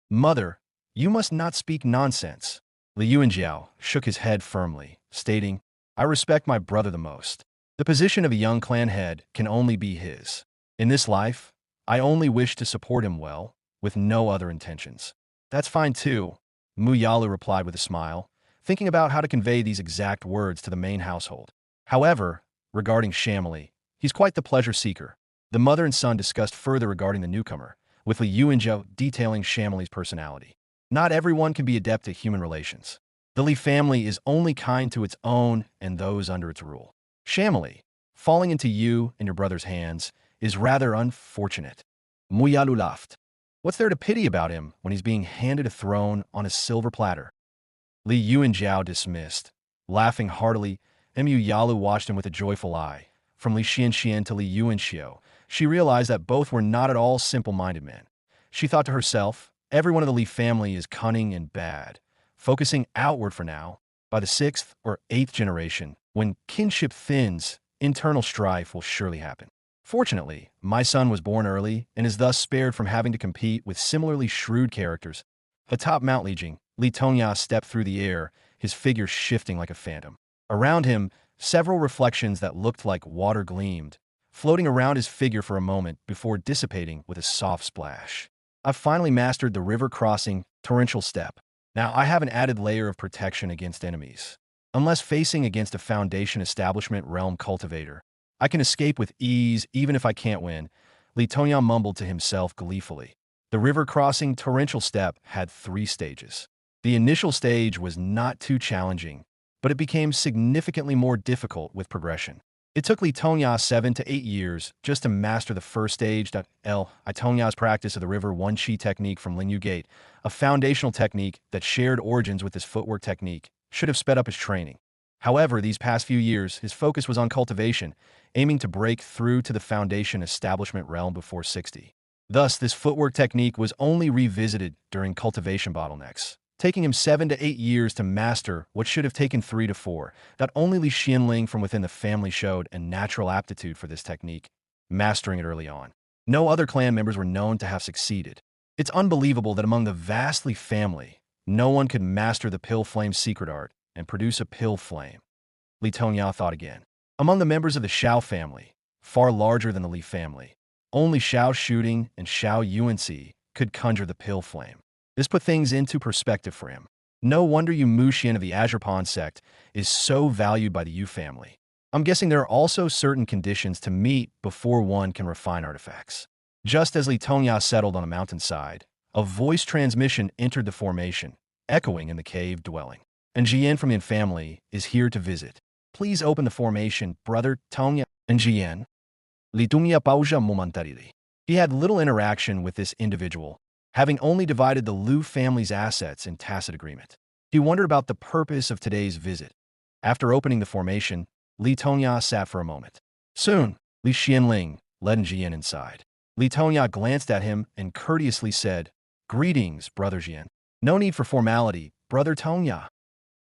Mother, you must not speak nonsense. Li Yuanjiao shook his head firmly, stating, I respect my brother the most. The position of a young clan head can only be his. In this life, I only wish to support him well, with no other intentions. That's fine too, Mu Yalu replied with a smile, thinking about how to convey these exact words to the main household. However, regarding Shamli, he's quite the pleasure seeker. The mother and son discussed further regarding the newcomer, with Li Yuanjiao detailing Shamli's personality. Not everyone can be adept at human relations. The Li family is only kind to its own and those under its rule. Shamli, falling into you and your brother's hands, is rather unfortunate. Mu Yalu laughed. What's there to pity about him when he's being handed a throne on a silver platter? Li Yuanjiao dismissed. Laughing heartily, Mu Yalu watched him with a joyful eye. From Li Xianxian to Li Yuanxiu, She realized that both were not at all simple-minded men. She thought to herself, every one of the Li family is cunning and bad, focusing outward for now. By the 6th or 8th generation, when kinship thins, internal strife will surely happen. Fortunately, my son was born early and is thus spared from having to compete with similarly shrewd characters. Atop Mount Lijing, Li Tongya stepped through the air, his figure shifting like a phantom. Around him, several reflections that looked like water gleamed, floating around his figure for a moment before dissipating with a soft splash. I've finally mastered the river-crossing, torrential step. Now I have an added layer of protection against enemies. Unless facing against a Foundation Establishment realm cultivator, I can escape with ease even if I can't win, Li Tongya mumbled to himself gleefully. The river-crossing torrential step had 3 stages. The initial stage was not too challenging, but it became significantly more difficult with progression. It took Li Tongya 7 to 8 years just to master the first stage. Li Tongya's practice of the River 1 Chi technique from Lingyu Gate, a foundational technique that shared origins with his footwork technique, should have sped up his training. However, these past few years, his focus was on cultivation, aiming to break through to the Foundation Establishment realm before 60. Thus, this footwork technique was only revisited during cultivation bottlenecks, taking him 7 to 8 years to master what should have taken 3 to 4. That only Li Xianling from within the family showed a natural aptitude for this technique, mastering it early on. No other clan members were known to have succeeded. It's unbelievable that among the vast Li family, no one could master the pill flame secret art and produce a pill flame. Li Tongya thought again. Among the members of the Xiao family, far larger than the Li family, only Xiao Shooting and Xiao Yuanci could conjure the pill flame. This put things into perspective for him. No wonder Yu Muxian of the Azure Pond sect is so valued by the Yu family. I'm guessing there are also certain conditions to meet before one can refine artifacts. Just as Li Tongya settled on a mountainside, a voice transmission entered the formation, echoing in the cave dwelling. And Jian from Yin family is here to visit. Please open the formation, Brother Tongya. And Jian. Li Tongya pausa momentarily. He had little interaction with this individual, having only divided the Lu family's assets in tacit agreement. He wondered about the purpose of today's visit. After opening the formation, Li Tongya sat for a moment. Soon, Li Xianling led Jian inside. Li Tongya glanced at him and courteously said, "Greetings, Brother Jian." "No need for formality, Brother Tongya."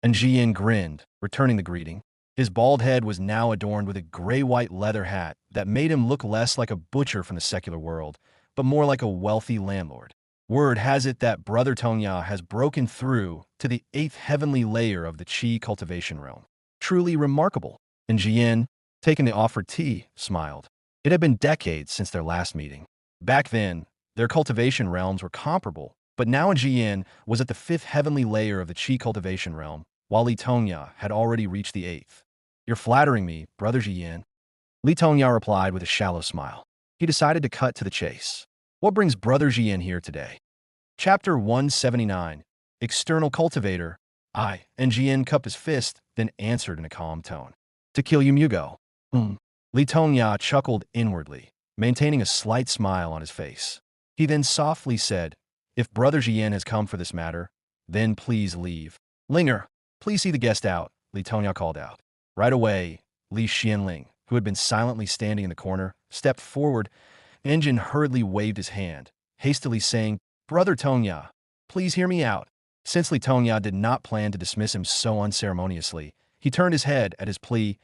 And Jian grinned, returning the greeting. His bald head was now adorned with a gray-white leather hat that made him look less like a butcher from the secular world, but more like a wealthy landlord. Word has it that Brother Tongya has broken through to the 8th heavenly layer of the Qi cultivation realm. Truly remarkable. And Jian, taking the offered tea, smiled. It had been decades since their last meeting. Back then, their cultivation realms were comparable, but now Jian was at the 5th heavenly layer of the Qi cultivation realm, while Li Tongya had already reached the 8th. "You're flattering me, Brother Jian." Li Tongya replied with a shallow smile. He decided to cut to the chase. What brings Brother Jian here today? Chapter 179. External Cultivator. And Jian cupped his fist, then answered in a calm tone. "To kill Yu Mugo." Li Tongya chuckled inwardly, maintaining a slight smile on his face. He then softly said, "If Brother Jian has come for this matter, then please leave." "Linger, please see the guest out," Li Tongya called out. Right away, Li Xianling, who had been silently standing in the corner, stepped forward. Engine hurriedly waved his hand, hastily saying, "Brother Tongya, please hear me out." Since Li Tongya did not plan to dismiss him so unceremoniously, he turned his head at his plea.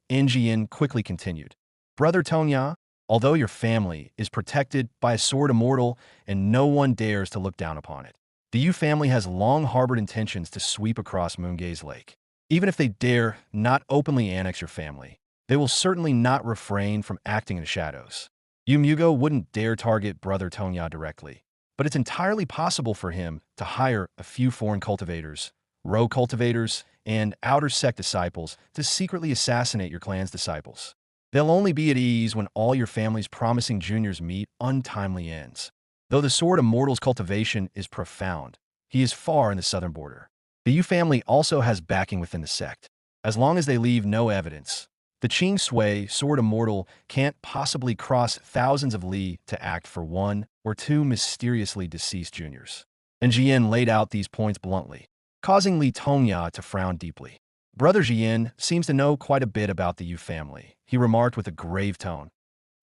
Jian quickly continued, "Brother Tongya, although your family is protected by a sword immortal and no one dares to look down upon it, the Yu family has long harbored intentions to sweep across Moongaze Lake. Even if they dare not openly annex your family, they will certainly not refrain from acting in the shadows. Yu Mugo wouldn't dare target Brother Tongya directly, but it's entirely possible for him to hire a few foreign cultivators, rogue cultivators, and outer sect disciples to secretly assassinate your clan's disciples. They'll only be at ease when all your family's promising juniors meet untimely ends. Though the Sword Immortal's cultivation is profound, he is far in the southern border. The Yu family also has backing within the sect. As long as they leave no evidence, the Qing Sui Sword Immortal can't possibly cross thousands of li to act for 1 or 2 mysteriously deceased juniors." And Jian laid out these points bluntly, causing Li Tongya to frown deeply. Brother Jian seems to know quite a bit about the Yu family, he remarked with a grave tone.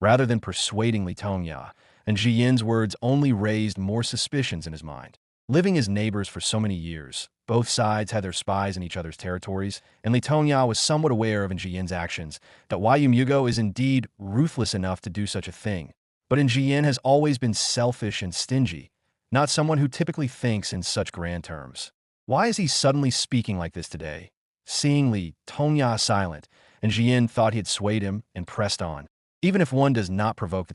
rather than persuading Li Tongya, and Ji Yin's words only raised more suspicions in his mind. Living as neighbors for so many years, both sides had their spies in each other's territories, and Li Tongya was somewhat aware of Ji Yin's actions, that Yu Mugo is indeed ruthless enough to do such a thing. But Ji Yin has always been selfish and stingy, not someone who typically thinks in such grand terms. Why is he suddenly speaking like this today? Seeing Li Tongya silent, and Ji Yin thought he had swayed him and pressed on. Even if one does not provoke the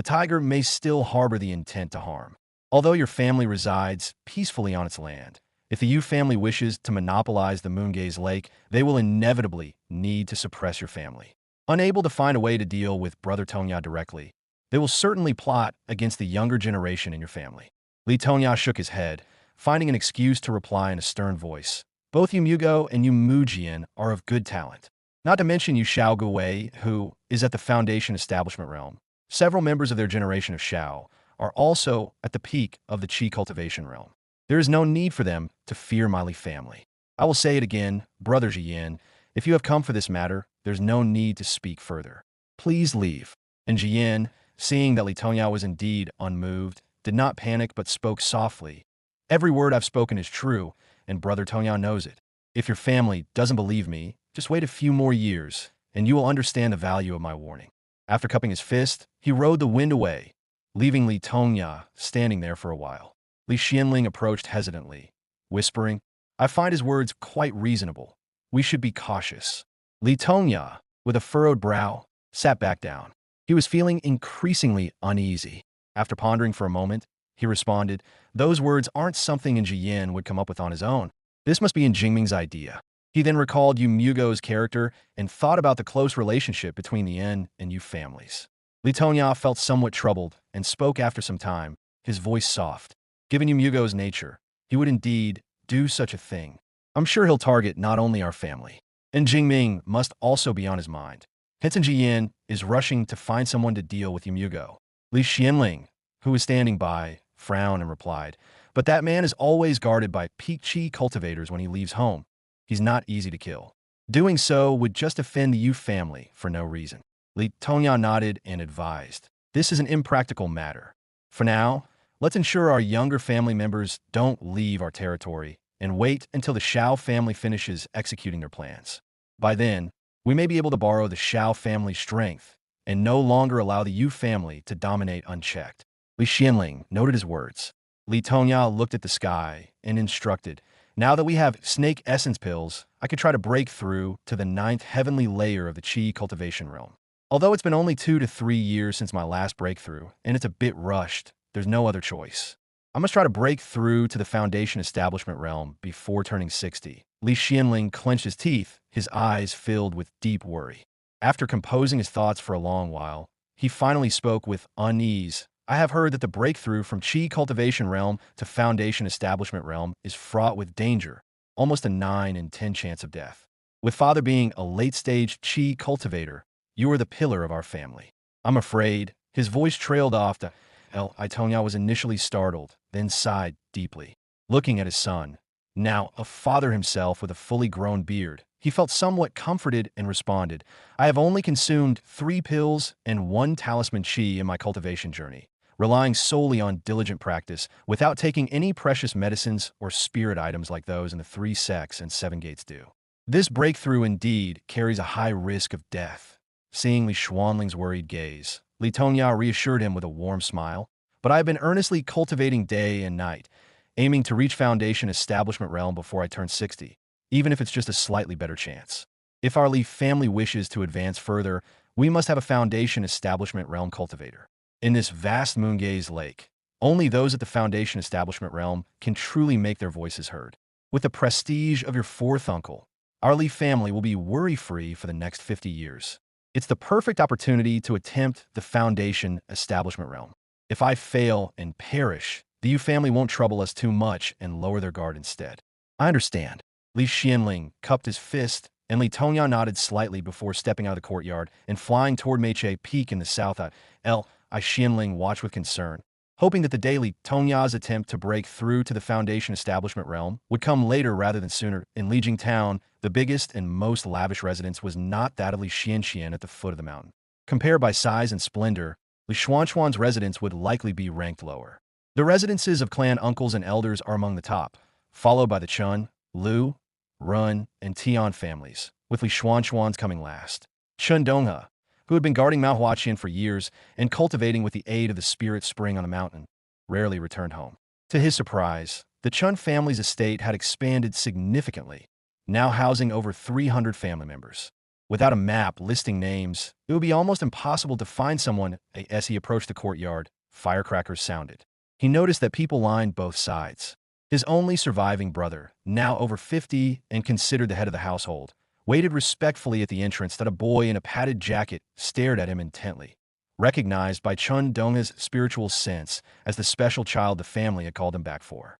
tiger may still harbor the intent to harm. Although your family resides peacefully on its land, if the Yu family wishes to monopolize the Moongaze Lake, they will inevitably need to suppress your family. Unable to find a way to deal with Brother Tongya directly, they will certainly plot against the younger generation in your family. Li Tongya shook his head, finding an excuse to reply in a stern voice. Both Yu Mugo and Yu Mujian are of good talent. Not to mention Yu Xiao Guwei, who is at the Foundation Establishment realm. Several members of their generation of Xiao are also at the peak of the Qi cultivation realm. There is no need for them to fear my Li family. I will say it again, Brother Ji Yin, if you have come for this matter, there's no need to speak further. Please leave. And Ji Yin, seeing that Li Tongya was indeed unmoved, did not panic but spoke softly. Every word I've spoken is true, and Brother Tongya knows it. If your family doesn't believe me, just wait a few more years, and you will understand the value of my warning. After cupping his fist, he rode the wind away, leaving Li Tongya standing there for a while. Li Xianling approached hesitantly, whispering, I find his words quite reasonable. We should be cautious. Li Tongya, with a furrowed brow, sat back down. He was feeling increasingly uneasy. After pondering for a moment, he responded, those words aren't something Ji Yin would come up with on his own. This must be Jingming's idea. He then recalled Yu Mugo's character and thought about the close relationship between the Yin and Yu families. Li Tongya felt somewhat troubled and spoke after some time, his voice soft. Given Yu Mugo's nature, he would indeed do such a thing. I'm sure he'll target not only our family. And Jingming must also be on his mind. Hence Ji Yin is rushing to find someone to deal with Yu Mugo. Li Xianling, who was standing by, frowned and replied, but that man is always guarded by peak Qi cultivators when he leaves home. He's not easy to kill. Doing so would just offend the Yu family for no reason. Li Tongya nodded and advised, this is an impractical matter. For now, let's ensure our younger family members don't leave our territory and wait until the Xiao family finishes executing their plans. By then, we may be able to borrow the Xiao family's strength and no longer allow the Yu family to dominate unchecked. Li Xianling noted his words. Li Tongya looked at the sky and instructed, now that we have snake essence pills, I could try to break through to the 9th heavenly layer of the Qi cultivation realm. Although it's been only 2 to 3 years since my last breakthrough, and it's a bit rushed, there's no other choice. I must try to break through to the Foundation Establishment realm before turning 60. Li Xianling clenched his teeth, his eyes filled with deep worry. After composing his thoughts for a long while, he finally spoke with unease. I have heard that the breakthrough from Qi cultivation realm to Foundation Establishment realm is fraught with danger, almost a 9 in 10 chance of death. With Father being a late-stage Qi cultivator, you are the pillar of our family. I'm afraid. His voice trailed off to Li Tongya was initially startled, then sighed deeply. Looking at his son, now a father himself with a fully grown beard, he felt somewhat comforted and responded, I have only consumed 3 pills and 1 talisman Qi in my cultivation journey, relying solely on diligent practice without taking any precious medicines or spirit items like those in the 3 sects and 7 gates do. This breakthrough indeed carries a high risk of death. Seeing Li Xuanling's worried gaze, Li Tongya reassured him with a warm smile, but I have been earnestly cultivating day and night, aiming to reach Foundation Establishment realm before I turn 60, even if it's just a slightly better chance. If our Li family wishes to advance further, we must have a Foundation Establishment realm cultivator. In this vast Moongaze Lake, only those at the Foundation Establishment realm can truly make their voices heard. With the prestige of your 4th uncle, our Li family will be worry-free for the next 50 years. It's the perfect opportunity to attempt the Foundation Establishment realm. If I fail and perish, the Yu family won't trouble us too much and lower their guard instead. I understand. Li Xianling cupped his fist, and Li Tongya nodded slightly before stepping out of the courtyard and flying toward Meiche Peak in the south. Li Xianling watched with concern, hoping that the day Li Tongya's attempt to break through to the Foundation Establishment realm would come later rather than sooner. In Lijing Town, the biggest and most lavish residence was not that of Li Xianxian at the foot of the mountain. Compared by size and splendor, Li Xuanchuan's residence would likely be ranked lower. The residences of clan uncles and elders are among the top, followed by the Chun, Lu, Run, and Tian families, with Li Xuanchuan's coming last. Chun Donghe, who had been guarding Mount Huaqian for years and cultivating with the aid of the spirit spring on the mountain, rarely returned home. To his surprise, the Chun family's estate had expanded significantly, now housing over 300 family members. Without a map listing names, it would be almost impossible to find someone. As he approached the courtyard, firecrackers sounded. He noticed that people lined both sides. His only surviving brother, now over 50 and considered the head of the household, waited respectfully at the entrance that a boy in a padded jacket stared at him intently. Recognized by Chun Donghe's spiritual sense as the special child the family had called him back for.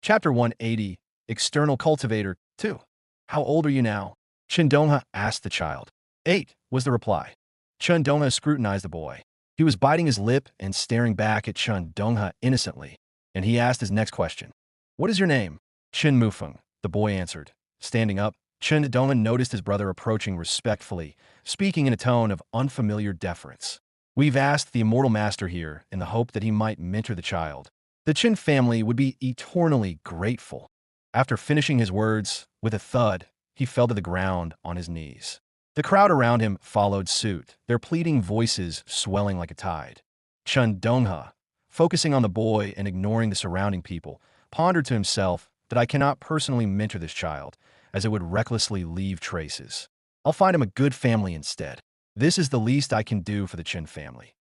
Chapter 180, External Cultivator 2. How old are you now? Chun Donghe asked the child. 8, was the reply. Chun Donghe scrutinized the boy. He was biting his lip and staring back at Chun Donghe innocently, and he asked his next question. What is your name? Chen Mufeng, the boy answered. Standing up, Chun Donghe noticed his brother approaching respectfully, speaking in a tone of unfamiliar deference. We've asked the immortal master here in the hope that he might mentor the child. The Chen family would be eternally grateful. After finishing his words, with a thud, he fell to the ground on his knees. The crowd around him followed suit, their pleading voices swelling like a tide. Chun Donghe, focusing on the boy and ignoring the surrounding people, pondered to himself that I cannot personally mentor this child, as it would recklessly leave traces. I'll find him a good family instead. This is the least I can do for the Chen family.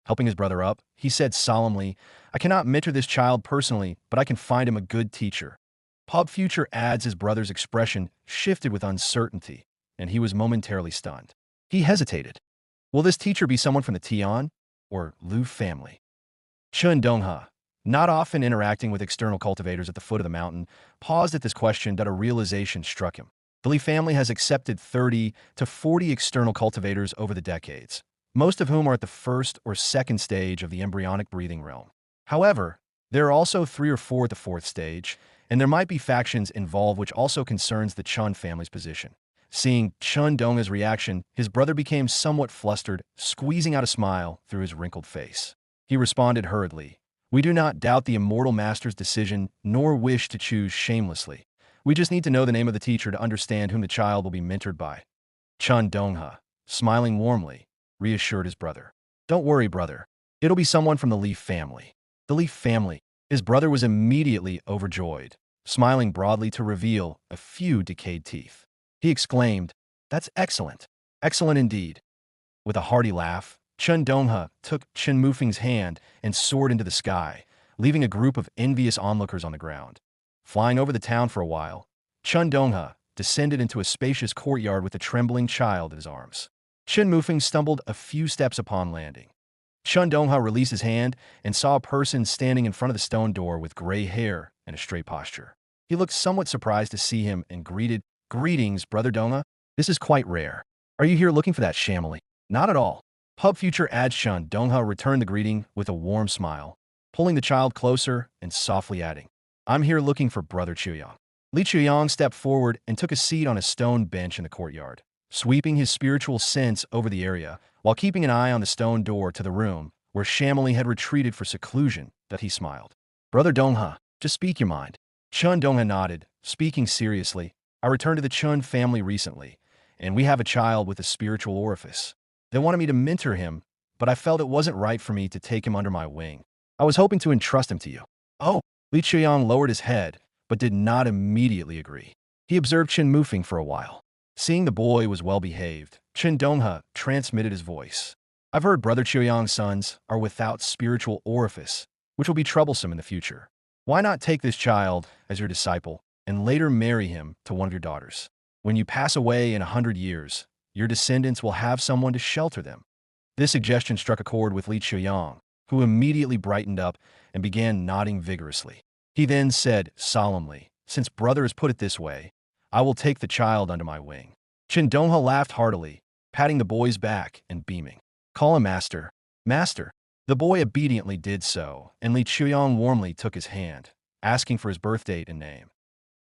Helping his brother up, he said solemnly, I cannot mentor this child personally, but I can find him a good teacher. Pub Future adds his brother's expression shifted with uncertainty, and he was momentarily stunned. He hesitated. Will this teacher be someone from the Tian or Lu family? Chun Donghe, not often interacting with external cultivators at the foot of the mountain, paused at this question that a realization struck him. The Li family has accepted 30 to 40 external cultivators over the decades, most of whom are at the first or second stage of the embryonic breathing realm. However, there are also 3 or 4 at the 4th stage, and there might be factions involved, which also concerns the Chun family's position. Seeing Chun Donghe's reaction, his brother became somewhat flustered, squeezing out a smile through his wrinkled face. He responded hurriedly, We do not doubt the immortal master's decision, nor wish to choose shamelessly. We just need to know the name of the teacher to understand whom the child will be mentored by. Chun Donghe, smiling warmly, reassured his brother. Don't worry, brother. It'll be someone from the Li family. The Li family. His brother was immediately overjoyed, smiling broadly to reveal a few decayed teeth. He exclaimed, That's excellent. Excellent indeed. With a hearty laugh, Chun Donghe took Chen Mufeng's hand and soared into the sky, leaving a group of envious onlookers on the ground. Flying over the town for a while, Chun Donghe descended into a spacious courtyard with a trembling child in his arms. Chen Mufeng stumbled a few steps upon landing. Chun Donghe released his hand and saw a person standing in front of the stone door with gray hair and a straight posture. He looked somewhat surprised to see him and greeted, Greetings, Brother Donghe. This is quite rare. Are you here looking for that Shamily? Not at all. Pub Future adds Chun Donghe returned the greeting with a warm smile, pulling the child closer and softly adding, I'm here looking for Brother Chuyang. Li Chuyang stepped forward and took a seat on a stone bench in the courtyard, sweeping his spiritual sense over the area while keeping an eye on the stone door to the room where Shamily had retreated for seclusion. That he smiled. Brother Donghe, just speak your mind. Chun Donghe nodded, speaking seriously. I returned to the Chun family recently, and we have a child with a spiritual orifice. They wanted me to mentor him, but I felt it wasn't right for me to take him under my wing. I was hoping to entrust him to you. Oh, Li Chuyang lowered his head, but did not immediately agree. He observed Chen Mufeng for a while. Seeing the boy was well-behaved, Chun Donghe transmitted his voice. I've heard Brother Chuyang's sons are without spiritual orifice, which will be troublesome in the future. Why not take this child as your disciple and later marry him to one of your daughters? When you pass away in 100 years, your descendants will have someone to shelter them. This suggestion struck a chord with Li Chuyang, who immediately brightened up and began nodding vigorously. He then said solemnly, Since brother has put it this way, I will take the child under my wing. Chun Donghe laughed heartily, patting the boy's back and beaming. Call him master. Master. The boy obediently did so, and Li Chuyang warmly took his hand, asking for his birth date and name.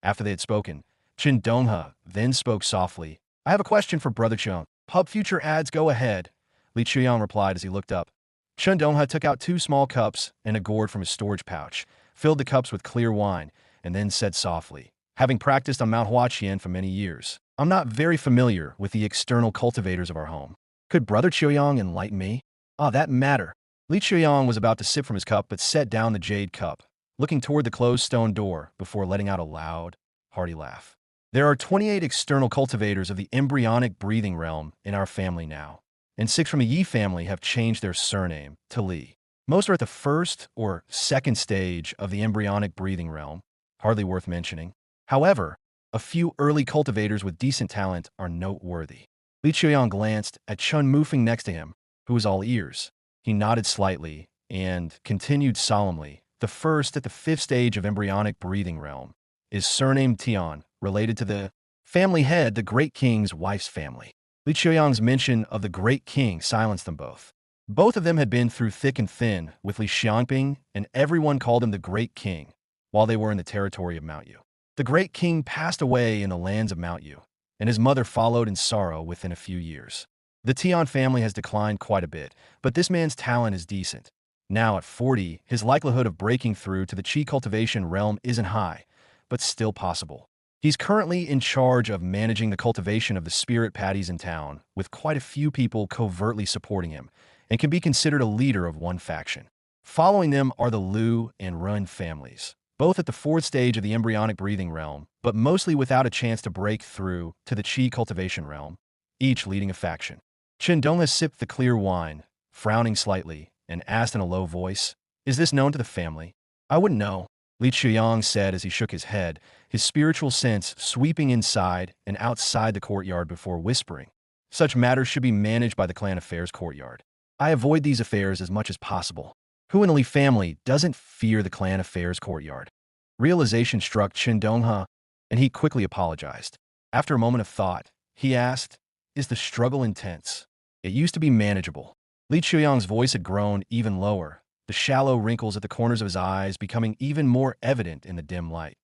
After they had spoken, Chun Donghe then spoke softly. I have a question for Brother Chung. Pub Future adds, Go ahead. Li Chuyang replied as he looked up. Chen Dongha took out 2 small cups and a gourd from his storage pouch, filled the cups with clear wine, and then said softly, "Having practiced on Mount Huaqian for many years, I'm not very familiar with the external cultivators of our home. Could Brother Chuyang enlighten me?" "Ah, that matter." Li Chuyang was about to sip from his cup but set down the jade cup, looking toward the closed stone door before letting out a loud, hearty laugh. "There are 28 external cultivators of the embryonic breathing realm in our family now, and 6 from the Yi family have changed their surname to Li. Most are at the first or second stage of the embryonic breathing realm, hardly worth mentioning. However, a few early cultivators with decent talent are noteworthy." Li Chuyang glanced at Chun Mufeng next to him, who was all ears. He nodded slightly and continued solemnly, "The first at the 5th stage of embryonic breathing realm is surnamed Tian, related to the family head, the Great King's wife's family." Li Chuyang's mention of the Great King silenced them both. Both of them had been through thick and thin with Li Xiangping, and everyone called him the Great King while they were in the territory of Mount Yu. The Great King passed away in the lands of Mount Yu, and his mother followed in sorrow within a few years. The Tian family has declined quite a bit, but this man's talent is decent. Now at 40, his likelihood of breaking through to the Qi cultivation realm isn't high, but still possible. He's currently in charge of managing the cultivation of the spirit patties in town, with quite a few people covertly supporting him, and can be considered a leader of one faction. Following them are the Lu and Run families, both at the 4th stage of the embryonic breathing realm, but mostly without a chance to break through to the Qi cultivation realm, each leading a faction. Chen Dongha sipped the clear wine, frowning slightly, and asked in a low voice, "Is this known to the family?" "I wouldn't know," Li Chuyang said as he shook his head, his spiritual sense sweeping inside and outside the courtyard before whispering, "Such matters should be managed by the clan affairs courtyard. I avoid these affairs as much as possible. Who in the Li family doesn't fear the clan affairs courtyard?" Realization struck Chen Dongha, and he quickly apologized. After a moment of thought, he asked, "Is the struggle intense?" "It used to be manageable." Li Chuyang's voice had grown even lower, the shallow wrinkles at the corners of his eyes becoming even more evident in the dim light.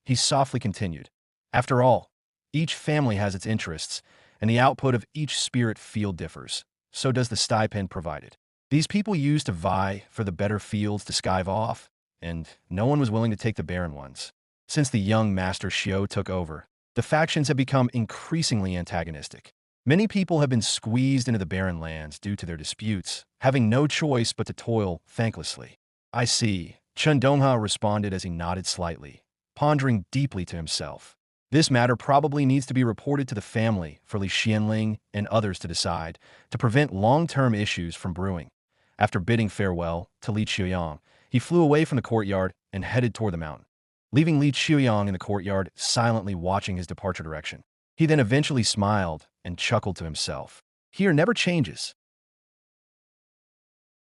He softly continued, "After all, each family has its interests, and the output of each spirit field differs. So does the stipend provided. These people used to vie for the better fields to skive off, and no one was willing to take the barren ones. Since the young Master Xiao took over, the factions have become increasingly antagonistic. Many people have been squeezed into the barren lands due to their disputes, having no choice but to toil thanklessly." "I see," Chen Dongha responded as he nodded slightly, pondering deeply to himself. "This matter probably needs to be reported to the family for Li Xianling and others to decide, to prevent long-term issues from brewing." After bidding farewell to Li Chuyang, he flew away from the courtyard and headed toward the mountain, leaving Li Chuyang in the courtyard silently watching his departure direction. He then eventually smiled and chuckled to himself. "Here never changes.